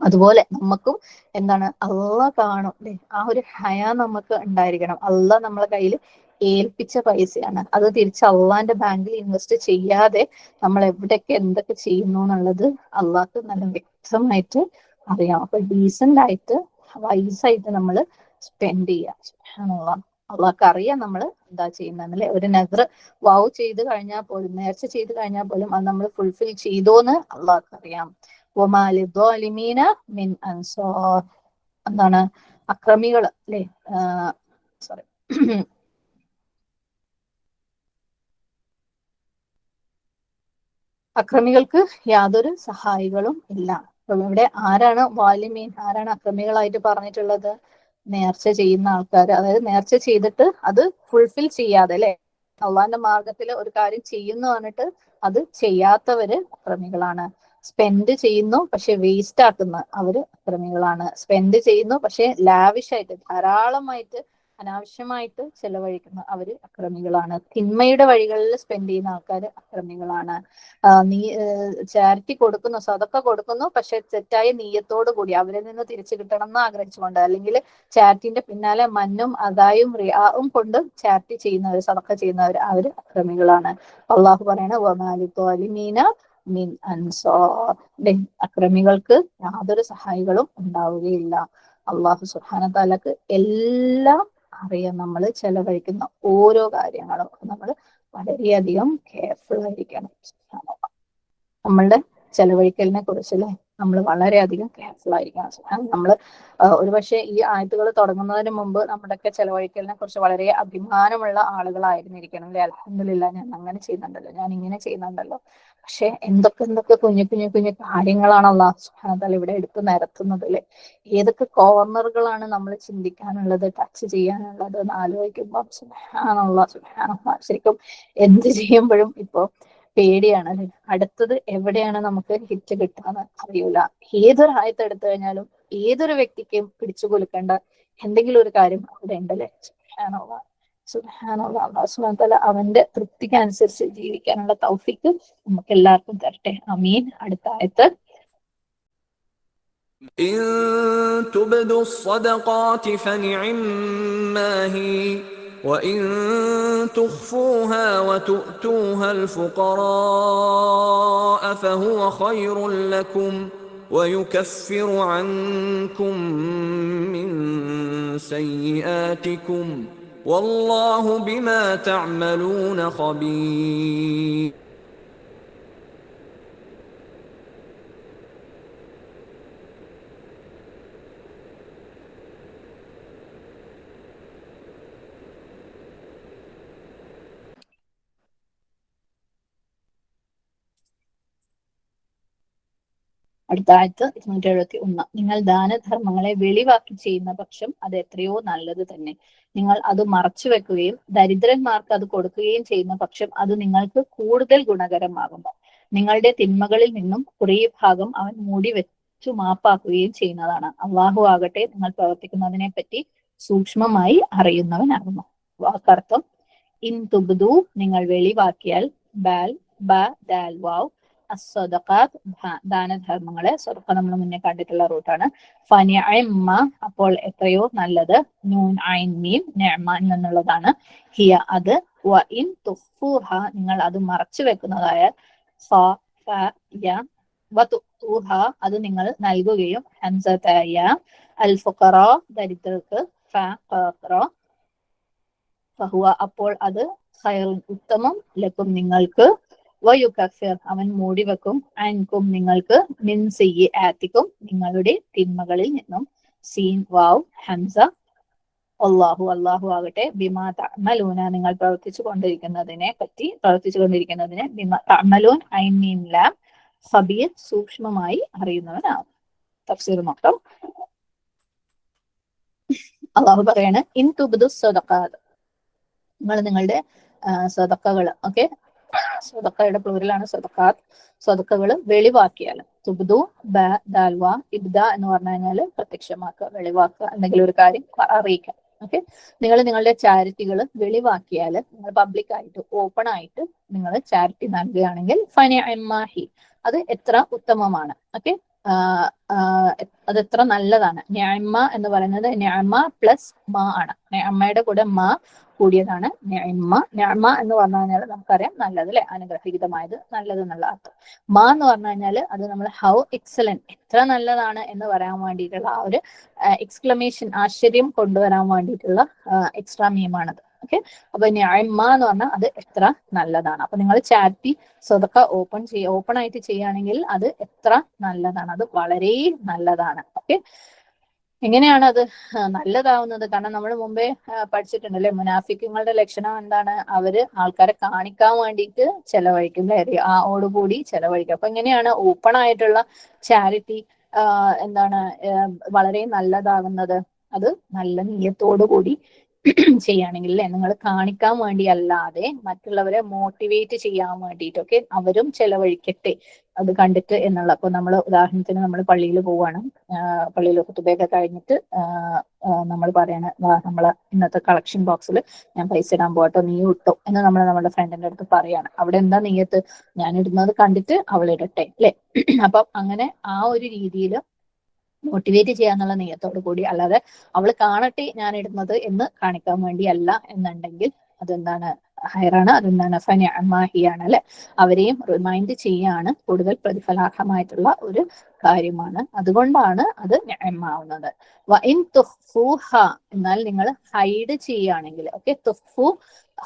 അതുപോലെ നമുക്കും എന്താണ്, അള്ളാഹ് കാണും അല്ലെ. ആ ഒരു ഹയ നമുക്ക് ഉണ്ടായിരിക്കണം. അള്ളാഹ് നമ്മളെ കയ്യിൽ ഏൽപ്പിച്ച പൈസയാണ്, അത് തിരിച്ച് അള്ളാന്റെ ബാങ്കിൽ ഇൻവെസ്റ്റ് ചെയ്യാതെ നമ്മൾ എവിടെയൊക്കെ എന്തൊക്കെ ചെയ്യുന്നു എന്നുള്ളത് അള്ളാഹ്ക്ക് നല്ല വ്യക്തമായിട്ട് അറിയാം. അപ്പൊ ഡീസന്റ് ആയിട്ട് വൈസായിട്ട് നമ്മൾ സ്പെൻഡ് ചെയ്യുക. സുബ്ഹാനല്ലാഹ്. അള്ളാഹ്ക്ക് അറിയാം നമ്മൾ എന്താ ചെയ്യുന്നതല്ലേ. ഒരു നദ്ർ വൗ ചെയ്ത് കഴിഞ്ഞാൽ പോലും, നേർച്ച ചെയ്ത് കഴിഞ്ഞാൽ പോലും അത് നമ്മൾ ഫുൾഫിൽ ചെയ്തോന്ന് അള്ളാഹ്ക്ക് അറിയാം. മിൻ അൻസാർ. എന്താണ്, അക്രമികൾ അല്ലെ, സോറി അക്രമികൾക്ക് യാതൊരു സഹായികളും ഇല്ല. അപ്പം ഇവിടെ ആരാണ് വാലിമീൻ, ആരാണ് അക്രമികളായിട്ട് പറഞ്ഞിട്ടുള്ളത്? നേർച്ച ചെയ്യുന്ന ആൾക്കാർ, അതായത് നേർച്ച ചെയ്തിട്ട് അത് ഫുൾഫിൽ ചെയ്യാതെ അല്ലെ, അള്ളാന്റെ മാർഗത്തിൽ ഒരു കാര്യം ചെയ്യുന്നു പറഞ്ഞിട്ട് അത് ചെയ്യാത്തവര് അക്രമികളാണ്. സ്പെൻഡ് ചെയ്യുന്നു പക്ഷെ വേസ്റ്റ് ആക്കുന്ന അവര് അക്രമികളാണ്. സ്പെൻഡ് ചെയ്യുന്നു പക്ഷെ ലാവിഷായിട്ട് ധാരാളമായിട്ട് അനാവശ്യമായിട്ട് ചെലവഴിക്കുന്ന അവര് അക്രമികളാണ്. തിന്മയുടെ വഴികളിൽ സ്പെൻഡ് ചെയ്യുന്ന ആൾക്കാർ അക്രമികളാണ്. നീ ചാരിറ്റി കൊടുക്കുന്നു, സദക്ക കൊടുക്കുന്നു, പക്ഷെ തെറ്റായ നീയത്തോടു കൂടി അവരിൽ നിന്ന് തിരിച്ചു കിട്ടണം എന്ന് ആഗ്രഹിച്ചുകൊണ്ട്, അല്ലെങ്കിൽ ചാരിറ്റിന്റെ പിന്നാലെ മന്നും അതായും റിയാവും കൊണ്ട് ചാരിറ്റി ചെയ്യുന്നവർ, സദക്ക ചെയ്യുന്നവർ, അവര് അക്രമികളാണ്. അള്ളാഹു പറയണ മിൻ അൻസാർ. അക്രമികൾക്ക് യാതൊരു സഹായികളും ഉണ്ടാവുകയില്ല. അള്ളാഹു സുബ്ഹാനഹു തആലക്ക് എല്ലാം അറിയാം. നമ്മൾ ചെലവഴിക്കുന്ന ഓരോ കാര്യങ്ങളും നമ്മൾ വളരെയധികം കെയർഫുൾ ആയിരിക്കണം. നമ്മളുടെ ചെലവഴിക്കലിനെ കുറിച്ചല്ലേ നമ്മൾ വളരെയധികം കെയർഫുൾ ആയിരിക്കണം. നമ്മൾ ഒരുപക്ഷെ ഈ ആയത്തുകൾ തുടങ്ങുന്നതിന് മുമ്പ് നമ്മുടെയൊക്കെ ചെലവഴിക്കലിനെ കുറിച്ച് വളരെ അഭിമാനമുള്ള ആളുകളായിരുന്നിരിക്കണം അല്ലെ. അൽഹംദുലില്ലാ, ഞാൻ അങ്ങനെ ചെയ്യുന്നുണ്ടല്ലോ, ഞാൻ ഇങ്ങനെ ചെയ്യുന്നുണ്ടല്ലോ. പക്ഷെ എന്തൊക്കെ കുഞ്ഞു കുഞ്ഞു കുഞ്ഞു കാര്യങ്ങളാണ് അല്ലാഹു സുബ്ഹാനഹു തആല ഇവിടെ എടുത്തു നിരത്തുന്നത് അല്ലെ. ഏതൊക്കെ കോർണറുകളാണ് നമ്മൾ ചിന്തിക്കാനുള്ളത്, ടച്ച് ചെയ്യാനുള്ളത് എന്ന് ആലോചിക്കുമ്പോൾ സുബ്ഹാനല്ലാഹ്, ശരിക്കും എന്ത് ചെയ്യുമ്പോഴും ഇപ്പോ പേടിയാണ് അല്ലെ. അടുത്തത് എവിടെയാണ് നമുക്ക് ഹിറ്റ് കിട്ടാന്ന് അറിയൂല. ഏതൊരു ആയത്ത് എടുത്തു കഴിഞ്ഞാലും ഏതൊരു വ്യക്തിക്കും പിടിച്ചു കുലുക്കേണ്ട എന്തെങ്കിലും ഒരു കാര്യം അവിടെ ഉണ്ടല്ലേ. സുബ്ഹാനല്ലാഹ്. അല്ലാഹു സുബ്ഹാനഹു തആല അവന്റെ തൃപ്തിക്ക് അനുസരിച്ച് ജീവിക്കാനുള്ള തൗഫീക്ക് നമുക്ക് എല്ലാവർക്കും തരട്ടെ. ആമീൻ. അടുത്ത ആയത്ത് إن تبدوا الصدقات فنعما هي وإن تخفوها وتؤتوها الفقراء فهو خير لكم ويكفر عنكم من سيئاتكم والله بما تعملون خبير. അടുത്ത ആയത്ത് 271. നിങ്ങൾ ദാനധർമ്മങ്ങളെ വെളിവാക്കി ചെയ്യുന്ന പക്ഷം അത് എത്രയോ നല്ലത് തന്നെ. നിങ്ങൾ അത് മറച്ചു വെക്കുകയും ദരിദ്രന്മാർക്ക് അത് കൊടുക്കുകയും ചെയ്യുന്ന പക്ഷം അത് നിങ്ങൾക്ക് കൂടുതൽ ഗുണകരമാകുന്നു. നിങ്ങളുടെ തിന്മകളിൽ നിന്നും കുറേ ഭാഗം അവൻ മൂടി വെച്ചു മാപ്പാക്കുകയും ചെയ്യുന്നതാണ്. അള്ളാഹു ആകട്ടെ നിങ്ങൾ പ്രവർത്തിക്കുന്നതിനെ പറ്റി സൂക്ഷ്മമായി അറിയുന്നവനാകുന്നു. വാക്കർത്ഥം: ഇൻ തുബ്ദു നിങ്ങൾ വെളിവാക്കിയാൽ, ബാൽ ബ ദാൽ വാവ് അസ്സദഖാത്ത് ദാനധർമ്മങ്ങളെ, സ്വതക്ക നമ്മൾ മുന്നേ കണ്ടിട്ടുള്ള റൂട്ടാണ്. ഫനിഅമ്മ അപ്പോൾ എത്രയോ നല്ലത്, നൂൻ ഐൻ മീം നിഅമ എന്നുള്ളതാണ്. ഹിയ അത്, വ ഇൻ തുഖ്ഫൂഹ നിങ്ങൾ അത് മറച്ചു വെക്കുന്നതായ, ഫ ഫ യ വ തുഖ്ഫൂഹ അത് നിങ്ങൾ നൽകുകയും, ഹംസതായ അൽ ഫുഖറ ദരിദ്രർക്ക്, ഫ ഖറ ഫഹുവ അപ്പോൾ അത്, ഖൈറുൻ ഉത്തമം, ലക്കും നിങ്ങൾക്ക്, വയുകഫിർ അവൻ മൂടിവെക്കും, അൻകും നിങ്ങൾക്ക്, മിൻ സയ്യിആതികും നിങ്ങളുടെ തിന്മകളിൽ നിന്നും, സീൻ വാവ് ഹംസ, അല്ലാഹു അല്ലാഹു ആകട്ടെ, ബിമാ തഅമലൂന നിങ്ങൾ പ്രവർത്തിച്ചുകൊണ്ടിരിക്കുന്നതിനെ ബിമാ തഅമലൂൻ ഐൻ മീം ലാം ഖബീർ സൂക്ഷ്മമായി അറിയുന്നവനാകും. തഫ്സീർ നോക്കാം. അല്ലാഹു പറയാണ്, ഇൻ തുബ്ദു സദഖാത്ത് നിങ്ങൾ നിങ്ങളുടെ സദഖകൾ, ഓക്കെ, സദഖയുടെ പ്ലൂറലാണ് സദഖാത്ത്, സദഖകൾ വെളിവാക്കിയാൽ, തുബ്ദു ബ ദാൽവ ഇബ്ദ എന്ന് പറഞ്ഞു കഴിഞ്ഞാൽ പ്രത്യക്ഷമാക്കുക, വെളിവാക്കുക, എന്തെങ്കിലും ഒരു കാര്യം അറിയിക്കുക. ഓക്കെ, നിങ്ങൾ നിങ്ങളുടെ ചാരിറ്റികൾ വെളിവാക്കിയാൽ, നിങ്ങൾ പബ്ലിക് ആയിട്ട് ഓപ്പൺ ആയിട്ട് നിങ്ങൾ ചാരിറ്റി നൽകുകയാണെങ്കിൽ, ഫനിഅമ്മഹി അത് എത്ര ഉത്തമമാണ്. ഓക്കെ, അത് എത്ര നല്ലതാണ്. നിഅമ എന്ന് പറയുന്നത് നിഅമ പ്ലസ് മാ ആണ്. നിഅമയുടെ കൂടെ മാ കൂടിയതാണ് നിഅമ. നിഅമ എന്ന് പറഞ്ഞു കഴിഞ്ഞാൽ നമുക്കറിയാം നല്ലത് അല്ലെ, അനുഗ്രഹീതമായത്, നല്ലത് എന്നുള്ള അർത്ഥം. മാ എന്ന് പറഞ്ഞു കഴിഞ്ഞാൽ അത് നമ്മൾ ഹൗ എക്സലന്റ്, എത്ര നല്ലതാണ് എന്ന് പറയാൻ വേണ്ടിയിട്ടുള്ള ആ ഒരു എക്സ്ക്ലമേഷൻ, ആശ്ചര്യം കൊണ്ടുവരാൻ വേണ്ടിയിട്ടുള്ള എക്സ്ട്രാ മീമാണത്. ഓക്കെ, അപ്പൊ നിഅമ എന്ന് പറഞ്ഞാൽ അത് എത്ര നല്ലതാണ്. അപ്പൊ നിങ്ങൾ ചാരിറ്റി സ്വതക്ക ഓപ്പൺ ആയിട്ട് ചെയ്യുകയാണെങ്കിൽ അത് എത്ര നല്ലതാണ്, അത് വളരെ നല്ലതാണ്. ഓക്കെ, എങ്ങനെയാണ് അത് നല്ലതാവുന്നത്? കാരണം നമ്മൾ മുമ്പേ പഠിച്ചിട്ടുണ്ട് അല്ലെ, മുനാഫിക്കുകളുടെ ലക്ഷണം എന്താണ്? അവര് ആൾക്കാരെ കാണിക്കാൻ വേണ്ടിയിട്ട് ചെലവഴിക്കും അല്ലെ, ഓടുകൂടി ചെലവഴിക്കും. അപ്പൊ എങ്ങനെയാണ് ഓപ്പൺ ആയിട്ടുള്ള ചാരിറ്റി എന്താണ് വളരെ നല്ലതാകുന്നത്? അത് നല്ല നീയത്തോടു കൂടി ചെയ്യുകയാണെങ്കിൽ അല്ലെ, നിങ്ങൾ കാണിക്കാൻ വേണ്ടി അല്ലാതെ മറ്റുള്ളവരെ മോട്ടിവേറ്റ് ചെയ്യാൻ വേണ്ടിയിട്ടൊക്കെ അവരും ചെലവഴിക്കട്ടെ അത് കണ്ടിട്ട് എന്നുള്ള. അപ്പൊ നമ്മൾ ഉദാഹരണത്തിന് നമ്മൾ പള്ളിയിൽ പോവാണ്, പള്ളിയിൽ കുത്തുബയൊക്കെ കഴിഞ്ഞിട്ട് നമ്മൾ പറയാണ്, നമ്മളെ ഇന്നത്തെ കളക്ഷൻ ബോക്സിൽ ഞാൻ പൈസ ഇടാൻ പോട്ടോ, നീ ഇട്ടോ എന്ന് നമ്മൾ നമ്മുടെ ഫ്രണ്ടിന്റെ അടുത്ത് പറയാണ്. അവിടെ എന്താ നീയത്ത്? ഞാൻ ഇടുന്നത് കണ്ടിട്ട് അവൾ ഇടട്ടെ അല്ലെ. അപ്പം അങ്ങനെ ആ ഒരു രീതിയിൽ മോട്ടിവേറ്റ് ചെയ്യാന്നുള്ള നീയത്തോടു കൂടി, അല്ലാതെ അവൾ കാണട്ടെ ഞാൻ ഇടുന്നത് എന്ന് കാണിക്കാൻ വേണ്ടി അല്ല എന്നുണ്ടെങ്കിൽ അതെന്താണ്? ഹൈറാണ്. അതെന്താണ്? ഫനിഅമാഹിയാണ് അല്ലെ. അവരെയും റിമൈൻഡ് ചെയ്യാണ്, കൂടുതൽ പ്രതിഫലാർഹമായിട്ടുള്ള ഒരു കാര്യമാണ്. അതുകൊണ്ടാണ് അത് നിഅമാവുന്നത്. വ ഇൻ തുഖ്ഫൂഹ എന്നാൽ നിങ്ങൾ ഹൈഡ് ചെയ്യുകയാണെങ്കിൽ, ഓക്കെ, തുഖ്ഫു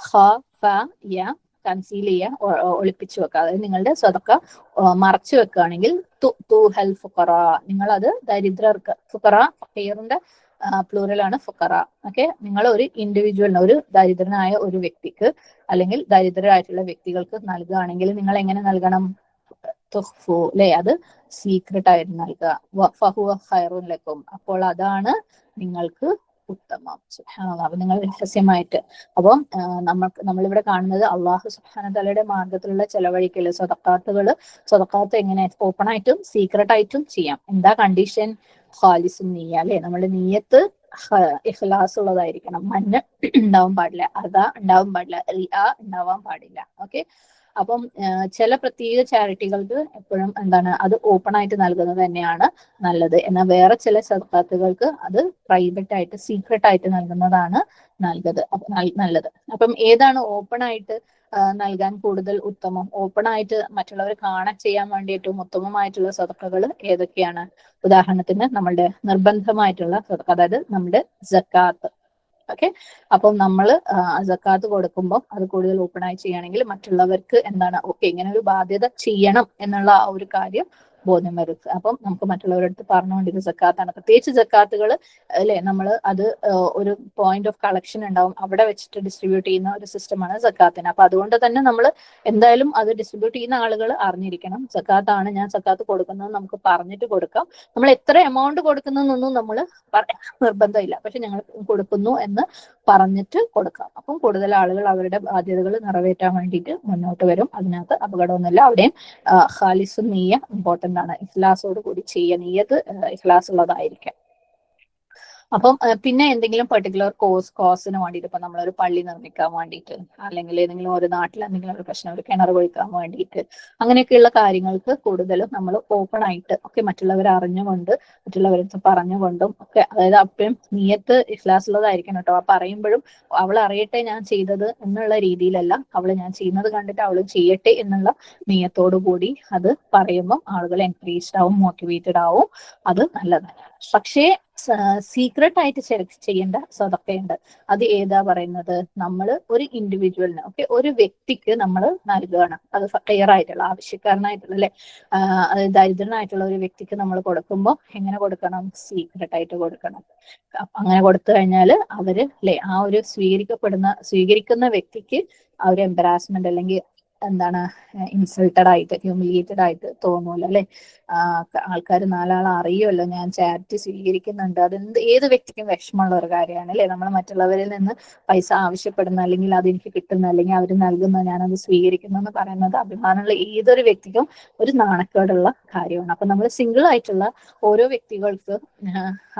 ഖ ഫ യ കൺസീൽ ചെയ്യുക, ഒളിപ്പിച്ചു വെക്കുക. അതായത് നിങ്ങളുടെ സ്വതക്ക മറച്ചു വെക്കുകയാണെങ്കിൽ, തൂഹൽ ഫുഖറ നിങ്ങൾ അത് ദരിദ്രർക്ക്, ഫുഖറ ഫഖീറിന്റെ പ്ലൂറലാണ് ഫുഖറ. ഓക്കെ, നിങ്ങൾ ഒരു ഇൻഡിവിജ്വലിന്, ഒരു ദരിദ്രനായ ഒരു വ്യക്തിക്ക് അല്ലെങ്കിൽ ദരിദ്രരായിട്ടുള്ള വ്യക്തികൾക്ക് നൽകുകയാണെങ്കിൽ നിങ്ങൾ എങ്ങനെ നൽകണം? തുഖ്ഫു അല്ലെ, അത് സീക്രട്ട് ആയിട്ട് നൽകുക. ഫഹുവ ഖൈറുൻ ലക്കും അപ്പോൾ അതാണ് നിങ്ങൾക്ക് ഉത്തമം. സുബ്ഹാനല്ലാഹ്. അപ്പൊ നിങ്ങൾ രഹസ്യമായിട്ട്, അപ്പം നമ്മളിവിടെ കാണുന്നത് അള്ളാഹു സുബ്ഹാനഹു തആലയുടെ മാർഗത്തിലുള്ള ചെലവഴിക്കല്, സ്വതക്കാത്ത് എങ്ങനെ ഓപ്പൺ ആയിട്ടും സീക്രട്ട് ആയിട്ടും ചെയ്യാം. എന്താ കണ്ടീഷൻ? ഖാലിസുൻ നിയ്യ അല്ലെ, നമ്മുടെ നിയ്യത്ത് ഇഖ്ലാസ് ഉള്ളതായിരിക്കണം. മഞ്ഞ ഉണ്ടാവാൻ പാടില്ല, അദാ ഉണ്ടാവാൻ പാടില്ല, റിആ ഉണ്ടാവാൻ പാടില്ല. ഓക്കെ, അപ്പം ചില പ്രത്യേക ചാരിറ്റികൾക്ക് എപ്പോഴും എന്താണ് അത് ഓപ്പൺ ആയിട്ട് നൽകുന്നത് തന്നെയാണ് നല്ലത്. എന്നാൽ വേറെ ചില സദഖാത്തുകൾക്ക് അത് പ്രൈവറ്റ് ആയിട്ട് സീക്രട്ട് ആയിട്ട് നൽകുന്നതാണ് നല്ലത്. അപ്പം ഏതാണ് ഓപ്പൺ ആയിട്ട് നൽകാൻ കൂടുതൽ ഉത്തമം? ഓപ്പൺ ആയിട്ട് മറ്റുള്ളവർ കാണാൻ ചെയ്യാൻ വേണ്ടി ഏറ്റവും ഉത്തമമായിട്ടുള്ള സദഖകൾ ഏതൊക്കെയാണ്? ഉദാഹരണത്തിന് നമ്മളുടെ നിർബന്ധമായിട്ടുള്ള സദഖ, അതായത് നമ്മുടെ സക്കാത്ത്. ഓക്കെ, അപ്പം നമ്മൾ സക്കാത്ത് കൊടുക്കുമ്പോൾ അത് കൂടുതൽ ഓപ്പൺ ആയി ചെയ്യുകയാണെങ്കിൽ മറ്റുള്ളവർക്ക് എന്താണ് ഓക്കെ ഇങ്ങനെ ഒരു ബാധ്യത ചെയ്യണം എന്നുള്ള ആ ഒരു കാര്യം ബോധ്യം വരുത്തുക. അപ്പം നമുക്ക് മറ്റുള്ളവരുടെ അടുത്ത് പറഞ്ഞുകൊണ്ടിരിക്കുന്ന സക്കാത്താണ്. പ്രത്യേകിച്ച് സക്കാത്തുകൾ അല്ലെ, നമ്മൾ അത് ഒരു പോയിന്റ് ഓഫ് കളക്ഷൻ ഉണ്ടാവും, അവിടെ വെച്ചിട്ട് ഡിസ്ട്രിബ്യൂട്ട് ചെയ്യുന്ന ഒരു സിസ്റ്റമാണ് സക്കാത്തിന്. അപ്പൊ അതുകൊണ്ട് തന്നെ നമ്മൾ എന്തായാലും അത് ഡിസ്ട്രിബ്യൂട്ട് ചെയ്യുന്ന ആളുകൾ അറിഞ്ഞിരിക്കണം സക്കാത്താണ് ഞാൻ സക്കാത്ത് കൊടുക്കുന്നത് നമുക്ക് പറഞ്ഞിട്ട് കൊടുക്കാം. നമ്മൾ എത്ര എമൗണ്ട് കൊടുക്കുന്നതെന്നൊന്നും നമ്മൾ നിർബന്ധമില്ല, പക്ഷെ ഞങ്ങൾ കൊടുക്കുന്നു എന്ന് പറഞ്ഞിട്ട് കൊടുക്കാം. അപ്പം കൂടുതൽ ആളുകൾ അവരുടെ ബാധ്യതകൾ നിറവേറ്റാൻ വേണ്ടിയിട്ട് മുന്നോട്ട് വരും. അതിനകത്ത് അപകടമൊന്നുമില്ല. അവിടെയും ഖാലിസും നീയ ഇമ്പോർട്ടന്റ് ആണ്. ഇഖ്ലാസോട് കൂടി നീയത്ത് ഇഖ്ലാസ് ഉള്ളതായിരിക്കാം. അപ്പം പിന്നെ എന്തെങ്കിലും പെർട്ടിക്കുലർ കോസിന് വേണ്ടിയിട്ട്, ഇപ്പൊ നമ്മളൊരു പള്ളി നിർമ്മിക്കാൻ വേണ്ടിയിട്ട്, അല്ലെങ്കിൽ ഏതെങ്കിലും ഒരു നാട്ടിൽ എന്തെങ്കിലും ഒരു പ്രശ്നം, ഒരു കിണർ കുഴിക്കാൻ വേണ്ടിയിട്ട്, അങ്ങനെയൊക്കെയുള്ള കാര്യങ്ങൾക്ക് കൂടുതലും നമ്മൾ ഓപ്പൺ ആയിട്ട് ഒക്കെ മറ്റുള്ളവർ അറിഞ്ഞുകൊണ്ട് മറ്റുള്ളവരടുത്ത് പറഞ്ഞുകൊണ്ടും ഒക്കെ, അതായത് അപ്പോഴും നീയത്ത് ഇഖ്ലാസ് ഉള്ളതായിരിക്കണം കേട്ടോ. ആ പറയുമ്പോഴും അവൾ അറിയട്ടെ ഞാൻ ചെയ്തത് എന്നുള്ള രീതിയിലല്ല, അവൾ ഞാൻ ചെയ്യുന്നത് കണ്ടിട്ട് അവൾ ചെയ്യട്ടെ എന്നുള്ള നീയത്തോടു കൂടി അത് പറയുമ്പോൾ ആളുകൾ എൻകറേജ്ഡ് ആവും, മോട്ടിവേറ്റഡ് ആവും. അത് നല്ലതാണ്. പക്ഷേ സീക്രട്ട് ആയിട്ട് ചെയ്യേണ്ട സദഖയുണ്ട്. അത് ഏതാ പറയുന്നത്? നമ്മൾ ഒരു ഇൻഡിവിജ്വലിന്, ഓക്കെ, ഒരു വ്യക്തിക്ക് നമ്മൾ നൽകുകയാണ്. അത് ഫഖീർ ആയിട്ടുള്ള, ആവശ്യക്കാരനായിട്ടുള്ള അല്ലെ, ദരിദ്രനായിട്ടുള്ള ഒരു വ്യക്തിക്ക് നമ്മൾ കൊടുക്കുമ്പോൾ എങ്ങനെ കൊടുക്കണം? സീക്രട്ട് ആയിട്ട് കൊടുക്കണം. അങ്ങനെ കൊടുത്തു കഴിഞ്ഞാൽ അവര് അല്ലെ, ആ ഒരു സ്വീകരിക്കുന്ന വ്യക്തിക്ക് ആ ഒരു എംബറാസ്മെന്റ് അല്ലെങ്കിൽ എന്താണ് ഇൻസൾട്ടഡ് ആയിട്ട് ഹ്യൂമിലിയേറ്റഡ് ആയിട്ട് തോന്നൂല അല്ലെ. ആൾക്കാർ നാലാൾ അറിയുമല്ലോ ഞാൻ ചാരിറ്റി സ്വീകരിക്കുന്നുണ്ട്. ഏത് വ്യക്തിക്കും വിഷമമുള്ള ഒരു കാര്യമാണ് അല്ലെ. നമ്മൾ മറ്റുള്ളവരിൽ നിന്ന് പൈസ ആവശ്യപ്പെടുന്ന, അല്ലെങ്കിൽ അതെനിക്ക് കിട്ടുന്ന, അല്ലെങ്കിൽ അവർ നൽകുന്ന ഞാനത് സ്വീകരിക്കുന്നു എന്ന് പറയുന്നത് അഭിമാനമുള്ള ഏതൊരു വ്യക്തിക്കും ഒരു നാണക്കേടുള്ള കാര്യമാണ്. അപ്പൊ നമ്മൾ സിംഗിൾ ആയിട്ടുള്ള ഓരോ വ്യക്തികൾക്ക്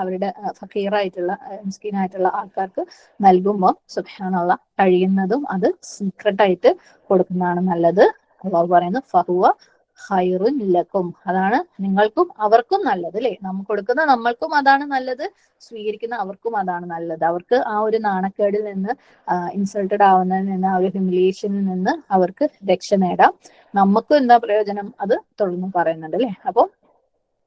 അവരുടെ ഫക്കീറായിട്ടുള്ള മിസ്കീനായിട്ടുള്ള ആൾക്കാർക്ക് നൽകുമ്പോൾ സുബ്ഹാനല്ലാഹ് കഴിയുന്നതും അത് സീക്രട്ട് ആയിട്ട് കൊടുക്കുന്നതാണ് നല്ലത്. അല്ലാഹു പറയുന്നു ഫഹുവ ഖൈറുൻ ലക്കും, അതാണ് നിങ്ങൾക്കും അവർക്കും നല്ലത് അല്ലെ. നമുക്ക് കൊടുക്കുന്ന നമ്മൾക്കും അതാണ് നല്ലത്, സ്വീകരിക്കുന്ന അവർക്കും അതാണ് നല്ലത്. അവർക്ക് ആ ഒരു നാണക്കേടിൽ നിന്ന്, ഇൻസൾട്ടഡ് ആവുന്നതിൽ നിന്ന്, ആ ഒരു ഹ്യൂമിലിയേഷനിൽ നിന്ന് അവർക്ക് രക്ഷ നേടാം. നമുക്ക് എന്താ പ്രയോജനം? അത് തുടർന്ന് പറയുന്നുണ്ട് അല്ലെ. അപ്പൊ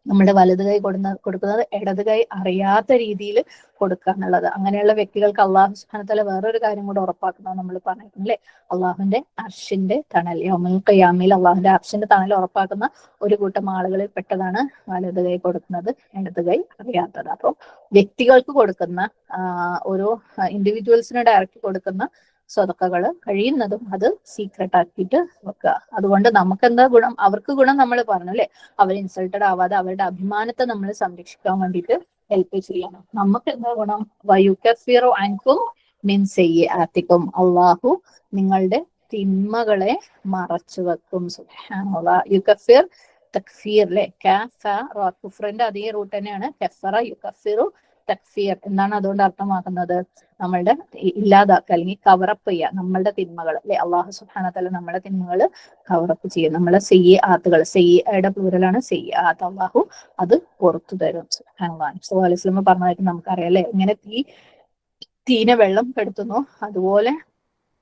നമ്മുടെ വലത് കൈ കൊടുക്കുന്നത് ഇടത് കൈ അറിയാത്ത രീതിയിൽ കൊടുക്കുക എന്നുള്ളത്. അങ്ങനെയുള്ള വ്യക്തികൾക്ക് അള്ളാഹു സുബ്ഹാനഹു വതആല വേറൊരു കാര്യം കൂടെ ഉറപ്പാക്കുന്നത് നമ്മൾ പറഞ്ഞിട്ടുണ്ട് അല്ലെ. അള്ളാഹുവിന്റെ അർശിന്റെ തണൽ, യൗമുൽ ഖിയാമയിൽ അള്ളാഹുവിന്റെ അർശിന്റെ തണൽ ഉറപ്പാക്കുന്ന ഒരു കൂട്ടം ആളുകളിൽ പെട്ടതാണ് വലത് കൈ കൊടുക്കുന്നത്, ഇടത് കൈ അറിയാത്തത്. അപ്പം വ്യക്തികൾക്ക് കൊടുക്കുന്ന ഓരോ ഇൻഡിവിജ്വൽസിന് ഡയറക്റ്റ് കൊടുക്കുന്ന സ്വതക്കകൾ കഴിയുന്നതും അത് സീക്രട്ട് ആക്കിയിട്ട് വെക്കുക. അതുകൊണ്ട് നമുക്ക് എന്താ ഗുണം? അവർക്ക് ഗുണം നമ്മൾ പറഞ്ഞു അല്ലെ. അവർ ഇൻസൾട്ടഡ് ആവാതെ അവരുടെ അഭിമാനത്തെ നമ്മൾ സംരക്ഷിക്കാൻ വേണ്ടിയിട്ട് ഹെൽപ്പ് ചെയ്യണം. നമുക്ക് എന്താ ഗുണം? വയുകഫിറു അൻകും മിൻ സയ്യിആതികും, അള്ളാഹു നിങ്ങളുടെ തിന്മകളെ മറച്ചു വെക്കും. സുബ്ഹാനല്ലാഹ്. യുകഫിർ തക്ഫീർ അല്ലെ, കുഫറിന്റെ അതേ റൂട്ട് തന്നെയാണ് കഫറ യുകഫിറു തക്ഫീർ. എന്താണ് അതുകൊണ്ട് അർത്ഥമാക്കുന്നത്? നമ്മളുടെ ഇല്ലാതാക്കുക അല്ലെങ്കിൽ കവറപ്പ് ചെയ്യുക നമ്മളുടെ തിന്മകൾ അല്ലെ. അള്ളാഹു സുബ്ഹാനഹു വതആല നമ്മുടെ തിന്മകൾ കവറപ്പ് ചെയ്യും. നമ്മളെ സയ്യിആത്തുകൾ, സയ്യിഅയുടെ പ്ലൂറലാണ് സയ്യിആത്ത്, അള്ളാഹു അത് പുറത്തു തരും. സുബ്ഹാനല്ലാഹ്. സല്ലല്ലാഹു അലൈഹി വസല്ലം പറഞ്ഞതായിട്ട് നമുക്കറിയാം അല്ലെ. ഇങ്ങനെ തീനെ വെള്ളം കെടുത്തുന്നു അതുപോലെ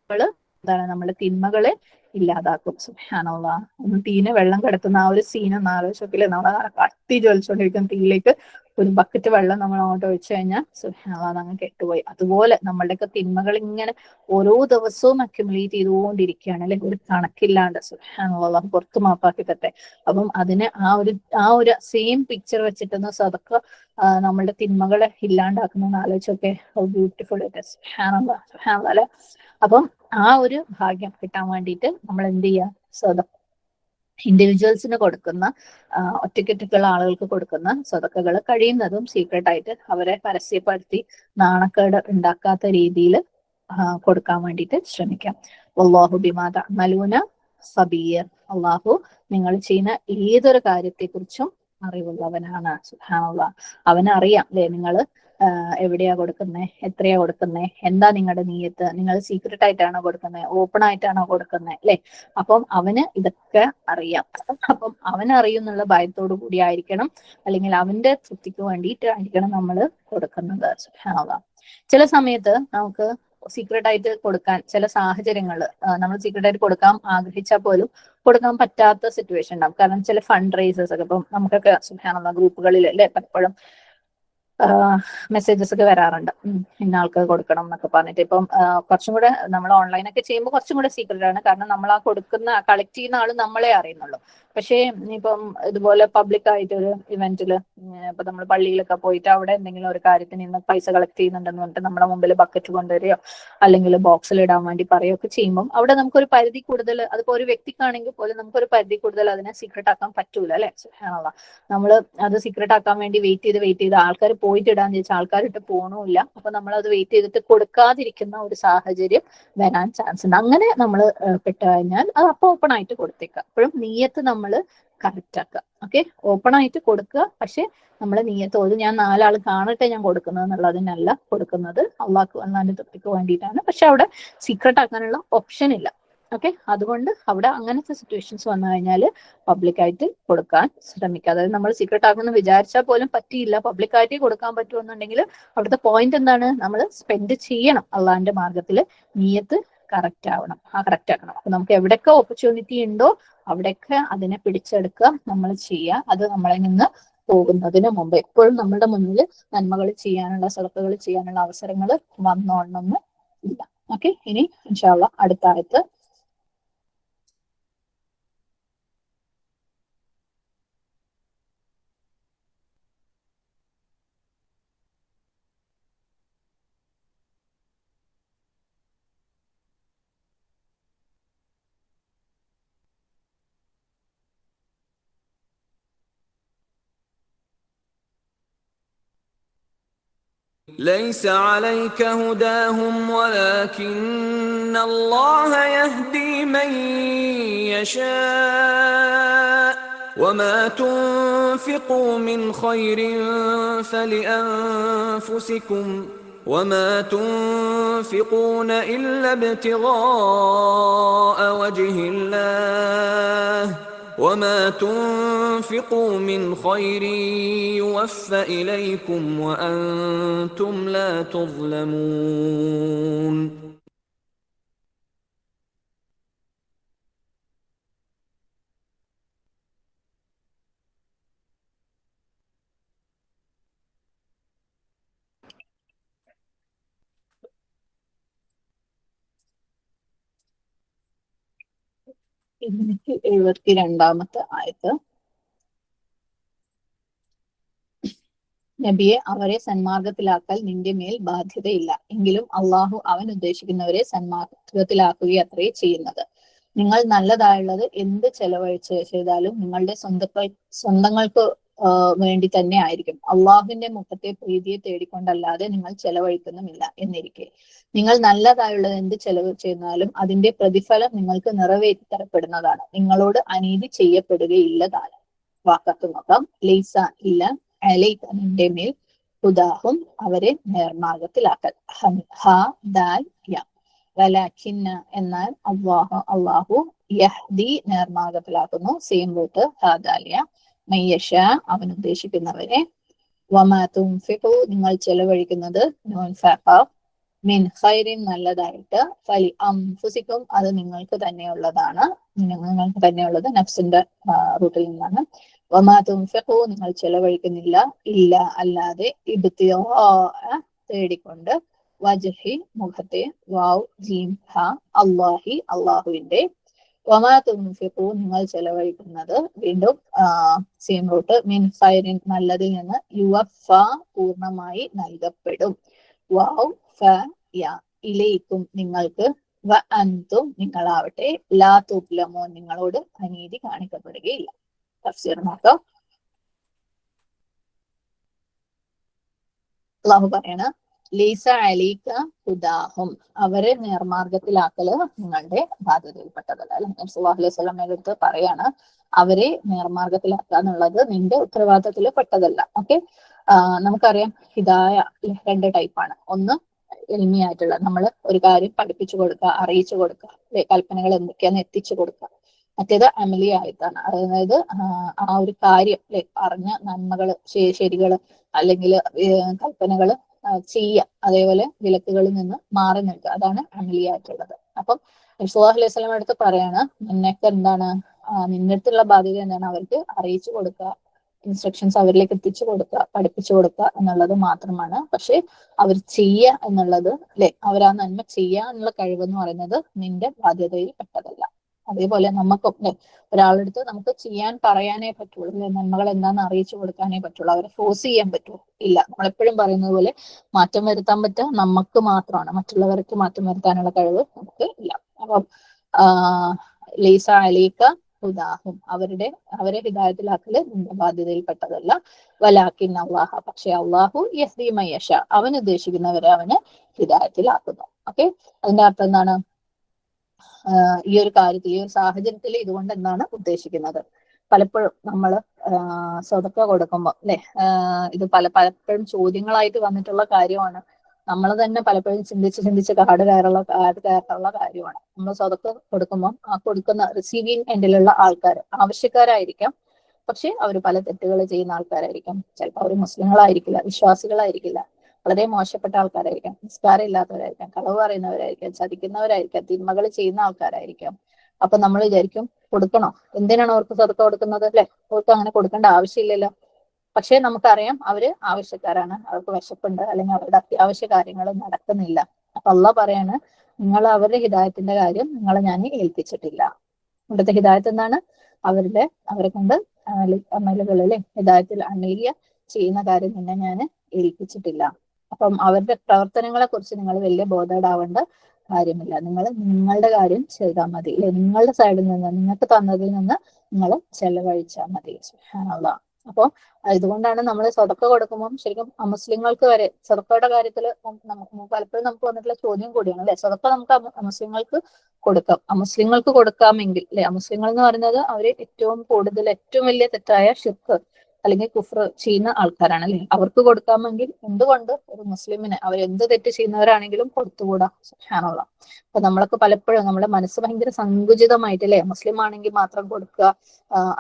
എന്താണ് നമ്മുടെ തിന്മകളെ ഇല്ലാതാക്കും. സുബ്ഹാനല്ലാഹ്. തീനെ വെള്ളം കിടത്തുന്ന ആ ഒരു സീൻ ഒന്ന് ആലോചിച്ചോക്കില്ലേ. നമ്മളെ കത്തി ജ്വലിച്ചുകൊണ്ടിരിക്കുന്ന തീയിലേക്ക് ഒരു ബക്കറ്റ് വെള്ളം നമ്മൾ അങ്ങോട്ട് ഒഴിച്ചു കഴിഞ്ഞാൽ സുബ്ഹാനല്ലാഹ് അങ്ങ് കെട്ടുപോയി. അതുപോലെ നമ്മളുടെയൊക്കെ തിന്മകൾ ഇങ്ങനെ ഓരോ ദിവസവും അക്യുമുലേറ്റ് ചെയ്തുകൊണ്ടിരിക്കുകയാണ് അല്ലെ, ഒരു കണക്കില്ലാണ്ട്. സുബ്ഹാനല്ലാഹ് പുറത്ത് മാപ്പാക്കി തട്ടെ. അപ്പം അതിന് ആ ഒരു സെയിം പിക്ചർ വെച്ചിട്ടുന്ന സദഖ നമ്മളുടെ തിന്മകളെ ഇല്ലാണ്ടാക്കുന്ന ആലോചിച്ചൊക്കെ ബ്യൂട്ടിഫുൾ ഇറ്റ്. സുബ്ഹാനല്ലാഹ് സുബ്ഹാനല്ലാഹ്. അപ്പം ആ ഒരു ഭാഗ്യം കിട്ടാൻ വേണ്ടിയിട്ട് നമ്മൾ എന്ത് ചെയ്യുക? സദഖ ഇൻഡിവിജ്വൽസിന് കൊടുക്കുന്ന, ഒറ്റയ്ക്കൊറ്റയ്ക്കുള്ള ആളുകൾക്ക് കൊടുക്കുന്ന സദഖകൾ കഴിയുന്നതും സീക്രട്ട് ആയിട്ട് അവരെ പരസ്യപ്പെടുത്തി നാണക്കേട് ഉണ്ടാക്കാത്ത രീതിയിൽ കൊടുക്കാൻ വേണ്ടിയിട്ട് ശ്രമിക്കാം. വല്ലാഹു ബിമാ തഅമലൂന ഖബീർ, അള്ളാഹു നിങ്ങൾ ചെയ്യുന്ന ഏതൊരു കാര്യത്തെക്കുറിച്ചും അറിവുള്ളവനാണ്. സുബ്ഹാനല്ലാഹ്. അവനറിയാം അല്ലെ നിങ്ങൾ എവിടെയാ കൊടുക്കുന്നേ, എത്രയാ കൊടുക്കുന്നേ, എന്താ നിങ്ങളുടെ നീയത്ത്, നിങ്ങൾ സീക്രട്ട് ആയിട്ടാണോ കൊടുക്കുന്നത്, ഓപ്പൺ ആയിട്ടാണോ കൊടുക്കുന്നത് അല്ലെ. അപ്പം അവന് ഇതൊക്കെ അറിയാം. അപ്പം അവനറിയുന്നുള്ള ഭയത്തോടു കൂടി ആയിരിക്കണം, അല്ലെങ്കിൽ അവന്റെ തൃപ്തിക്ക് വേണ്ടിയിട്ടായിരിക്കണം നമ്മൾ കൊടുക്കുന്നത്. സുബ്ഹാനല്ലാഹ്. ചില സമയത്ത് നമുക്ക് സീക്രട്ട് ആയിട്ട് കൊടുക്കാൻ ചില സാഹചര്യങ്ങൾ, നമ്മൾ സീക്രട്ട് ആയിട്ട് കൊടുക്കാൻ ആഗ്രഹിച്ചാൽ പോലും കൊടുക്കാൻ പറ്റാത്ത സിറ്റുവേഷൻ ഉണ്ടാവും. കാരണം ചില ഫണ്ട് റൈസേഴ്സ് ഒക്കെ ഇപ്പം നമുക്കൊക്കെ സുബ്ഹാനല്ലാഹ് ഗ്രൂപ്പുകളിൽ അല്ലെ പലപ്പോഴും മെസ്സേജസ് ഒക്കെ വരാറുണ്ട്, ഇന്ന ആൾക്ക് കൊടുക്കണം എന്നൊക്കെ പറഞ്ഞിട്ട്. ഇപ്പം കുറച്ചും കൂടെ നമ്മൾ ഓൺലൈനൊക്കെ ചെയ്യുമ്പോൾ കുറച്ചും കൂടെ സീക്രട്ട് ആണ്, കാരണം നമ്മൾ ആ കൊടുക്കുന്ന കളക്ട് ചെയ്യുന്ന ആള് നമ്മളെ അറിയുന്നുള്ളൂ. പക്ഷേ ഇപ്പം ഇതുപോലെ പബ്ലിക് ആയിട്ട് ഒരു ഇവന്റിൽ, ഇപ്പൊ നമ്മൾ പള്ളിയിലൊക്കെ പോയിട്ട് അവിടെ എന്തെങ്കിലും ഒരു കാര്യത്തിന് ഇന്ന് പൈസ കളക്ട് ചെയ്യുന്നുണ്ടെന്ന് പറഞ്ഞിട്ട് നമ്മുടെ മുമ്പിൽ ബക്കറ്റ് കൊണ്ടുവരികയോ അല്ലെങ്കിൽ ബോക്സിൽ ഇടാൻ വേണ്ടി പറയുകയൊക്കെ ചെയ്യുമ്പോൾ അവിടെ നമുക്കൊരു പരിധി കൂടുതൽ, അതിപ്പോ ഒരു വ്യക്തിക്കാണെങ്കിൽ പോലും നമുക്കൊരു പരിധി കൂടുതൽ അതിനെ സീക്രട്ട് ആക്കാൻ പറ്റൂല അല്ലെ. സുബ്ഹാനല്ലാഹ്. നമ്മൾ അത് സീക്രട്ട് ആക്കാൻ വേണ്ടി വെയിറ്റ് ചെയ്ത് ആൾക്കാർ പോയിട്ട് ഇടാന്ന് ചോദിച്ചാൽ ആൾക്കാരിട്ട് പോകണമില്ല. അപ്പൊ നമ്മൾ അത് വെയിറ്റ് ചെയ്തിട്ട് കൊടുക്കാതിരിക്കുന്ന ഒരു സാഹചര്യം വരാൻ ചാൻസ് ഉണ്ട്. അങ്ങനെ നമ്മൾ പെട്ട് കഴിഞ്ഞാൽ അത് അപ്പോൾ ഓപ്പൺ ആയിട്ട് കൊടുത്തേക്കാം. അപ്പോഴും നീയത്ത് നമ്മൾ കറക്റ്റ് ആക്കുക. ഓക്കെ, ഓപ്പൺ ആയിട്ട് കൊടുക്കുക, പക്ഷെ നമ്മളെ നീയത്ത് ഒരു ഞാൻ 4 ആൾ കാണട്ടെ ഞാൻ കൊടുക്കുന്നത് എന്നുള്ളതിനല്ല കൊടുക്കുന്നത്, അള്ളാഹ്ക്ക് അള്ളാഹിന്റെ തൃപ്തിക്ക് വേണ്ടിയിട്ടാണ്. പക്ഷെ അവിടെ സീക്രട്ട് ആക്കാനുള്ള ഓപ്ഷൻ ഇല്ല. ഓക്കെ, അതുകൊണ്ട് അവിടെ അങ്ങനത്തെ സിറ്റുവേഷൻസ് വന്നു കഴിഞ്ഞാൽ പബ്ലിക്കായിട്ട് കൊടുക്കാൻ ശ്രമിക്കുക. അതായത് നമ്മൾ സീക്രട്ട് ആക്കുമെന്ന് വിചാരിച്ചാൽ പോലും പറ്റിയില്ല, പബ്ലിക്കായിട്ട് കൊടുക്കാൻ പറ്റുമെന്നുണ്ടെങ്കിൽ അവിടുത്തെ പോയിന്റ് എന്താണ്, നമ്മൾ സ്പെൻഡ് ചെയ്യണം അള്ളാഹിന്റെ മാർഗത്തിൽ, നീയത്ത് കറക്റ്റ് ആവണം, കറക്റ്റ് ആക്കണം. അപ്പൊ നമുക്ക് എവിടെയൊക്കെ ഓപ്പർച്യൂണിറ്റി ഉണ്ടോ അവിടെയൊക്കെ അതിനെ പിടിച്ചെടുക്കുക, നമ്മൾ ചെയ്യുക. അത് നമ്മളെ നിന്ന് പോകുന്നതിന് മുമ്പ് എപ്പോഴും നമ്മുടെ മുന്നിൽ നന്മകൾ ചെയ്യാനുള്ള, സദഖകൾ ചെയ്യാനുള്ള അവസരങ്ങൾ വന്നോളണമെന്ന് ഇല്ല. ഓക്കെ, ഇനി ഇൻഷാ അല്ലാഹ് അടുത്ത ആയത്ത്. ليس عليك هداهم ولكن الله يهدي من يشاء وما تنفقوا من خير فلأنفسكم وما تنفقون إلا ابتغاء وجه الله وما تنفقوا من خير يوفى إليكم وأنتم لا تظلمون. ഇതിലേക്ക് 72-ാമത്തെ ആയത്ത്. നബിയെ, അവരെ സന്മാർഗത്തിലാക്കൽ നിന്റെ മേൽ ബാധ്യതയില്ല, എങ്കിലും അള്ളാഹു അവൻ ഉദ്ദേശിക്കുന്നവരെ സന്മാർഗത്തിലാക്കുകയത്രേ ചെയ്യുന്നത്. നിങ്ങൾ നല്ലതായുള്ളത് എന്ത് ചെലവഴിച്ച് ചെയ്താലും നിങ്ങളുടെ സ്വന്തങ്ങൾക്ക് വേണ്ടി തന്നെ ആയിരിക്കും. അള്ളാഹുവിന്റെ മുഖത്തെ പ്രീതിയെ തേടിക്കൊണ്ടല്ലാതെ നിങ്ങൾ ചെലവഴിക്കുന്നുമില്ല എന്നിരിക്കെ നിങ്ങൾ നല്ലതായുള്ളത് എന്ത് ചെലവ് ചെയ്യുന്നാലും അതിന്റെ പ്രതിഫലം നിങ്ങൾക്ക് നിറവേറ്റി തരപ്പെടുന്നതാണ്. നിങ്ങളോട് അനീതി ചെയ്യപ്പെടുകയില്ലതാണ്. വാക്കത്ത് നോക്കാം. ലൈസ ഇല്ല അലൈക നിന്റെ മേൽ, ഹുദാഹും അവരെ നേർമാർഗത്തിലാക്കൽ, ഹ ദാൽ യ, വലാകിന്ന എന്നാൽ അള്ളാഹു യഹ്ദി നേർമാർഗത്തിലാക്കുന്നു, സെയിം റൂട്ട് ഹ ദാൽ യ, മയ്യഷ അവൻ ഉദ്ദേശിക്കുന്നവരെ, വമാ തുൻഫിഖു നിങ്ങൾ ചെലവഴിക്കുന്നത്, മിൻ ഖൈറിൻ നല്ലതായിട്ട്, ഫലി അൻഫുസിക്കും അത് നിങ്ങൾക്ക് തന്നെയുള്ളതാണ്, നിങ്ങൾക്ക് തന്നെയുള്ളത് നഫ്സിന്റെ റൂട്ടിൽ നിന്നാണ്. വമാ തുൻഫിഖു നിങ്ങൾ ചെലവഴിക്കുന്നില്ല, ഇല്ല അല്ലാതെ, ഇബ്തിഗാഅ തേടിക്കൊണ്ട്, വജ്ഹി മുഖത്തെ, വാവ് ജീം ഹ അല്ലാഹി അള്ളാഹുവിന്റെ, വമാ തുൻഫിഖു നിങ്ങൾ ചെലവഴിക്കുന്നത്, വീണ്ടും സെയിം റൂട്ട്, മിൻ ഖൈറിൻ നല്ലതിൽ നിന്ന്, യുവഫ പൂർണ്ണമായി നൽകപ്പെടും, വാവ് ഫ യ ഇലൈക്കും നിങ്ങൾക്ക്, വ അൻതും നിങ്ങളാവട്ടെ, ലാ തുബ്ലമൂൻ നിങ്ങളോട് അനീതി കാണിക്കപ്പെടുകയില്ല. തഫ്സീർ നോക്കാം. അള്ളാഹു പറയണ ലീസ അലീക ഹുദാഹും അവരെ നേർമാർഗത്തിലാക്കല് നിങ്ങളുടെ ബാധ്യതയിൽപ്പെട്ടതല്ല. അല്ലെ, നബി സല്ലല്ലാഹു അലൈഹി വസല്ലമയുടെ അടുത്ത് പറയാണ്, അവരെ നേർമാർഗത്തിലാക്കുക എന്നുള്ളത് നിന്റെ ഉത്തരവാദിത്തത്തിൽ പെട്ടതല്ല. ഓക്കെ. നമുക്കറിയാം ഹിദായ 2 ടൈപ്പാണ്. ഒന്ന് എൽമിയായിട്ടുള്ള, നമ്മൾ ഒരു കാര്യം പഠിപ്പിച്ചു കൊടുക്കുക, അറിയിച്ചു കൊടുക്കുക, കൽപ്പനകൾ എന്തൊക്കെയാന്ന് എത്തിച്ചു കൊടുക്കുക. മറ്റേത് അമലി ആയിട്ടാണ്, അതായത് ആ ഒരു കാര്യം പറഞ്ഞ നന്മകള് ശരികള് അല്ലെങ്കിൽ കൽപ്പനകള് ചെയ്യുക, അതേപോലെ വിലക്കുകളിൽ നിന്ന് മാറി നിൽക്കുക. അതാണ് അമലിയായിട്ടുള്ളത്. അപ്പം സല്ലല്ലാഹു അലൈഹി വസല്ലം അടുത്ത് പറയാണ്, നിന്നൊക്കെ എന്താണ് നിന്റെ അടുത്തുള്ള ബാധ്യത എന്താണ്? അവർക്ക് അറിയിച്ചു കൊടുക്കുക, ഇൻസ്ട്രക്ഷൻസ് അവരിലേക്ക് എത്തിച്ചു കൊടുക്കുക, പഠിപ്പിച്ചു കൊടുക്കുക എന്നുള്ളത് മാത്രമാണ്. പക്ഷെ അവർ ചെയ്യുക എന്നുള്ളത് അവരാ നന്മ ചെയ്യുക എന്നുള്ള കഴിവെന്ന് പറയുന്നത് നിന്റെ ബാധ്യതയിൽ പെട്ടതല്ല. അതേപോലെ നമുക്കൊക്കെ ഒരാളെടുത്ത് നമുക്ക് ചെയ്യാൻ പറയാനേ പറ്റുള്ളൂ, നന്മകൾ എന്താണെന്ന് അറിയിച്ചു കൊടുക്കാനേ പറ്റുള്ളൂ. അവരെ ഫോഴ്സ് ചെയ്യാൻ പറ്റുമോ? ഇല്ല. നമ്മളെപ്പോഴും പറയുന്നത് പോലെ മാറ്റം വരുത്താൻ പറ്റുക നമുക്ക് മാത്രമാണ്, മറ്റുള്ളവർക്ക് മാറ്റം വരുത്താനുള്ള കഴിവ് നമുക്ക് ഇല്ല. അപ്പം ലൈസ അലൈക ഹുദാഹും, അവരെ ഹിദായത്തിലാക്കല് നിന്റെ ബാധ്യതയിൽപ്പെട്ടതല്ല. വലാകിൻ അല്ലാഹ, പക്ഷെ അള്ളാഹു യഹ്ദി മൻ യശാ, അവൻ ഉദ്ദേശിക്കുന്നവരെ അവന് ഹിദായത്തിലാക്കുന്നു. ഓക്കെ. അതിന്റെ അർത്ഥം എന്താണ്? ഈ ഒരു കാര്യത്തിൽ, ഈ ഒരു സാഹചര്യത്തിൽ ഇതുകൊണ്ട് എന്താണ് ഉദ്ദേശിക്കുന്നത്? പലപ്പോഴും നമ്മൾ സ്വതക്ക കൊടുക്കുമ്പോൾ ഇത് പലപ്പോഴും ചോദ്യങ്ങളായിട്ട് വന്നിട്ടുള്ള കാര്യമാണ്. നമ്മൾ തന്നെ പലപ്പോഴും ചിന്തിച്ച് കാട് കയറുള്ള കാര്യമാണ്. നമ്മൾ സ്വതക്ക കൊടുക്കുമ്പോൾ ആ കൊടുക്കുന്ന റിസീവിങ് എൻഡിലുള്ള ആൾക്കാർ ആവശ്യക്കാരായിരിക്കാം, പക്ഷെ അവർ പല തെറ്റുകൾ ചെയ്യുന്ന ആൾക്കാരായിരിക്കാം. ചിലപ്പോൾ അവർ മുസ്ലിങ്ങളായിരിക്കില്ല, വിശ്വാസികളായിരിക്കില്ല, വളരെ മോശപ്പെട്ട ആൾക്കാരായിരിക്കാം, നിസ്കാരം ഇല്ലാത്തവരായിരിക്കാം, കളവ് പറയുന്നവരായിരിക്കാം, ചതിക്കുന്നവരായിരിക്കാം, തിന്മകൾ ചെയ്യുന്ന ആൾക്കാരായിരിക്കാം. അപ്പൊ നമ്മൾ വിചാരിക്കും കൊടുക്കണോ? എന്തിനാണ് അവർക്ക് സ്വതക്ക കൊടുക്കുന്നത്? അവർക്ക് അങ്ങനെ കൊടുക്കേണ്ട ആവശ്യമില്ലല്ലോ. പക്ഷെ നമുക്കറിയാം അവര് ആവശ്യക്കാരാണ്, അവർക്ക് വിശപ്പുണ്ട്, അല്ലെങ്കിൽ അവരുടെ അത്യാവശ്യ കാര്യങ്ങൾ നടക്കുന്നില്ല. അപ്പൊ അള്ളാഹ് പറയാണ്, നിങ്ങൾ അവരുടെ ഹിദായത്തിന്റെ കാര്യം നിങ്ങളെ ഞാൻ ഏൽപ്പിച്ചിട്ടില്ല. ഇവിടുത്തെ ഹിദായത്ത് എന്താണ്? അവരെ കൊണ്ട് അമലുകളിലെ ഹിദായത്തിൽ അമലിയ ചെയ്യുന്ന കാര്യം നിന്നെ ഞാൻ ഏൽപ്പിച്ചിട്ടില്ല. അപ്പം അവരുടെ പ്രവർത്തനങ്ങളെ കുറിച്ച് നിങ്ങൾ വലിയ ബോധേഡാവേണ്ട കാര്യമില്ല. നിങ്ങൾ നിങ്ങളുടെ കാര്യം ചെയ്താൽ മതി, നിങ്ങളുടെ സൈഡിൽ നിന്ന് നിങ്ങൾക്ക് തന്നതിൽ നിന്ന് നിങ്ങൾ ചെലവഴിച്ചാൽ മതി. സുബ്ഹാനല്ലാഹ്. അപ്പൊ ഇതുകൊണ്ടാണ് നമ്മൾ സ്വതക്ക കൊടുക്കുമ്പോൾ ശരിക്കും അമുസ്ലിങ്ങൾക്ക് വരെ സ്വതക്കയുടെ കാര്യത്തിൽ പലപ്പോഴും നമുക്ക് വന്നിട്ടുള്ള ചോദ്യം കൂടിയാണ്. സ്വതക്ക നമുക്ക് അമുസ്ലിങ്ങൾക്ക് കൊടുക്കാം, അമുസ്ലിങ്ങൾക്ക് കൊടുക്കാമെങ്കിൽ അമുസ്ലിങ്ങൾ എന്ന് പറയുന്നത് അവര് ഏറ്റവും കൂടുതൽ ഏറ്റവും വലിയ തെറ്റായ ഷിർക്ക് അല്ലെങ്കിൽ കുഫ്ർ ചെയ്യുന്ന ആൾക്കാരാണ്. അവർക്ക് കൊടുക്കാമെങ്കിൽ എന്തുകൊണ്ട് ഒരു മുസ്ലിമിന്, അവർ എന്ത് തെറ്റ് ചെയ്യുന്നവരാണെങ്കിലും കൊടുത്തുകൂടാ? സുബ്ഹാനല്ലാഹ്. അപ്പൊ നമ്മളൊക്കെ പലപ്പോഴും നമ്മുടെ മനസ്സ് ഭയങ്കര സങ്കുചിതമായിട്ട് മുസ്ലിം ആണെങ്കിൽ മാത്രം കൊടുക്കുക,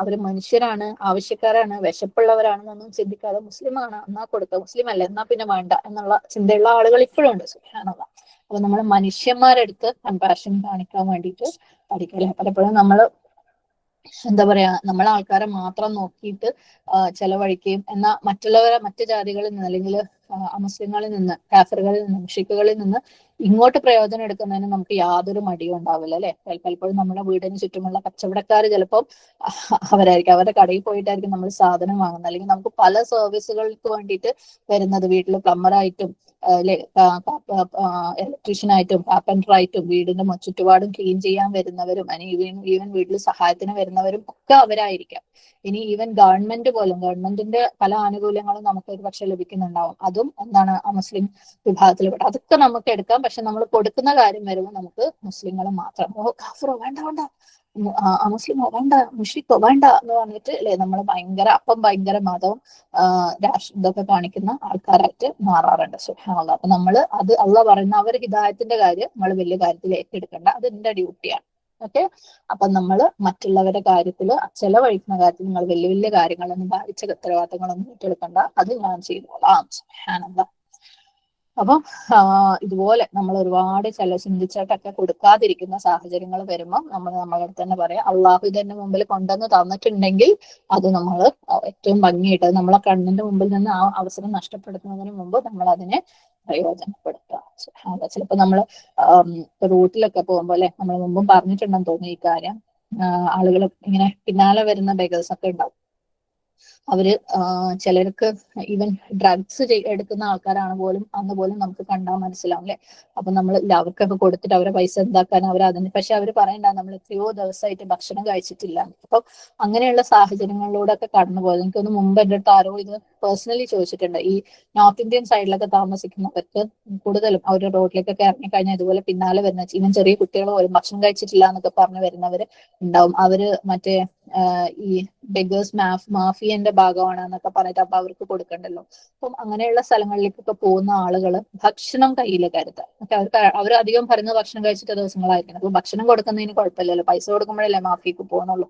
അവര് മനുഷ്യരാണ്, ആവശ്യക്കാരാണ്, വിശപ്പുള്ളവരാണെന്നൊന്നും ചിന്തിക്കാതെ മുസ്ലിമാണ് എന്നാ കൊടുക്കുക, മുസ്ലിം അല്ല എന്നാ പിന്നെ വേണ്ട എന്നുള്ള ചിന്തയുള്ള ആളുകൾ ഇപ്പോഴും ഉണ്ട്. സുബ്ഹാനല്ലാഹ്. അപ്പൊ നമ്മൾ മനുഷ്യന്മാരെടുത്ത് കമ്പാഷൻ കാണിക്കാൻ വേണ്ടിയിട്ട് പഠിക്കല്ലേ. പലപ്പോഴും നമ്മൾ എന്താ പറയാ, നമ്മളെ ആൾക്കാരെ മാത്രം നോക്കിയിട്ട് ചെലവഴിക്കുകയും എന്നാൽ മറ്റു ജാതികളിൽ നിന്ന് അല്ലെങ്കിൽ അമുസ്ലിങ്ങളിൽ നിന്ന്, കാഫറുകളിൽ നിന്ന്, മുഷിക്കുകളിൽ നിന്ന് ഇങ്ങോട്ട് പ്രയോജനം എടുക്കുന്നതിന് നമുക്ക് യാതൊരു മടിയും ഉണ്ടാവില്ല അല്ലെ. പലപ്പോഴും നമ്മുടെ വീടിന് ചുറ്റുമുള്ള കച്ചവടക്കാർ ചിലപ്പോൾ അവരായിരിക്കും, അവരുടെ കടയിൽ പോയിട്ടായിരിക്കും നമ്മൾ സാധനം വാങ്ങുന്നത്, അല്ലെങ്കിൽ നമുക്ക് പല സർവീസുകൾക്ക് വേണ്ടിയിട്ട് വരുന്നത്, വീട്ടിൽ പ്ലംബറായിട്ടും ഇലക്ട്രീഷ്യനായിട്ടും കാർപ്പൻറ്ററായിട്ടും വീടിന്റെ ചുറ്റുപാടും ക്ലീൻ ചെയ്യാൻ വരുന്നവരും, ഈവൻ വീട്ടിൽ സഹായത്തിന് വരുന്നവരും ഒക്കെ അവരായിരിക്കാം. ഇനി ഈവൻ ഗവൺമെന്റിന്റെ പല ആനുകൂല്യങ്ങളും നമുക്ക് ഒരു പക്ഷെ ലഭിക്കുന്നുണ്ടാവും, അതും എന്താണ് മുസ്ലിം വിഭാഗത്തിൽപ്പെട്ട, അതൊക്കെ നമുക്ക് എടുക്കാം. പക്ഷെ നമ്മൾ കൊടുക്കുന്ന കാര്യം വരുമ്പോൾ നമുക്ക് മുസ്ലിങ്ങൾ മാത്രം, കാഫിറോ വേണ്ട വേണ്ട, മുസ്ലിമോ വേണ്ട, മുഷ്രിക്കോ വേണ്ട എന്ന് പറഞ്ഞിട്ട് നമ്മൾ ഭയങ്കര മതവും ഇതൊക്കെ കാണിക്കുന്ന ആൾക്കാരായിട്ട് മാറാറുണ്ട്. സുബ്ഹാനല്ലാഹ്. അപ്പൊ നമ്മൾ അള്ളാഹ് പറയുന്ന അവർ ഹിദായത്തിന്റെ കാര്യം നമ്മൾ വലിയ കാര്യത്തിൽ ഏറ്റെടുക്കേണ്ട, അത് എന്റെ ഡ്യൂട്ടിയാണ്. ഓക്കെ. അപ്പൊ നമ്മൾ മറ്റുള്ളവരുടെ കാര്യത്തിൽ, ചെലവഴിക്കുന്ന കാര്യത്തിൽ നിങ്ങൾ വലിയ വലിയ കാര്യങ്ങളൊന്നും ഭാരിച്ച ഉത്തരവാദിത്തങ്ങളൊന്നും ഏറ്റെടുക്കണ്ട, അത് ഞാൻ ചെയ്തോളാം. സുബ്ഹാനല്ലാഹ്. അപ്പം ഇതുപോലെ നമ്മൾ ഒരുപാട് ചിന്തിച്ചിട്ടൊക്കെ കൊടുക്കാതിരിക്കുന്ന സാഹചര്യങ്ങൾ വരുമ്പോൾ നമ്മൾ നമ്മളടുത്ത് തന്നെ പറയാം, അള്ളാഹു ഇതിന്റെ മുമ്പിൽ കൊണ്ടുവന്ന് തന്നിട്ടുണ്ടെങ്കിൽ അത് നമ്മൾ ഏറ്റവും ഭംഗിയായിട്ട് നമ്മളെ കണ്ണിന്റെ മുമ്പിൽ നിന്ന് ആ അവസരം നഷ്ടപ്പെടുത്തുന്നതിന് മുമ്പ് നമ്മൾ അതിനെ പ്രയോജനപ്പെടുത്തുക. ചിലപ്പോൾ നമ്മൾ റൂട്ടിലൊക്കെ പോകുമ്പോൾ നമ്മൾ മുമ്പും പറഞ്ഞിട്ടുണ്ടെന്ന് തോന്നുന്നു ഈ കാര്യം, ആളുകൾ ഇങ്ങനെ പിന്നാലെ വരുന്ന ബെഗേഴ്സ് ഒക്കെ ഉണ്ടാവും. അവര് ചിലർക്ക് ഈവൻ ഡ്രഗ്സ് എടുക്കുന്ന ആൾക്കാരാണ് പോലും അന്ന് പോലും നമുക്ക് കണ്ടാൽ മനസ്സിലാവും അല്ലെ. അപ്പൊ നമ്മൾ അവർക്കൊക്കെ കൊടുത്തിട്ട് അവരെ പൈസ എന്താക്കാൻ അവർ അതിന്, പക്ഷെ അവർ പറയണ്ട നമ്മൾ എത്രയോ ദിവസമായിട്ട് ഭക്ഷണം കഴിച്ചിട്ടില്ല. അപ്പൊ അങ്ങനെയുള്ള സാഹചര്യങ്ങളിലൂടെ ഒക്കെ കടന്നു പോയത്. എനിക്കൊന്ന് മുമ്പ് എൻ്റെ അടുത്ത് ആരോ ഇത് പേഴ്സണലി ചോദിച്ചിട്ടുണ്ട്. ഈ നോർത്ത് ഇന്ത്യൻ സൈഡിലൊക്കെ താമസിക്കുന്നവർക്ക് കൂടുതലും അവർ റോഡിലേക്കൊക്കെ ഇറങ്ങിക്കഴിഞ്ഞാൽ ഇതുപോലെ പിന്നാലെ വരുന്ന ഈവൻ ചെറിയ കുട്ടികൾ പോലും ഭക്ഷണം കഴിച്ചിട്ടില്ല എന്നൊക്കെ പറഞ്ഞു വരുന്നവര് ഉണ്ടാവും. അവര് മറ്റേ ഈ ബെഗേഴ്സ് മാഫിയന്റെ ഭാഗമാണ് എന്നൊക്കെ പറഞ്ഞിട്ട് അപ്പൊ അവർക്ക് കൊടുക്കണ്ടല്ലോ. അപ്പം അങ്ങനെയുള്ള സ്ഥലങ്ങളിലേക്കൊക്കെ പോകുന്ന ആളുകൾ ഭക്ഷണം കയ്യിൽ കരുതുക. അവർ അധികം പറയുന്ന ഭക്ഷണം കഴിച്ചിട്ട് ദിവസങ്ങളായിരിക്കണം. അപ്പൊ ഭക്ഷണം കൊടുക്കുന്നതിന് കുഴപ്പമില്ലല്ലോ, പൈസ കൊടുക്കുമ്പോഴല്ലേ മാഫിയക്ക് പോകുന്നുള്ളൂ.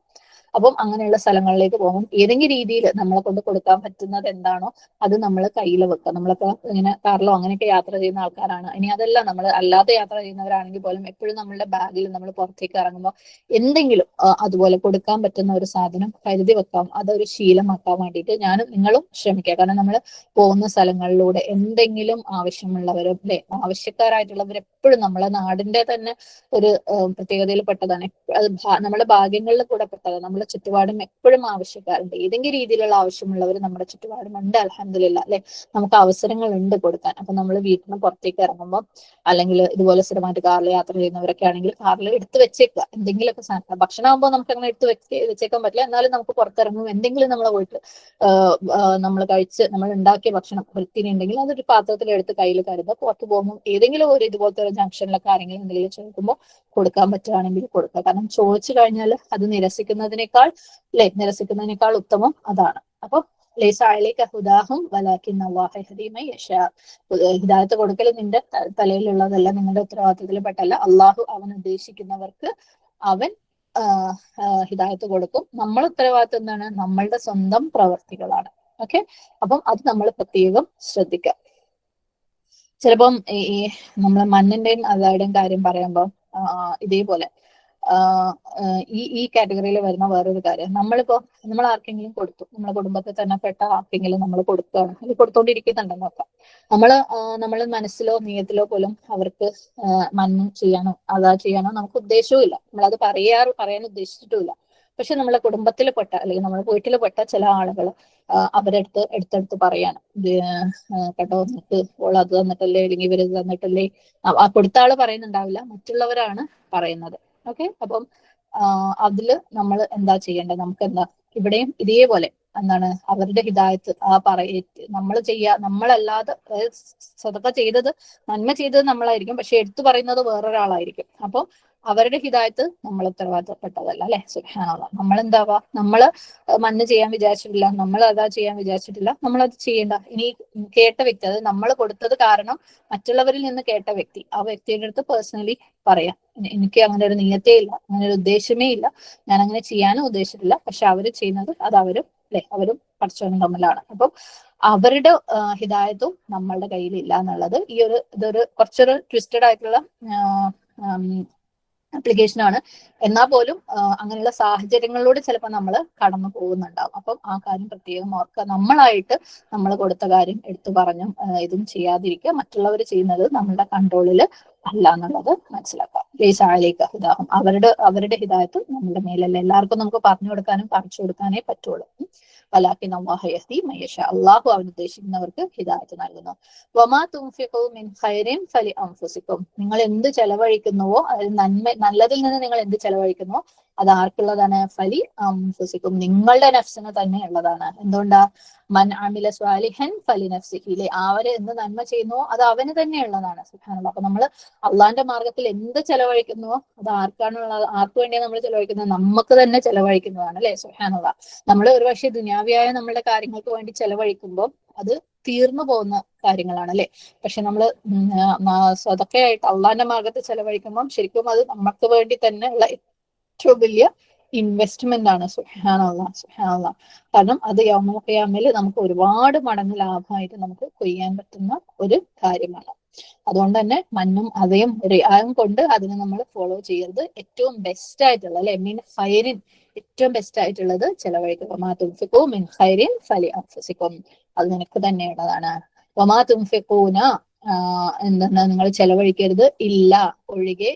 അപ്പം അങ്ങനെയുള്ള സ്ഥലങ്ങളിലേക്ക് പോകും ഏതെങ്കിലും രീതിയിൽ നമ്മളെ കൊണ്ട് കൊടുക്കാൻ പറ്റുന്നത് എന്താണോ അത് നമ്മൾ കയ്യിൽ വെക്കുക. നമ്മളിപ്പോ ഇങ്ങനെ കാറിലോ അങ്ങനെയൊക്കെ യാത്ര ചെയ്യുന്ന ആൾക്കാരാണ്, ഇനി അതല്ല നമ്മൾ അല്ലാതെ യാത്ര ചെയ്യുന്നവരാണെങ്കിൽ പോലും എപ്പോഴും നമ്മളുടെ ബാഗിൽ നമ്മൾ പുറത്തേക്ക് ഇറങ്ങുമ്പോൾ എന്തെങ്കിലും അതുപോലെ കൊടുക്കാൻ പറ്റുന്ന ഒരു സാധനം കരുതി വെക്കാം. അതൊരു ശീലമാക്കാൻ വേണ്ടിയിട്ട് ഞാനും നിങ്ങളും ശ്രമിക്കുക. കാരണം നമ്മൾ പോകുന്ന സ്ഥലങ്ങളിലൂടെ എന്തെങ്കിലും ആവശ്യമുള്ളവരും അല്ലെ, ആവശ്യക്കാരായിട്ടുള്ളവർ എപ്പോഴും നമ്മളെ നാടിന്റെ തന്നെ ഒരു പ്രത്യേകതയിൽ പെട്ടതാണ്. അത് നമ്മുടെ ഭാഗ്യങ്ങളിൽ കൂടെ പെട്ടതാണ്. നമ്മുടെ ചുറ്റുപാടും എപ്പോഴും ആവശ്യക്കാരുണ്ട്, ഏതെങ്കിലും രീതിയിലുള്ള ആവശ്യമുള്ളവർ നമ്മുടെ ചുറ്റുപാടും ഉണ്ട്. അൽഹംദുലില്ലാ അല്ലെ, നമുക്ക് അവസരങ്ങൾ ഉണ്ട് കൊടുക്കാൻ. അപ്പൊ നമ്മൾ വീട്ടിൽ നിന്ന് പുറത്തേക്ക് ഇറങ്ങുമ്പോൾ അല്ലെങ്കിൽ ഇതുപോലെ സ്ഥിരമായിട്ട് കാറിൽ യാത്ര ചെയ്യുന്നവരൊക്കെ ആണെങ്കിൽ കാറിൽ എടുത്ത് വെച്ചേക്കുക എന്തെങ്കിലുമൊക്കെ സാധനം. ഭക്ഷണം ആകുമ്പോൾ നമുക്ക് അങ്ങനെ എടുത്ത് വെച്ചേക്കാൻ പറ്റില്ല, എന്നാലും നമുക്ക് പുറത്തിറങ്ങും എന്തെങ്കിലും നമ്മൾ പോയിട്ട് നമ്മൾ കഴിച്ച് നമ്മൾ ഉണ്ടാക്കിയ ഭക്ഷണം വൃത്തിയുണ്ടെങ്കിൽ അതൊരു പാത്രത്തിൽ എടുത്ത് കയ്യിൽ കരുതുക. പുറത്ത് പോകുമ്പോൾ ഏതെങ്കിലും ഒരു ഇതുപോലത്തെ ഒരു ജംഗ്ഷനിലൊക്കെ ആരെങ്കിലും എന്തെങ്കിലും ചോദിക്കുമ്പോൾ കൊടുക്കാൻ പറ്റുകയാണെങ്കിൽ കൊടുക്കുക. കാരണം ചോദിച്ചു കഴിഞ്ഞാൽ അത് നിരസിക്കുന്നതിനേക്കാൾ നിരസിക്കുന്നതിനേക്കാൾ ഉത്തമം അതാണ്. അപ്പൊ ഹിദായത്ത് കൊടുക്കൽ നിന്റെ തലയിലുള്ളതല്ല, നിങ്ങളുടെ ഉത്തരവാദിത്തത്തിൽ പെട്ടല്ല. അള്ളാഹു അവൻ ഉദ്ദേശിക്കുന്നവർക്ക് അവൻ ഹിദായത്ത് കൊടുക്കും. നമ്മൾ ഉത്തരവാദിത്തം എന്താണ്? നമ്മളുടെ സ്വന്തം പ്രവർത്തികളാണ്. ഓക്കെ, അപ്പം അത് നമ്മൾ പ്രത്യേകം ശ്രദ്ധിക്കുക. ചിലപ്പം ഈ നമ്മളെ മണ്ണിന്റെയും അതായുടെയും കാര്യം പറയുമ്പോൾ ഇതേപോലെ ഈ കാറ്റഗറിയിൽ വരുന്ന വേറൊരു കാര്യം, നമ്മൾ ആർക്കെങ്കിലും കൊടുത്തു, നമ്മളെ കുടുംബത്തിൽ തന്നെ പെട്ട ആർക്കെങ്കിലും നമ്മൾ കൊടുക്കുകയാണ്, അല്ലെങ്കിൽ കൊടുത്തോണ്ടിരിക്കുന്നുണ്ടെന്ന് നോക്കാം. നമ്മൾ മനസ്സിലോ നീയത്തിലോ പോലും അവർക്ക് മന്നം ചെയ്യാനോ അതാ ചെയ്യാനോ നമുക്ക് ഉദ്ദേശവും ഇല്ല, നമ്മളത് പറയാൻ ഉദ്ദേശിച്ചിട്ടുമില്ല. പക്ഷെ നമ്മളെ കുടുംബത്തിൽ പെട്ട അല്ലെങ്കിൽ നമ്മളെ വീട്ടിൽ പെട്ട ചില ആളുകൾ എടുത്തെടുത്ത് പറയാണ്, കേട്ടോ നിനക്ക് ഓൾ അത് തന്നിട്ടല്ലേ, അല്ലെങ്കിൽ ഇവര് തന്നിട്ടല്ലേ. ആ കൊടുത്ത ആള് പറയുന്നുണ്ടാവില്ല, മറ്റുള്ളവരാണ് പറയുന്നത്. ഓക്കെ, അപ്പം അതില് നമ്മൾ എന്താ ചെയ്യേണ്ടത്? നമുക്ക് എന്താ ഇവിടെയും ഇതേപോലെ എന്താണ് അവരുടെ ഹിദായത്ത് നമ്മളല്ലാതെ സ്വതക്ക ചെയ്തത്, നന്മ ചെയ്തത് നമ്മളായിരിക്കും, പക്ഷെ എടുത്തു പറയുന്നത് വേറൊരാളായിരിക്കും. അപ്പൊ അവരുടെ ഹിദായത്ത് നമ്മൾ ഉത്തരവാദിത്തപ്പെട്ടതല്ല അല്ലെ. സുബ്ഹാനല്ലാഹ്, നമ്മളെന്താവാ, നമ്മള് മന്ന് ചെയ്യാൻ വിചാരിച്ചിട്ടില്ല, നമ്മൾ അതാ ചെയ്യാൻ വിചാരിച്ചിട്ടില്ല, നമ്മളത് ചെയ്യേണ്ട. ഇനി കേട്ട വ്യക്തി, അത് നമ്മൾ കൊടുത്തത് കാരണം മറ്റുള്ളവരിൽ നിന്ന് കേട്ട വ്യക്തി, ആ വ്യക്തിയുടെ അടുത്ത് പേഴ്സണലി പറയാം, എനിക്ക് അങ്ങനെ ഒരു നിയത്തേ ഇല്ല, അങ്ങനെ ഒരു ഉദ്ദേശമേ ഇല്ല, ഞാൻ അങ്ങനെ ചെയ്യാനും ഉദ്ദേശിച്ചിട്ടില്ല, പക്ഷെ അവര് ചെയ്യുന്നത് അത് അവരും പഠിച്ചവനും തമ്മിലാണ്. അപ്പം അവരുടെ ഹിദായത്തും നമ്മളുടെ കയ്യിൽ ഇല്ല എന്നുള്ളത് ഇതൊരു കുറച്ചൊരു ട്വിസ്റ്റഡ് ആയിട്ടുള്ള ആപ്ലിക്കേഷൻ ആണ്. എന്നാൽ പോലും അങ്ങനെയുള്ള സാഹചര്യങ്ങളിലൂടെ ചിലപ്പോൾ നമ്മൾ കടന്നു പോകുന്നുണ്ടാവും. അപ്പം ആ കാര്യം പ്രത്യേകം ഓർക്കുക. നമ്മളായിട്ട് നമ്മൾ കൊടുത്ത കാര്യം എടുത്തു പറഞ്ഞും ഇതും ചെയ്യാതിരിക്കുക. മറ്റുള്ളവർ ചെയ്യുന്നത് നമ്മളുടെ കൺട്രോളിൽ അല്ല എന്നുള്ളത് മനസ്സിലാക്കാം. ലേശാലേക്ക് ഹിദാഹം, അവരുടെ ഹിദായത്ത് നമ്മുടെ മേലല്ല. എല്ലാവർക്കും നമുക്ക് പറഞ്ഞു കൊടുക്കാനും കാണിച്ചു കൊടുക്കാനേ പറ്റുള്ളൂ. വലാകിൻ അല്ലാഹു യഹ്ദി മൻ യശാ, അള്ളാഹു അവൻ ഉദ്ദേശിക്കുന്നവർക്ക് ഹിദായത്ത് നൽകുന്നു. വമാ തുൻഫിഖൂ മിൻ ഖൈറിൻ ഫലി അൻഫുസിക്കും, നിങ്ങൾ എന്ത് ചെലവഴിക്കുന്നുവോ, അതായത് നല്ലതിൽ നിന്ന് നിങ്ങൾ എന്ത് ചെലവഴിക്കുന്നുവോ അത് ആർക്കുള്ളതാണ്? ഫലി അൻഫുസിക്കും, നിങ്ങളുടെ നഫ്സിന് തന്നെ ഉള്ളതാണ്. എന്തുകൊണ്ടാ? മൻ അമില സ്വാലിഹൻ ഫലി നഫ്സിഹി, അവര് എന്ത് നന്മ ചെയ്യുന്നുവോ അത് അവന് തന്നെ ഉള്ളതാണ്. സുബ്ഹാനല്ലാഹ്. അപ്പൊ നമ്മൾ അള്ളാന്റെ മാർഗത്തിൽ എന്ത് ചെലവഴിക്കുന്നുവോ അത് ആർക്കാണുള്ളത്? ആർക്ക് വേണ്ടിയാണ് നമ്മൾ ചെലവഴിക്കുന്നത്? നമുക്ക് തന്നെ ചെലവഴിക്കുന്നതാണ് അല്ലെ. സുബ്ഹാനല്ലാഹ്. നമ്മൾ ഒരുപക്ഷെ ദുനിയാവിയായ നമ്മളുടെ കാര്യങ്ങൾക്ക് വേണ്ടി ചെലവഴിക്കുമ്പോൾ അത് തീർന്നു പോകുന്ന കാര്യങ്ങളാണ് അല്ലെ. പക്ഷെ നമ്മൾ സ്വതക്കയായിട്ട് അള്ളാന്റെ മാർഗത്തിൽ ചെലവഴിക്കുമ്പോൾ ശരിക്കും അത് നമുക്ക് വേണ്ടി തന്നെ ഉള്ള ഏറ്റവും വലിയ ഇൻവെസ്റ്റ്മെന്റ് ആണ്. സുബ്ഹാനല്ലാഹ്, സുബ്ഹാനല്ലാഹ്. കാരണം അത് യൗമുൽ ഖിയാമയിൽ നമുക്ക് ഒരുപാട് മടങ്ങ് ലാഭമായിട്ട് നമുക്ക് കൊയ്യാൻ പറ്റുന്ന ഒരു കാര്യമാണ്. അതുകൊണ്ട് തന്നെ മന്നും അതയും റിയായും കൊണ്ട് അതിനെ നമ്മൾ ഫോളോ ചെയ്യരുത്. ഏറ്റവും ബെസ്റ്റ് ആയിട്ടുള്ള അല്ലെ, മീൻ ഖൈറിൻ, ഏറ്റവും ബെസ്റ്റ് ആയിട്ടുള്ളത് ചെലവഴിക്കുക. വമാ തുൻഫിഖൂ മിൻ ഖൈറിൻ ഫലി അൻഫുസിക്കും, അത് നിനക്ക് തന്നെയുള്ളതാണ്. വമാ തുൻഫിഖൂന, എന്താണ് നിങ്ങൾ ചെലവഴിക്കരുത്, ഇല്ല ഒഴികെ,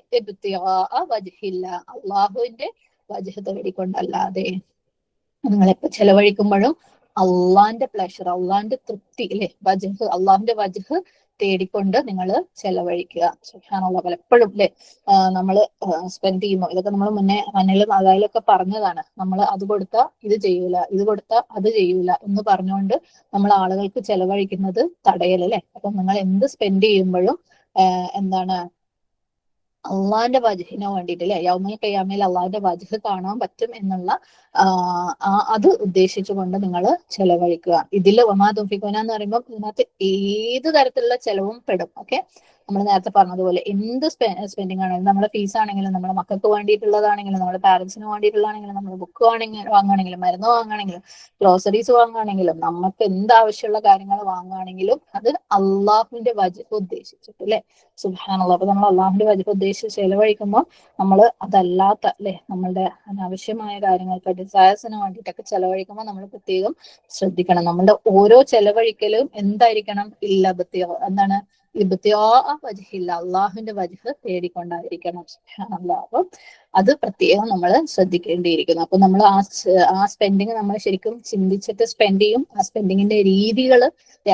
വജ്ഹില്ല, അള്ളാഹുവിന്റെ വജ്ഹ് തേടിക്കൊണ്ടല്ലാതെ. നിങ്ങളെപ്പോ ചെലവഴിക്കുമ്പോഴും അള്ളാന്റെ പ്ലഷർ, അള്ളാന്റെ തൃപ്തി അല്ലെ, വജ്ഹ്, അള്ളാഹുന്റെ വജ്ഹ് തേടിക്കൊണ്ട് നിങ്ങൾ ചെലവഴിക്കുക. സുബ്ഹാനല്ലാഹ്. പലപ്പോഴും അല്ലെ നമ്മൾ സ്പെൻഡ് ചെയ്യുമ്പോൾ, ഇതൊക്കെ നമ്മൾ മണ്ണിലും അതായാലൊക്കെ പറഞ്ഞതാണ്, നമ്മൾ അത് കൊടുത്താ ഇത് ചെയ്യൂല, ഇത് കൊടുത്താ അത് ചെയ്യൂല എന്ന് പറഞ്ഞുകൊണ്ട് നമ്മൾ ആളുകൾക്ക് ചെലവഴിക്കുന്നത് തടയലല്ലേ. അപ്പൊ നിങ്ങൾ എന്ത് സ്പെൻഡ് ചെയ്യുമ്പോഴും എന്താണ് അള്ളാന്റെ വജ്ഹിന് വേണ്ടിയിട്ട് അല്ലെ, യൗമൽ ഖിയാമയിൽ അള്ളാന്റെ വജ്ഹ് കാണാൻ പറ്റും എന്നുള്ള അത് ഉദ്ദേശിച്ചുകൊണ്ട് നിങ്ങൾ ചെലവഴിക്കുക. ഇതിൽ വമാ തുൻഫിഖൂന എന്ന് പറയുമ്പോൾ ഇതിനകത്ത് ഏത് തരത്തിലുള്ള ചെലവും പെടും. ഓക്കെ, നമ്മൾ നേരത്തെ പറഞ്ഞതുപോലെ എന്ത് സ്പെൻഡിങ് ആണെങ്കിലും, നമ്മുടെ ഫീസ് ആണെങ്കിലും, നമ്മുടെ മക്കൾക്ക് വേണ്ടിയിട്ടുള്ളതാണെങ്കിലും, നമ്മുടെ പാരന്റ്സിന് വേണ്ടിയിട്ടുള്ളതാണെങ്കിലും, നമ്മൾ ബുക്ക് വാങ്ങുകയാണെങ്കിലും, മരുന്ന് വാങ്ങുകയാണെങ്കിലും, ഗ്രോസറീസ് വാങ്ങുകയാണെങ്കിലും, നമുക്ക് എന്താവശ്യമുള്ള കാര്യങ്ങൾ വാങ്ങുകയാണെങ്കിലും അത് അള്ളാഹുവിന്റെ വജ്ഹ് ഉദ്ദേശിച്ചിട്ട് അല്ലെ. സുബ്ഹാനല്ലാഹ്. അപ്പൊ നമ്മൾ അള്ളാഹുവിന്റെ വജ്ഹ് ഉദ്ദേശിച്ച് ചെലവഴിക്കുമ്പോൾ നമ്മൾ അതല്ലാത്ത അല്ലെ നമ്മളുടെ അനാവശ്യമായ കാര്യങ്ങൾക്ക്, ഡിസയേഴ്സിന് വേണ്ടിയിട്ടൊക്കെ ചെലവഴിക്കുമ്പോൾ നമ്മൾ പ്രത്യേകം ശ്രദ്ധിക്കണം. നമ്മളുടെ ഓരോ ചെലവഴിക്കലും എന്തായിരിക്കണം, എന്താണ്, വജ്ഹില്ല, അള്ളാഹുവിന്റെ വജ്ഹ് തേടിക്കൊണ്ടായിരിക്കണം. സുബ്ഹാനല്ലാഹ്. അപ്പം അത് പ്രത്യേകം നമ്മൾ ശ്രദ്ധിക്കേണ്ടിയിരിക്കുന്നു. അപ്പൊ നമ്മൾ ആ സ്പെൻഡിങ് നമ്മൾ ശരിക്കും ചിന്തിച്ചിട്ട് സ്പെൻഡ് ചെയ്യും. ആ സ്പെൻഡിങ്ങിന്റെ രീതികൾ,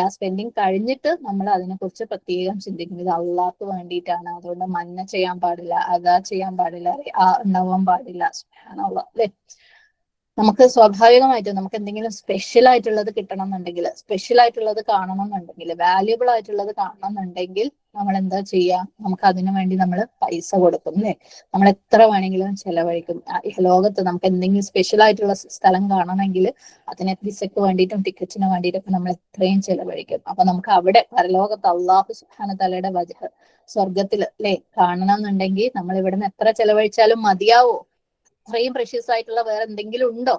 ആ സ്പെൻഡിങ് കഴിഞ്ഞിട്ട് നമ്മൾ അതിനെക്കുറിച്ച് പ്രത്യേകം ചിന്തിക്കും. ഇത് അള്ളാഹ്ക്ക് വേണ്ടിയിട്ടാണ്, അതുകൊണ്ട് മന്ന ചെയ്യാൻ പാടില്ല, അതാ ചെയ്യാൻ പാടില്ല, ഉണ്ടാവാൻ പാടില്ല. സുബ്ഹാനല്ലാഹ് അല്ലെ. നമുക്ക് സ്വാഭാവികമായിട്ടും നമുക്ക് എന്തെങ്കിലും സ്പെഷ്യൽ ആയിട്ടുള്ളത് കിട്ടണം എന്നുണ്ടെങ്കിൽ, സ്പെഷ്യൽ ആയിട്ടുള്ളത് കാണണം എന്നുണ്ടെങ്കിൽ, വാല്യുബിൾ ആയിട്ടുള്ളത് കാണണം എന്നുണ്ടെങ്കിൽ നമ്മൾ എന്താ ചെയ്യുക, നമുക്ക് അതിനു വേണ്ടി നമ്മൾ പൈസ കൊടുക്കും അല്ലെ. നമ്മൾ എത്ര വേണമെങ്കിലും ചെലവഴിക്കും. ലോകത്ത് നമുക്ക് എന്തെങ്കിലും സ്പെഷ്യൽ ആയിട്ടുള്ള സ്ഥലം കാണണമെങ്കിൽ അതിന് വിസയ്ക്ക് വേണ്ടിയിട്ടും ടിക്കറ്റിന് വേണ്ടിയിട്ടൊക്കെ നമ്മൾ എത്രയും ചെലവഴിക്കും. അപ്പൊ നമുക്ക് അവിടെ പരലോകത്ത് അള്ളാഹു സുബ്ഹാനഹു തആലയുടെ വജ്ഹ് സ്വർഗത്തിൽ അല്ലെ കാണണം എന്നുണ്ടെങ്കിൽ നമ്മൾ ഇവിടുന്ന് എത്ര ചെലവഴിച്ചാലും മതിയാവോ? അത്രയും പ്രഷ്യസ് ആയിട്ടുള്ള വേറെ എന്തെങ്കിലും ഉണ്ടോ?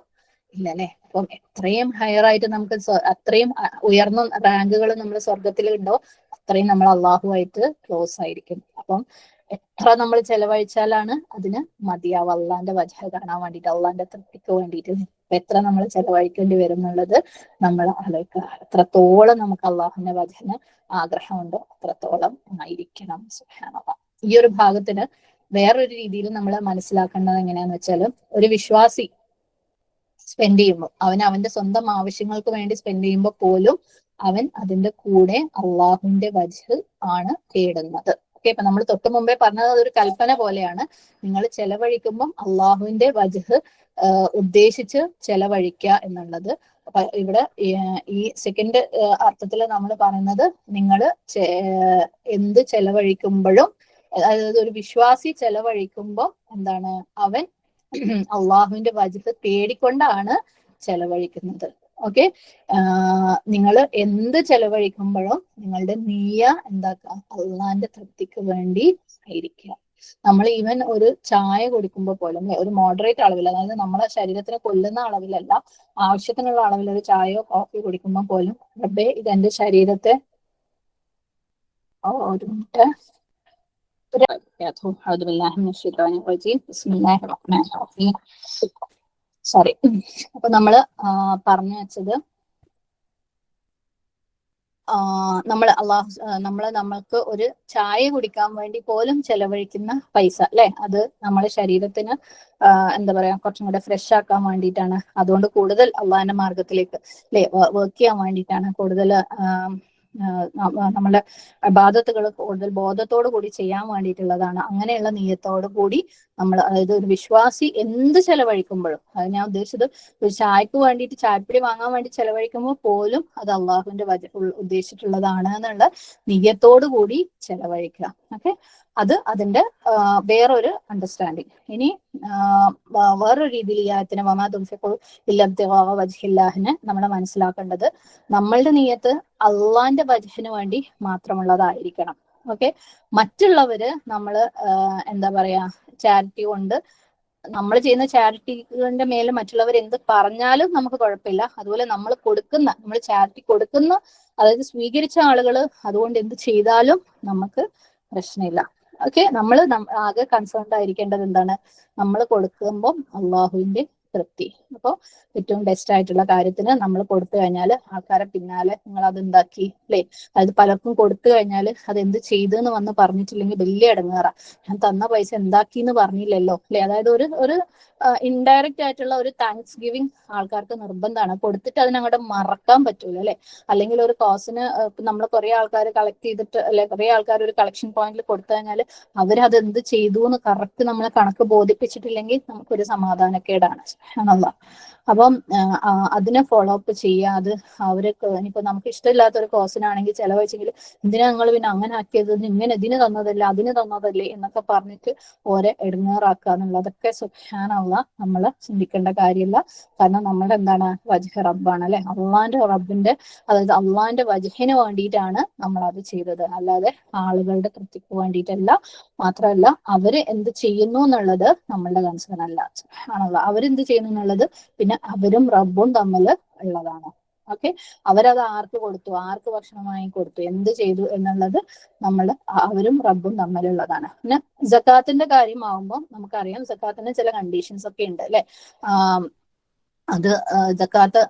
ഇല്ല അല്ലെ. അപ്പം എത്രയും ഹയർ ആയിട്ട് നമുക്ക് അത്രയും ഉയർന്ന റാങ്കുകൾ നമ്മൾ സ്വർഗത്തിൽ ഉണ്ടോ അത്രയും നമ്മൾ അള്ളാഹുവായിട്ട് ക്ലോസ് ആയിരിക്കും. അപ്പം എത്ര നമ്മൾ ചെലവഴിച്ചാലാണ് അതിന് മതിയാവും, അള്ളാന്റെ വജ്ഹ് കാണാൻ വേണ്ടിയിട്ട്, അള്ളാന്റെ തൃപ്തിക്ക് വേണ്ടിയിട്ട് എത്ര നമ്മൾ ചെലവഴിക്കേണ്ടി വരും എന്നുള്ളത് നമ്മൾ ആലോചിക്കുക. എത്രത്തോളം നമുക്ക് അള്ളാഹുവിന്റെ വജ്ഹിന് ആഗ്രഹമുണ്ടോ അത്രത്തോളം ആയിരിക്കണം. സുബ്ഹാനല്ലാഹ്. ഈ ഒരു ഭാഗത്തിന് വേറൊരു രീതിയിൽ നമ്മൾ മനസ്സിലാക്കേണ്ടത് എങ്ങനെയാന്ന് വെച്ചാൽ, ഒരു വിശ്വാസി സ്പെൻഡ് ചെയ്യുമ്പോൾ അവന്റെ സ്വന്തം ആവശ്യങ്ങൾക്ക് വേണ്ടി സ്പെൻഡ് ചെയ്യുമ്പോൾ പോലും അവൻ അതിന്റെ കൂടെ അള്ളാഹുവിന്റെ വജ്ഹ് ആണ് തേടുന്നത്. ഓക്കെ, ഇപ്പൊ നമ്മൾ തൊട്ട് മുമ്പേ പറഞ്ഞത് അതൊരു കൽപ്പന പോലെയാണ്. നിങ്ങൾ ചെലവഴിക്കുമ്പോൾ അള്ളാഹുവിന്റെ വജ്ഹ് ഉദ്ദേശിച്ച് ചെലവഴിക്കുക എന്നുള്ളത്. അപ്പൊ ഇവിടെ ഈ സെക്കൻഡ് അർത്ഥത്തിൽ നമ്മൾ പറയുന്നത്, നിങ്ങൾ എന്ത് ചെലവഴിക്കുമ്പോഴും, അതായത് ഒരു വിശ്വാസി ചെലവഴിക്കുമ്പോൾ എന്താണ്, അവൻ അള്ളാഹുവിന്റെ വജ്ഹ് തേടിക്കൊണ്ടാണ് ചെലവഴിക്കുന്നത്. ഓക്കെ, നിങ്ങൾ എന്ത് ചെലവഴിക്കുമ്പോഴും നിങ്ങളുടെ നീയ എന്താക്കുക, അള്ളാന്റെ തൃപ്തിക്ക് വേണ്ടി ആയിരിക്കുക. നമ്മൾ ഈവൻ ഒരു ചായ കുടിക്കുമ്പോൾ പോലും ഒരു മോഡറേറ്റ് അളവിൽ, അതായത് നമ്മളെ ശരീരത്തിനെ കൊല്ലുന്ന അളവിലല്ല, ആവശ്യത്തിനുള്ള അളവിൽ ഒരു ചായയോ കോഫിയോ കുടിക്കുമ്പോൾ പോലും റബ്ബേ ഇതെന്റെ ശരീരത്തെ, ഒരു മിനിറ്റ്, സോറി. അപ്പൊ നമ്മള് പറഞ്ഞു വെച്ചത്, നമ്മൾക്ക് ഒരു ചായ കുടിക്കാൻ വേണ്ടി പോലും ചെലവഴിക്കുന്ന പൈസ അല്ലെ, അത് നമ്മുടെ ശരീരത്തിന് എന്താ പറയാ കുറച്ചും കൂടെ ഫ്രഷ് ആക്കാൻ വേണ്ടിയിട്ടാണ്. അതുകൊണ്ട് കൂടുതൽ അള്ളാഹിന്റെ മാർഗത്തിലേക്ക് അല്ലെ വർക്ക് ചെയ്യാൻ വേണ്ടിയിട്ടാണ്, കൂടുതൽ നമ്മുടെ ഇബാദത്തുകൾ കൂടുതൽ ബോധത്തോടു കൂടി ചെയ്യാൻ വേണ്ടിയിട്ടുള്ളതാണ്. അങ്ങനെയുള്ള നീയത്തോടു കൂടി നമ്മൾ, അതായത് ഒരു വിശ്വാസി എന്ത് ചെലവഴിക്കുമ്പോഴും, അത് ഞാൻ ഉദ്ദേശിച്ചത് ഒരു ചായക്ക് വേണ്ടിയിട്ട്, ചായപ്പൊടി വാങ്ങാൻ വേണ്ടി ചെലവഴിക്കുമ്പോൾ പോലും അത് അള്ളാഹുവിന്റെ ഉദ്ദേശിച്ചിട്ടുള്ളതാണ് എന്നുള്ള നീയത്തോടു കൂടി ചെലവഴിക്കുക. ഓക്കെ, അത് അതിന്റെ വേറൊരു അണ്ടർസ്റ്റാൻഡിങ്. ഇനി വേറൊരു രീതിയിൽ ഈ ആയത്തിനെ വമാ തുൻഫിഖൂ ഇല്ലാ ഇബ്തിഗാഅ വജ്ഹില്ലാഹിനെ നമ്മൾ മനസ്സിലാക്കേണ്ടത്, നമ്മളുടെ നീയത്ത് അള്ളാന്റെ വജ്ഹിന് വേണ്ടി മാത്രമുള്ളതായിരിക്കണം. ഓക്കെ, മറ്റുള്ളവര് നമ്മള് എന്താ പറയാ ചാരിറ്റി കൊണ്ട്, നമ്മൾ ചെയ്യുന്ന ചാരിറ്റിന്റെ മേലെ മറ്റുള്ളവർ എന്ത് പറഞ്ഞാലും നമുക്ക് കുഴപ്പമില്ല. അതുപോലെ നമ്മൾ ചാരിറ്റി കൊടുക്കുന്ന, അതായത് സ്വീകരിച്ച ആളുകൾ അതുകൊണ്ട് എന്ത് ചെയ്താലും നമുക്ക് പ്രശ്നമില്ല. ഓക്കെ, ആകെ കൺസേൺഡ് ആയിരിക്കേണ്ടത് എന്താണ്, നമ്മൾ കൊടുക്കുമ്പോൾ അള്ളാഹുവിന്റെ തൃപ്തി. അപ്പോൾ ഏറ്റവും ബെസ്റ്റ് ആയിട്ടുള്ള കാര്യത്തിന് നമ്മൾ കൊടുത്തു കഴിഞ്ഞാൽ ആൾക്കാരെ പിന്നാലെ നിങ്ങൾ അത് ഉണ്ടാക്കി അല്ലേ, അതായത് പലർക്കും കൊടുത്തു കഴിഞ്ഞാൽ അത് എന്ത് ചെയ്തു എന്ന് വന്ന് പറഞ്ഞിട്ടില്ലെങ്കിൽ വലിയ ഇടങ്ങേറാ, ഞാൻ തന്ന പൈസ എന്താക്കി എന്ന് പറഞ്ഞില്ലല്ലോ അല്ലെ. അതായത് ഒരു ഇൻഡയറക്റ്റ് ആയിട്ടുള്ള ഒരു താങ്ക്സ് ഗിവിങ് ആൾക്കാർക്ക് നിർബന്ധമാണ്. കൊടുത്തിട്ട് അതിനങ്ങോട്ട് മറക്കാൻ പറ്റൂല അല്ലെ. അല്ലെങ്കിൽ ഒരു കോസിന് നമ്മൾ കുറെ ആൾക്കാർ കളക്ട് ചെയ്തിട്ട് അല്ലെ, കുറെ ആൾക്കാർ ഒരു കളക്ഷൻ പോയിന്റിൽ കൊടുത്തു കഴിഞ്ഞാൽ അവരത് എന്ത് ചെയ്തു എന്ന് കറക്റ്റ് നമ്മളെ കണക്ക് ബോധിപ്പിച്ചിട്ടില്ലെങ്കിൽ നമുക്കൊരു സമാധാനക്കേടാണ്. സുബ്ഹാനല്ലാഹ്. അപ്പം അതിനെ ഫോളോ അപ്പ് ചെയ്യുക. അത് അവർക്ക് ഇനിയിപ്പോ നമുക്ക് ഇഷ്ടമില്ലാത്ത ഒരു കോസിനാണെങ്കിൽ ചെലവഴിച്ചെങ്കിൽ എന്തിനാ നിങ്ങൾ പിന്നെ അങ്ങനെ ആക്കിയത്, ഇങ്ങനെ ഇതിന് തന്നതല്ലേ അതിന് തന്നതല്ലേ എന്നൊക്കെ പറഞ്ഞിട്ട് ഓരെ ഇടങ്ങേറാക്കുക എന്നുള്ളതൊക്കെ സുബ്ഹാനല്ലാഹ് നമ്മൾ ചിന്തിക്കേണ്ട കാര്യമില്ല. കാരണം നമ്മുടെ എന്താണ് വജ്ഹ് റബ്ബാണ് അല്ലെ, അള്ളാന്റെ റബ്ബിന്റെ അതായത് അള്ളാന്റെ വജ്ഹിന് വേണ്ടിയിട്ടാണ് നമ്മൾ അത് ചെയ്തത്, അല്ലാതെ ആളുകളുടെ തൃപ്തിക്ക് വേണ്ടിയിട്ടല്ല. മാത്രമല്ല അവര് എന്ത് ചെയ്യുന്നു എന്നുള്ളത് നമ്മളുടെ കൺസേൺ അല്ല. സുബ്ഹാനല്ലാഹ്. അവരെന്ത് ചെയ്യുന്നു എന്നുള്ളത് പിന്നെ അവരും റബ്ബും തമ്മിൽ ഉള്ളതാണ്. ഓക്കെ, അവരത് ആർക്ക് കൊടുത്തു, ആർക്ക് ഭക്ഷണമായി കൊടുത്തു, എന്ത് ചെയ്തു എന്നുള്ളത് നമ്മൾ അവരും റബ്ബും തമ്മിലുള്ളതാണ്. പിന്നെ സക്കാത്തിന്റെ കാര്യമാകുമ്പോൾ നമുക്കറിയാം സക്കാത്തിന് ചില കണ്ടീഷൻസ് ഒക്കെ ഉണ്ട് അല്ലെ. അത് സക്കാത്ത്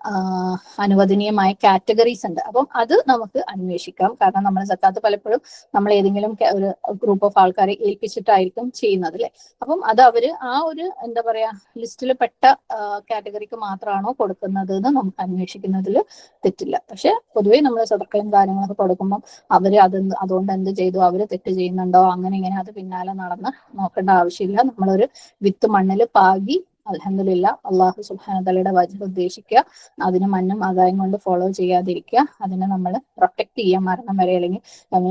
അനുവദനീയമായ കാറ്റഗറീസ് ഉണ്ട്. അപ്പം അത് നമുക്ക് അന്വേഷിക്കാം. കാരണം നമ്മൾ സക്കാത്ത് പലപ്പോഴും നമ്മൾ ഏതെങ്കിലും ഒരു ഗ്രൂപ്പ് ഓഫ് ആൾക്കാരെ ഏൽപ്പിച്ചിട്ടായിരിക്കും ചെയ്യുന്നത് അല്ലെ. അപ്പം അത് അവര് ആ ഒരു എന്താ പറയാ ലിസ്റ്റിൽ പെട്ട കാറ്റഗറിക്ക് മാത്രമാണോ കൊടുക്കുന്നത് എന്ന് നമുക്ക് അന്വേഷിക്കുന്നതിൽ തെറ്റില്ല. പക്ഷെ പൊതുവേ നമ്മൾ സദക്കയും കാര്യങ്ങളൊക്കെ കൊടുക്കുമ്പോൾ അവര് അതുകൊണ്ട് എന്ത് ചെയ്തു, അവര് തെറ്റ് ചെയ്യുന്നുണ്ടോ, അങ്ങനെ ഇങ്ങനെ അത് പിന്നാലെ നടന്ന് നോക്കേണ്ട ആവശ്യമില്ല. നമ്മളൊരു വിത്ത് മണ്ണിൽ പാകി അൽഹംദുലില്ലാ അള്ളാഹു സുബ്ഹാനഹു വതആലയുടെ വജ്ഹ് ഉദ്ദേശിക്കുക, അതിന് മന്നും ആദായം കൊണ്ട് ഫോളോ ചെയ്യാതിരിക്കുക, അതിനെ നമ്മൾ പ്രൊട്ടക്ട് ചെയ്യാൻ മരണം വരെ അല്ലെങ്കിൽ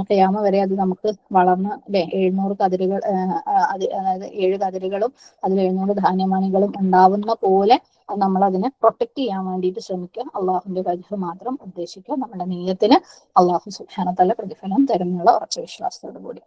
ഖിയാമ വരെ അത് നമുക്ക് വളർന്ന് അല്ലെ 700 കതിരുകൾ അതായത് 7 കതിരുകളും അതിൽ 700 ധാന്യമാനികളും ഉണ്ടാവുന്ന പോലെ നമ്മൾ അതിനെ പ്രൊട്ടക്ട് ചെയ്യാൻ വേണ്ടിയിട്ട് ശ്രമിക്കുക. അള്ളാഹുവിന്റെ വജ്ഹ് മാത്രം ഉദ്ദേശിക്കുക. നമ്മുടെ നീയത്തിന് അള്ളാഹു സുബ്ഹാനഹു വതആല പ്രതിഫലം തരുന്നുള്ള ഉറച്ച വിശ്വാസത്തോടു കൂടി.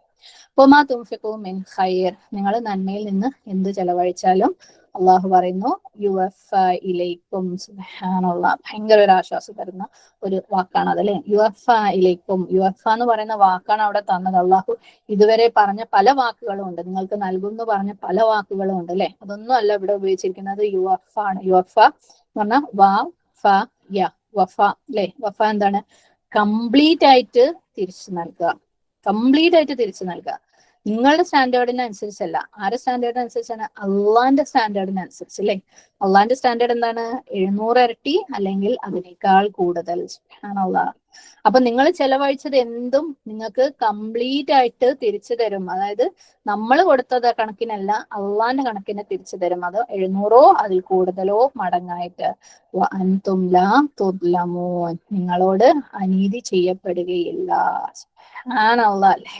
വമാ തുൻഫിഖൂ മിൻ ഖൈർ, നിങ്ങൾ നന്മയിൽ നിന്ന് എന്ത് ചെലവഴിച്ചാലും അള്ളാഹു പറയുന്നു യുവഫ ഇലൈക്കും. സുബ്ഹാനല്ലാഹ്, ഭയങ്കര ഒരു ആശ്വാസം തരുന്ന ഒരു വാക്കാണ് അതല്ലേ. യുവഫ ഇലൈക്കും, യുവഫ എന്ന് പറയുന്ന വാക്കാണ് അവിടെ തന്നത്. അള്ളാഹു ഇതുവരെ പറഞ്ഞ പല വാക്കുകളും ഉണ്ട്, നിങ്ങൾക്ക് നൽകുന്നു പറഞ്ഞ പല വാക്കുകളും ഉണ്ട് അല്ലെ. അതൊന്നും അല്ല ഇവിടെ ഉപയോഗിച്ചിരിക്കുന്നത്, യുവഫ ആണ്. യുവഫ എന്ന് പറഞ്ഞാൽ വാ ഫ യ, വഫ അല്ലെ. വഫ എന്താണ്, കംപ്ലീറ്റ് ആയിട്ട് തിരിച്ചു നൽകുക, കംപ്ലീറ്റ് ആയിട്ട് തിരിച്ചു നൽകുക. നിങ്ങളുടെ സ്റ്റാൻഡേർഡിനനുസരിച്ചല്ല, ആരുടെ സ്റ്റാൻഡേർഡിനനുസരിച്ചാണ്, അള്ളാന്റെ സ്റ്റാൻഡേർഡിനനുസരിച്ച് അല്ലെ. അള്ളാന്റെ സ്റ്റാൻഡേർഡ് എന്താണ്, 700 ഇരട്ടി അല്ലെങ്കിൽ അതിനേക്കാൾ കൂടുതൽ. സുബ്ഹാനല്ലാഹ്. അപ്പൊ നിങ്ങൾ ചെലവഴിച്ചത് എന്തും നിങ്ങൾക്ക് കംപ്ലീറ്റ് ആയിട്ട് തിരിച്ചു തരും. അതായത് നമ്മൾ കൊടുത്തത് കണക്കിനല്ല, അള്ളാന്റെ കണക്കിന് തിരിച്ചു തരും. അത് 700 അതിൽ കൂടുതലോ മടങ്ങായിട്ട്. വഅൻതും ലാ തുദ്ലമൂൻ, നിങ്ങളോട് അനീതി ചെയ്യപ്പെടുകയില്ല. സുബ്ഹാനല്ലാഹ് അല്ലേ,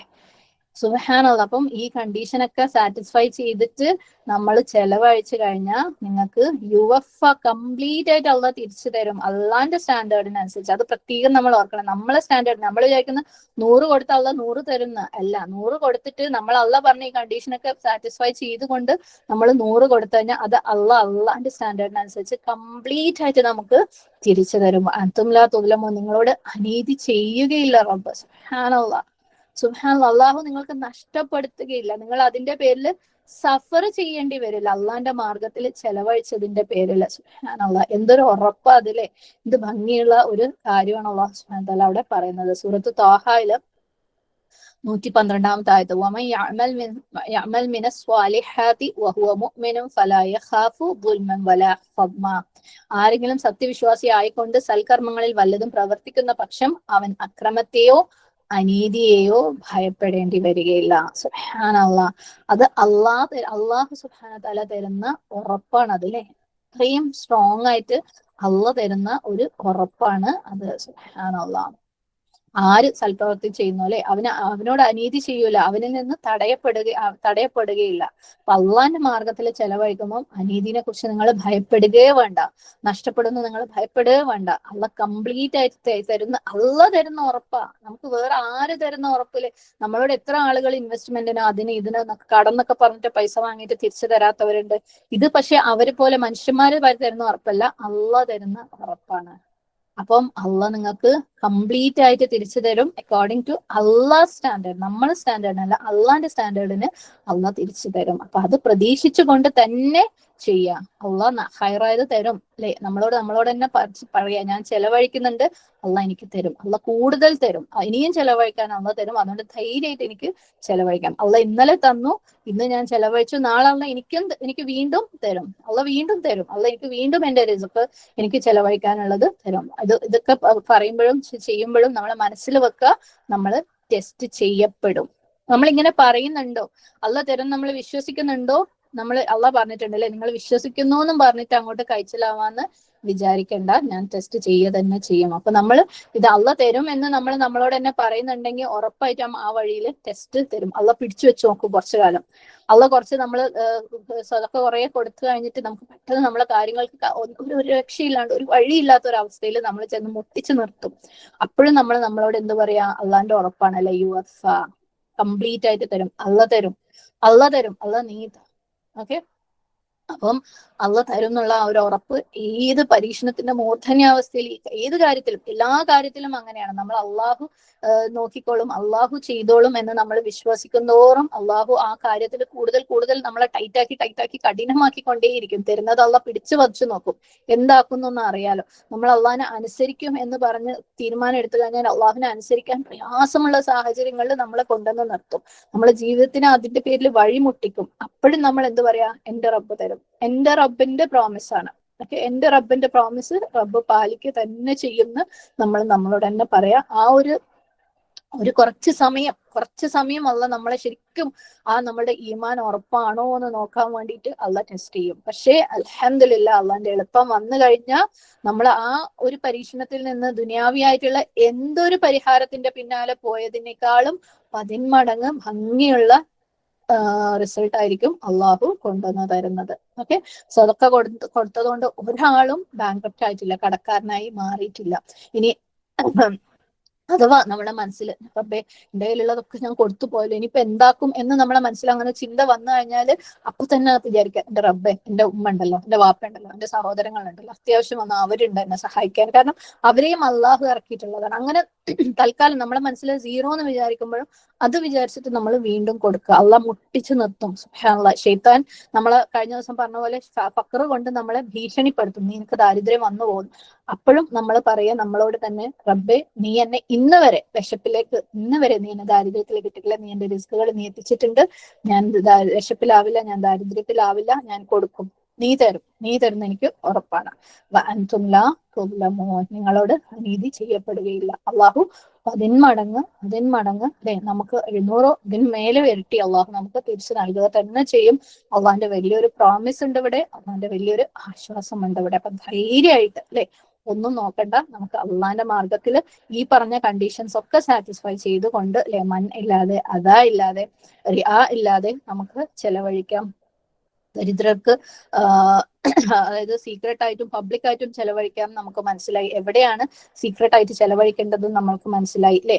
സുബ്ഹാനല്ലാഹ്. അപ്പം ഈ കണ്ടീഷനൊക്കെ സാറ്റിസ്ഫൈ ചെയ്തിട്ട് നമ്മൾ ചെലവഴിച്ചു കഴിഞ്ഞാൽ നിങ്ങൾക്ക് യുവഫ കംപ്ലീറ്റ് ആയിട്ട് അള്ളാഹ് തിരിച്ചു തരും, അള്ളാന്റെ സ്റ്റാൻഡേർഡിനനുസരിച്ച്. അത് പ്രത്യേകം നമ്മൾ ഓർക്കണം. നമ്മളെ സ്റ്റാൻഡേർഡ്, നമ്മൾ വിചാരിക്കുന്ന 100 കൊടുത്ത അള്ളാഹ് 100 തരുന്ന അല്ല. 100 കൊടുത്തിട്ട് നമ്മൾ അള്ളാഹ് പറഞ്ഞ ഈ കണ്ടീഷനൊക്കെ സാറ്റിസ്ഫൈ ചെയ്തുകൊണ്ട് നമ്മൾ 100 കൊടുത്തു കഴിഞ്ഞാൽ അത് അള്ളാന്റെ സ്റ്റാൻഡേർഡിനനുസരിച്ച് കംപ്ലീറ്റ് ആയിട്ട് നമുക്ക് തിരിച്ചു തരും. അൻതും ലാ തുദ്ലമൂൻ, നിങ്ങളോട് അനീതി ചെയ്യുകയില്ല റബ്ബ്. സുബ്ഹാനല്ലാഹ്, സുബ്ഹാനല്ലാഹ്. അള്ളാഹു നിങ്ങൾക്ക് നഷ്ടപ്പെടുത്തുകയില്ല, നിങ്ങൾ അതിന്റെ പേരിൽ സഫർ ചെയ്യേണ്ടി വരില്ല, അള്ളാന്റെ മാർഗത്തിൽ ചെലവഴിച്ചതിന്റെ പേരിൽ. സുബ്ഹാനല്ലാഹ്, എന്തൊരു ഉറപ്പാ അതിലെ, എന്ത് ഭംഗിയുള്ള ഒരു കാര്യമാണ് അള്ളാഹു സുബ്ഹാനഹു വ തആല അവിടെ പറയുന്നത്. സൂറത്ത് ത്വാഹയില് 112 ആയത്ത്, വമൻ യഅമൽ മിനസ് സ്വാലിഹാതി വഹുവ മുഅ്മിനുൻ ഫലാ യഖാഫു ദുൽമൻ വലാ ഫദ്മ. ആരെങ്കിലും സത്യവിശ്വാസി ആയിക്കൊണ്ട് സൽക്കർമ്മങ്ങളിൽ വല്ലതും പ്രവർത്തിക്കുന്ന പക്ഷം അവൻ അക്രമത്തെയോ അനീതിയെയോ ഭയപ്പെടേണ്ടി വരികയില്ല. സുബ്ഹാനല്ലാഹ്. അത് അള്ളാഹു സുബ്ഹാനഹു വ തആല തരുന്ന ഉറപ്പാണ് അതിലെ. അത്രയും സ്ട്രോങ് ആയിട്ട് അള്ളാഹ് തരുന്ന ഒരു ഉറപ്പാണ് അത്. സുബ്ഹാനല്ലാഹ്. ആര് സൽപ്രവൃത്തി ചെയ്യുന്നു അല്ലെ, അവനോട് അനീതി ചെയ്യൂല, അവനിൽ നിന്ന് തടയപ്പെടുകയില്ല. അപ്പൊ അള്ളാന്റെ മാർഗത്തിൽ ചെലവഴിക്കുമ്പോൾ അനീതിനെ കുറിച്ച് നിങ്ങൾ ഭയപ്പെടുകയേ വേണ്ട, നഷ്ടപ്പെടുന്നു നിങ്ങൾ ഭയപ്പെടുകയേ വേണ്ട. അള്ളാഹ് കംപ്ലീറ്റ് ആയിട്ട് തരുന്ന ഉറപ്പാ. നമുക്ക് വേറെ ആര് തരുന്ന ഉറപ്പില്, നമ്മളോട് എത്ര ആളുകൾ ഇൻവെസ്റ്റ്മെന്റിന് അതിന് ഇതിന് കടന്നൊക്കെ പറഞ്ഞിട്ട് പൈസ വാങ്ങിയിട്ട് തിരിച്ചു തരാത്തവരുണ്ട്. ഇത് പക്ഷെ അവരെ പോലെ മനുഷ്യന്മാര് തരുന്ന ഉറപ്പല്ല, അള്ളാഹ് തരുന്ന ഉറപ്പാണ്. അപ്പം അള്ളാഹ് നിങ്ങൾക്ക് കംപ്ലീറ്റ് ആയിട്ട് തിരിച്ചു തരും അക്കോർഡിംഗ് ടു അള്ളാഹ് സ്റ്റാൻഡേർഡ്. നമ്മളെ സ്റ്റാൻഡേർഡ് അല്ല, അള്ളാന്റെ സ്റ്റാൻഡേർഡിന് അള്ളാഹ് തിരിച്ചു തരും. അപ്പൊ അത് പ്രതീക്ഷിച്ചുകൊണ്ട് തന്നെ ചെയ്യാം. അള്ളാഹ് ഹൈറായത് തരും അല്ലെ. നമ്മളോട് തന്നെ പറയാ, ഞാൻ ചെലവഴിക്കുന്നുണ്ട്, അള്ളാഹ് എനിക്ക് തരും, അള്ളാഹ് കൂടുതൽ തരും, ഇനിയും ചെലവഴിക്കാൻ അള്ളാഹ് തരും. അതുകൊണ്ട് ധൈര്യമായിട്ട് എനിക്ക് ചെലവഴിക്കാം. അള്ളാഹ് ഇന്നലെ തന്നു, ഇന്ന് ഞാൻ ചെലവഴിച്ചു, നാളെ അള്ളാഹ് എനിക്ക് വീണ്ടും തരും, അള്ളാഹ് വീണ്ടും തരും, അള്ളാഹ് എനിക്ക് വീണ്ടും എന്റെ റിസ്ക് എനിക്ക് ചെലവഴിക്കാനുള്ളത് തരും. ഇതൊക്കെ പറയുമ്പോഴും ചെയ്യുമ്പോഴും നമ്മളെ മനസ്സിൽ വെക്കുക, നമ്മൾ ടെസ്റ്റ് ചെയ്യപ്പെടും. നമ്മളിങ്ങനെ പറയുന്നുണ്ടോ, അള്ളാഹ് തരും നമ്മൾ വിശ്വസിക്കുന്നുണ്ടോ? അള്ളാഹ് പറഞ്ഞിട്ടുണ്ട് അല്ലെ, നിങ്ങൾ വിശ്വസിക്കുന്നു എന്നും പറഞ്ഞിട്ട് അങ്ങോട്ട് കഴിച്ചിലാവാന്ന് വിചാരിക്കണ്ട, ഞാൻ ടെസ്റ്റ് ചെയ്യുക തന്നെ ചെയ്യും. അപ്പൊ നമ്മൾ ഇത് അള്ളാഹ് തരും എന്ന് നമ്മളോട് തന്നെ പറയുന്നുണ്ടെങ്കിൽ ഉറപ്പായിട്ടും ആ വഴിയിൽ ടെസ്റ്റ് തരും. അള്ളാഹ് പിടിച്ചു വെച്ച് നോക്കും കുറച്ചു കാലം. അള്ളാഹ് കുറച്ച് നമ്മൾ സ്വതക്കെ കുറെ കൊടുത്തു കഴിഞ്ഞിട്ട് നമുക്ക് പെട്ടെന്ന് നമ്മളെ കാര്യങ്ങൾക്ക് ഒരു രക്ഷയില്ലാണ്ട്, ഒരു വഴിയില്ലാത്ത ഒരു അവസ്ഥയിൽ നമ്മൾ ചെന്ന് മുട്ടിച്ചു നിർത്തും. അപ്പോഴും നമ്മളോട് എന്ത് പറയാ, അള്ളാന്റെ ഉറപ്പാണ് അല്ലെ, യുവഫ, കംപ്ലീറ്റ് ആയിട്ട് തരും, അള്ളാഹ് തരും, അള്ളാഹ് തരും, അള്ളാഹ് നീ. ഓക്കെ, അപ്പം അള്ളാഹ് തരും എന്നുള്ള ആ ഒരു ഉറപ്പ് ഏത് പരീക്ഷണത്തിന്റെ മൂർധന്യാവസ്ഥയിൽ, ഏത് കാര്യത്തിലും, എല്ലാ കാര്യത്തിലും അങ്ങനെയാണ്. നമ്മൾ അള്ളാഹു നോക്കിക്കോളും, അള്ളാഹു ചെയ്തോളും എന്ന് നമ്മൾ വിശ്വസിക്കുന്നതോറും അള്ളാഹു ആ കാര്യത്തിൽ കൂടുതൽ കൂടുതൽ നമ്മളെ ടൈറ്റാക്കി കഠിനമാക്കിക്കൊണ്ടേയിരിക്കും. തരുന്നത് അള്ളാഹ് പിടിച്ചു വച്ചു നോക്കും, എന്താക്കുന്നൊന്നും അറിയാലോ. നമ്മൾ അള്ളാഹിനെ അനുസരിക്കും എന്ന് പറഞ്ഞ് തീരുമാനം എടുത്തു കഴിഞ്ഞാൽ അള്ളാഹുവിനെ അനുസരിക്കാൻ പ്രയാസമുള്ള സാഹചര്യങ്ങളിൽ നമ്മളെ കൊണ്ടുവന്ന് നിർത്തും. നമ്മളെ ജീവിതത്തിന് അതിന്റെ പേരിൽ വഴിമുട്ടിക്കും. അപ്പോഴും നമ്മൾ എന്ത് പറയാ, എന്റെ റബ്ബ് തരും, എന്റെ റബ്ബിന്റെ പ്രോമിസ് ആണ്. ഓക്കെ, എന്റെ റബ്ബിന്റെ പ്രോമിസ് റബ്ബ് പാലിക്കുക തന്നെ ചെയ്യുന്ന നമ്മളോട് തന്നെ പറയാ. ആ ഒരു കുറച്ച് സമയം അള്ളാഹ് നമ്മളെ ശരിക്കും നമ്മുടെ ഈമാൻ ഉറപ്പാണോ എന്ന് നോക്കാൻ വേണ്ടിയിട്ട് അള്ളാഹ് ടെസ്റ്റ് ചെയ്യും. പക്ഷേ അൽഹംദുലില്ലാഹ്, അള്ളാന്റെ എളുപ്പം വന്നു കഴിഞ്ഞാൽ നമ്മൾ ആ ഒരു പരീക്ഷണത്തിൽ നിന്ന് ദുനിയാവിയായിട്ടുള്ള എന്തൊരു പരിഹാരത്തിന്റെ പിന്നാലെ പോയതിനേക്കാളും 10 മടങ്ങ് ഭംഗിയുള്ള റിസൾട്ട് ആയിരിക്കും അള്ളാഹു കൊണ്ടുവന്ന് തരുന്നത്. ഓക്കെ, സ്വതക്ക കൊടുത്തതുകൊണ്ട് ഒരാളും ബാങ്ക്രപ്റ്റ് ആയിട്ടില്ല, കടക്കാരനായി മാറിയിട്ടില്ല. ഇനി അഥവാ നമ്മുടെ മനസ്സിൽ റബ്ബേ എന്റെ കയ്യിലുള്ളതൊക്കെ ഞാൻ കൊടുത്തു പോയല്ലോ, ഇനിയിപ്പോ എന്താക്കും എന്ന് നമ്മുടെ മനസ്സിൽ അങ്ങനെ ചിന്ത വന്നു കഴിഞ്ഞാൽ അപ്പൊ തന്നെ വിചാരിക്കുക, എന്റെ റബ്ബേ, എന്റെ ഉമ്മ ഉണ്ടല്ലോ, എന്റെ വാപ്പ ഉണ്ടല്ലോ, എന്റെ സഹോദരങ്ങളുണ്ടല്ലോ, അത്യാവശ്യം വന്ന് അവരുണ്ട് എന്നെ സഹായിക്കാൻ, കാരണം അവരെയും അള്ളാഹു ഇറക്കിയിട്ടുള്ളതാണ്. അങ്ങനെ തൽക്കാലം നമ്മുടെ മനസ്സിൽ സീറോ എന്ന് വിചാരിക്കുമ്പോഴും അത് വിചാരിച്ചിട്ട് നമ്മൾ വീണ്ടും കൊടുക്കുക. അള്ളാഹ് മുട്ടിച്ചു നിർത്തും. സുബ്ഹാനല്ലാഹ്, ശൈത്താൻ നമ്മളെ കഴിഞ്ഞ ദിവസം പറഞ്ഞ പോലെ ഫഖർ കൊണ്ട് നമ്മളെ ഭീഷണിപ്പെടുത്തും, നിനക്ക് ദാരിദ്ര്യം വന്നു പോകും. അപ്പോഴും നമ്മൾ പറയാ നമ്മളോട് തന്നെ, റബ്ബേ നീ എന്നെ ഇന്ന് വരെ നീ എന്നെ ദാരിദ്ര്യത്തിലേക്ക് ഇട്ടിട്ടില്ല, നീ എന്റെ റിസ്കുകൾ നീ എത്തിച്ചിട്ടുണ്ട്, ഞാൻ വിശപ്പിലാവില്ല, ഞാൻ ദാരിദ്ര്യത്തിലാവില്ല, ഞാൻ കൊടുക്കും, നീ തരുന്ന എനിക്ക് ഉറപ്പാണ്. നിങ്ങളോട് അനീതി ചെയ്യപ്പെടുകയില്ല. അള്ളാഹു 10 മടങ്ങ് അല്ലെ, നമുക്ക് 700 ഇതിന് മേലെ ഇരട്ടി അള്ളാഹു നമുക്ക് തിരിച്ചു നൽകുക തന്നെ ചെയ്യും. അള്ളാഹിന്റെ വലിയൊരു പ്രോമിസ് ഉണ്ട് ഇവിടെ, അള്ളാഹിന്റെ വലിയൊരു ആശ്വാസം ഉണ്ട് ഇവിടെ. അപ്പൊ ധൈര്യമായിട്ട് അല്ലെ, ഒന്നും നോക്കണ്ട, നമുക്ക് അള്ളാഹിന്റെ മാർഗത്തിൽ ഈ പറഞ്ഞ കണ്ടീഷൻസ് ഒക്കെ സാറ്റിസ്ഫൈ ചെയ്തുകൊണ്ട് അല്ലെ, മൻ ഇല്ലാതെ, അതാ ഇല്ലാതെ, റിയാ ഇല്ലാതെ നമുക്ക് ചെലവഴിക്കാം. ദരിദ്രർക്ക് അതായത് സീക്രട്ട് ആയിട്ടും പബ്ലിക് ആയിട്ടും ചെലവഴിക്കാം. നമുക്ക് മനസ്സിലായി എവിടെയാണ് സീക്രട്ട് ആയിട്ട് ചെലവഴിക്കേണ്ടതെന്ന് നമ്മൾക്ക് മനസ്സിലായി അല്ലെ.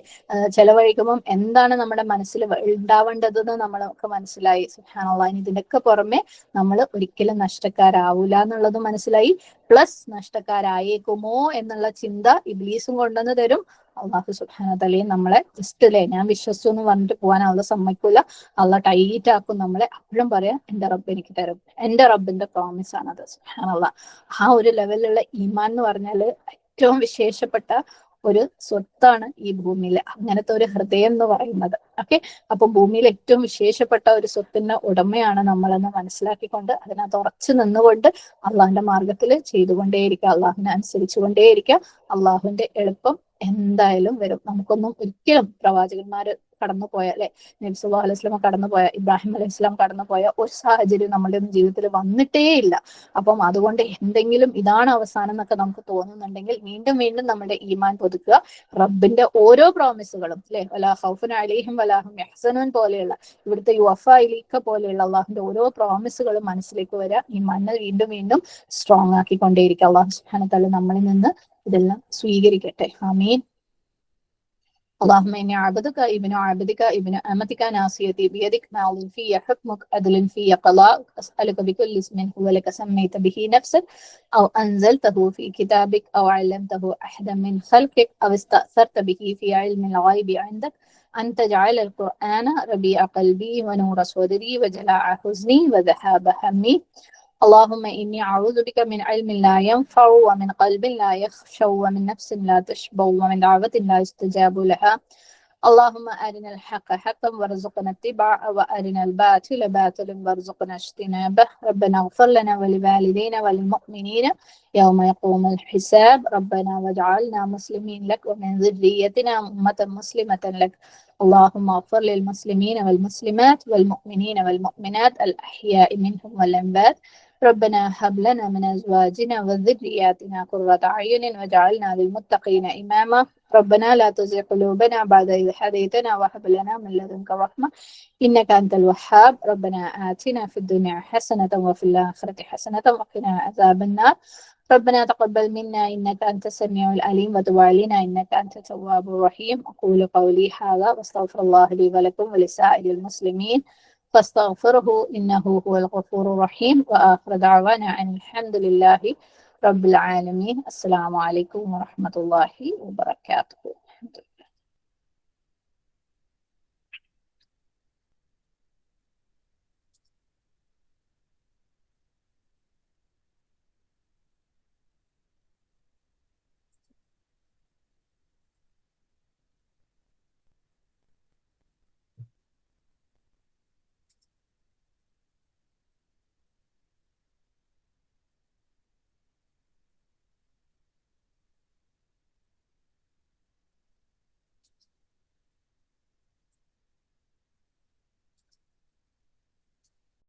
ചെലവഴിക്കുമ്പോൾ എന്താണ് നമ്മുടെ മനസ്സിൽ ഉണ്ടാവേണ്ടതെന്ന് നമ്മൾക്ക് മനസ്സിലായി. സുബ്ഹാനല്ലാഹ്, ഇതിനൊക്കെ പുറമെ നമ്മൾ ഒരിക്കലും നഷ്ടക്കാരാവൂല എന്നുള്ളത് മനസ്സിലായി. പ്ലസ് നഷ്ടക്കാരായേക്കുമോ എന്നുള്ള ചിന്ത ഇബ്ലീസും കൊണ്ടുവന്ന് തരും. അള്ളാഹു സുബ്ഹാനഹു വ തആല നമ്മളെ ജസ്റ്റ് അല്ലെ, ഞാൻ വിശ്വസിച്ചു എന്ന് പറഞ്ഞിട്ട് പോകാൻ അള്ളാഹ് സമ്മതിക്കൂല. അള്ളാഹ് ടൈറ്റ് ആക്കും നമ്മളെ. അപ്പോഴും പറയാം, എന്റെ റബ്ബ് എനിക്ക് തരും, എന്റെ റബ്ബിന്റെ പ്രോമിസ് ആണത്. സുബ്ഹാനല്ലാഹ്, ആ ഒരു ലെവലിലുള്ള ഈമാൻ എന്ന് പറഞ്ഞാല് ഏറ്റവും വിശേഷപ്പെട്ട ഒരു സ്വത്താണ് ഈ ഭൂമിയിലെ, അങ്ങനത്തെ ഒരു ഹൃദയം എന്ന് പറയുന്നത്. ഓക്കെ, അപ്പൊ ഭൂമിയിൽ ഏറ്റവും വിശേഷപ്പെട്ട ഒരു സ്വത്തിന്റെ ഉടമയാണ് നമ്മളെന്ന് മനസ്സിലാക്കിക്കൊണ്ട് അതിനകത്ത് ഉറച്ചു നിന്നുകൊണ്ട് അള്ളാഹിന്റെ മാർഗത്തിൽ ചെയ്തുകൊണ്ടേയിരിക്കുക, അള്ളാഹിനെ അനുസരിച്ചുകൊണ്ടേയിരിക്കുക. അള്ളാഹുവിന്റെ എളുപ്പം എന്തായാലും വരും. നമുക്കൊന്നും ഒരിക്കലും പ്രവാചകന്മാര് കടന്നുപോയ അല്ലെ, നബി സല്ലല്ലാഹു അലൈഹി വസല്ലം കടന്നുപോയ, ഇബ്രാഹിം അലൈഹി സ്വലാം കടന്നുപോയ ഒരു സാഹചര്യം നമ്മുടെ ജീവിതത്തിൽ വന്നിട്ടേ ഇല്ല. അപ്പം അതുകൊണ്ട് എന്തെങ്കിലും ഇതാണ് അവസാനം എന്നൊക്കെ നമുക്ക് തോന്നുന്നുണ്ടെങ്കിൽ വീണ്ടും നമ്മുടെ ഈമാൻ പുതുക്കുക. റബ്ബിന്റെ ഓരോ പ്രോമിസുകളും അല്ലെ, വലാ ഖൗഫുൻ അലൈഹിം വലാ ഹും യഹ്സനൂൻ പോലെയുള്ള, ഇവിടുത്തെ യുവഫ പോലെയുള്ള അള്ളാഹുന്റെ ഓരോ പ്രോമിസുകളും മനസ്സിലേക്ക് വരിക. ഈമാനെ വീണ്ടും സ്ട്രോങ് ആക്കിക്കൊണ്ടേയിരിക്കുക. അള്ളാഹു സുബ്ഹാനഹു വ തആല നമ്മളിൽ നിന്ന് ഇതെല്ലാം സ്വീകരിക്കട്ടെ. ആമീൻ. اللهم إني عبدك ابن عبدك ابن أمتك ناصيتي بيدك ماض في حكمك عدل في قضاء أسألك بكل اسم هو لك سميت به نفسك أو أنزلته في كتابك أو علمته أحدا من خلقك أو استأثرت به في علم الغيب عندك أن تجعل القرآن ربيع قلبي ونور صدري وجلاء حزني وذهاب همي. اللهم إني أعوذ بك من علم لا ينفع ومن قلب لا يخشى ومن نفس لا تشبع ومن دعوة لا يستجاب لها. اللهم أرنا الحق حقا وارزقنا اتباعه وأرنا الباطل باطلا وارزقنا اجتنابه. ربنا اغفر لنا ولوالدينا وللمؤمنين يوم يقوم الحساب. ربنا واجعلنا مسلمين لك ومن ذريتنا أمة مسلمة لك. اللهم اغفر للمسلمين والمسلمات والمؤمنين والمؤمنات الأحياء منهم والأموات. ربنا هب لنا من أزواجنا وذرياتنا قرة أعين واجعلنا للمتقين إماما. ربنا لا تزغ قلوبنا بعد إذ هديتنا وهب لنا من لدنك رحمة إنك أنت الوهاب. ربنا آتنا في الدنيا حسنة وفي الآخرة حسنة وقنا عذاب النار. ربنا تقبل منا إنك أنت السميع العليم وتب علينا إنك أنت التواب الرحيم. أقول قولي هذا واستغفر الله لي ولكم ولسائر المسلمين فاستغفره إنه هو الغفور الرحيم. وآخر دعوانا أن الحمد لله رب العالمين. السلام عليكم ورحمة الله وبركاته.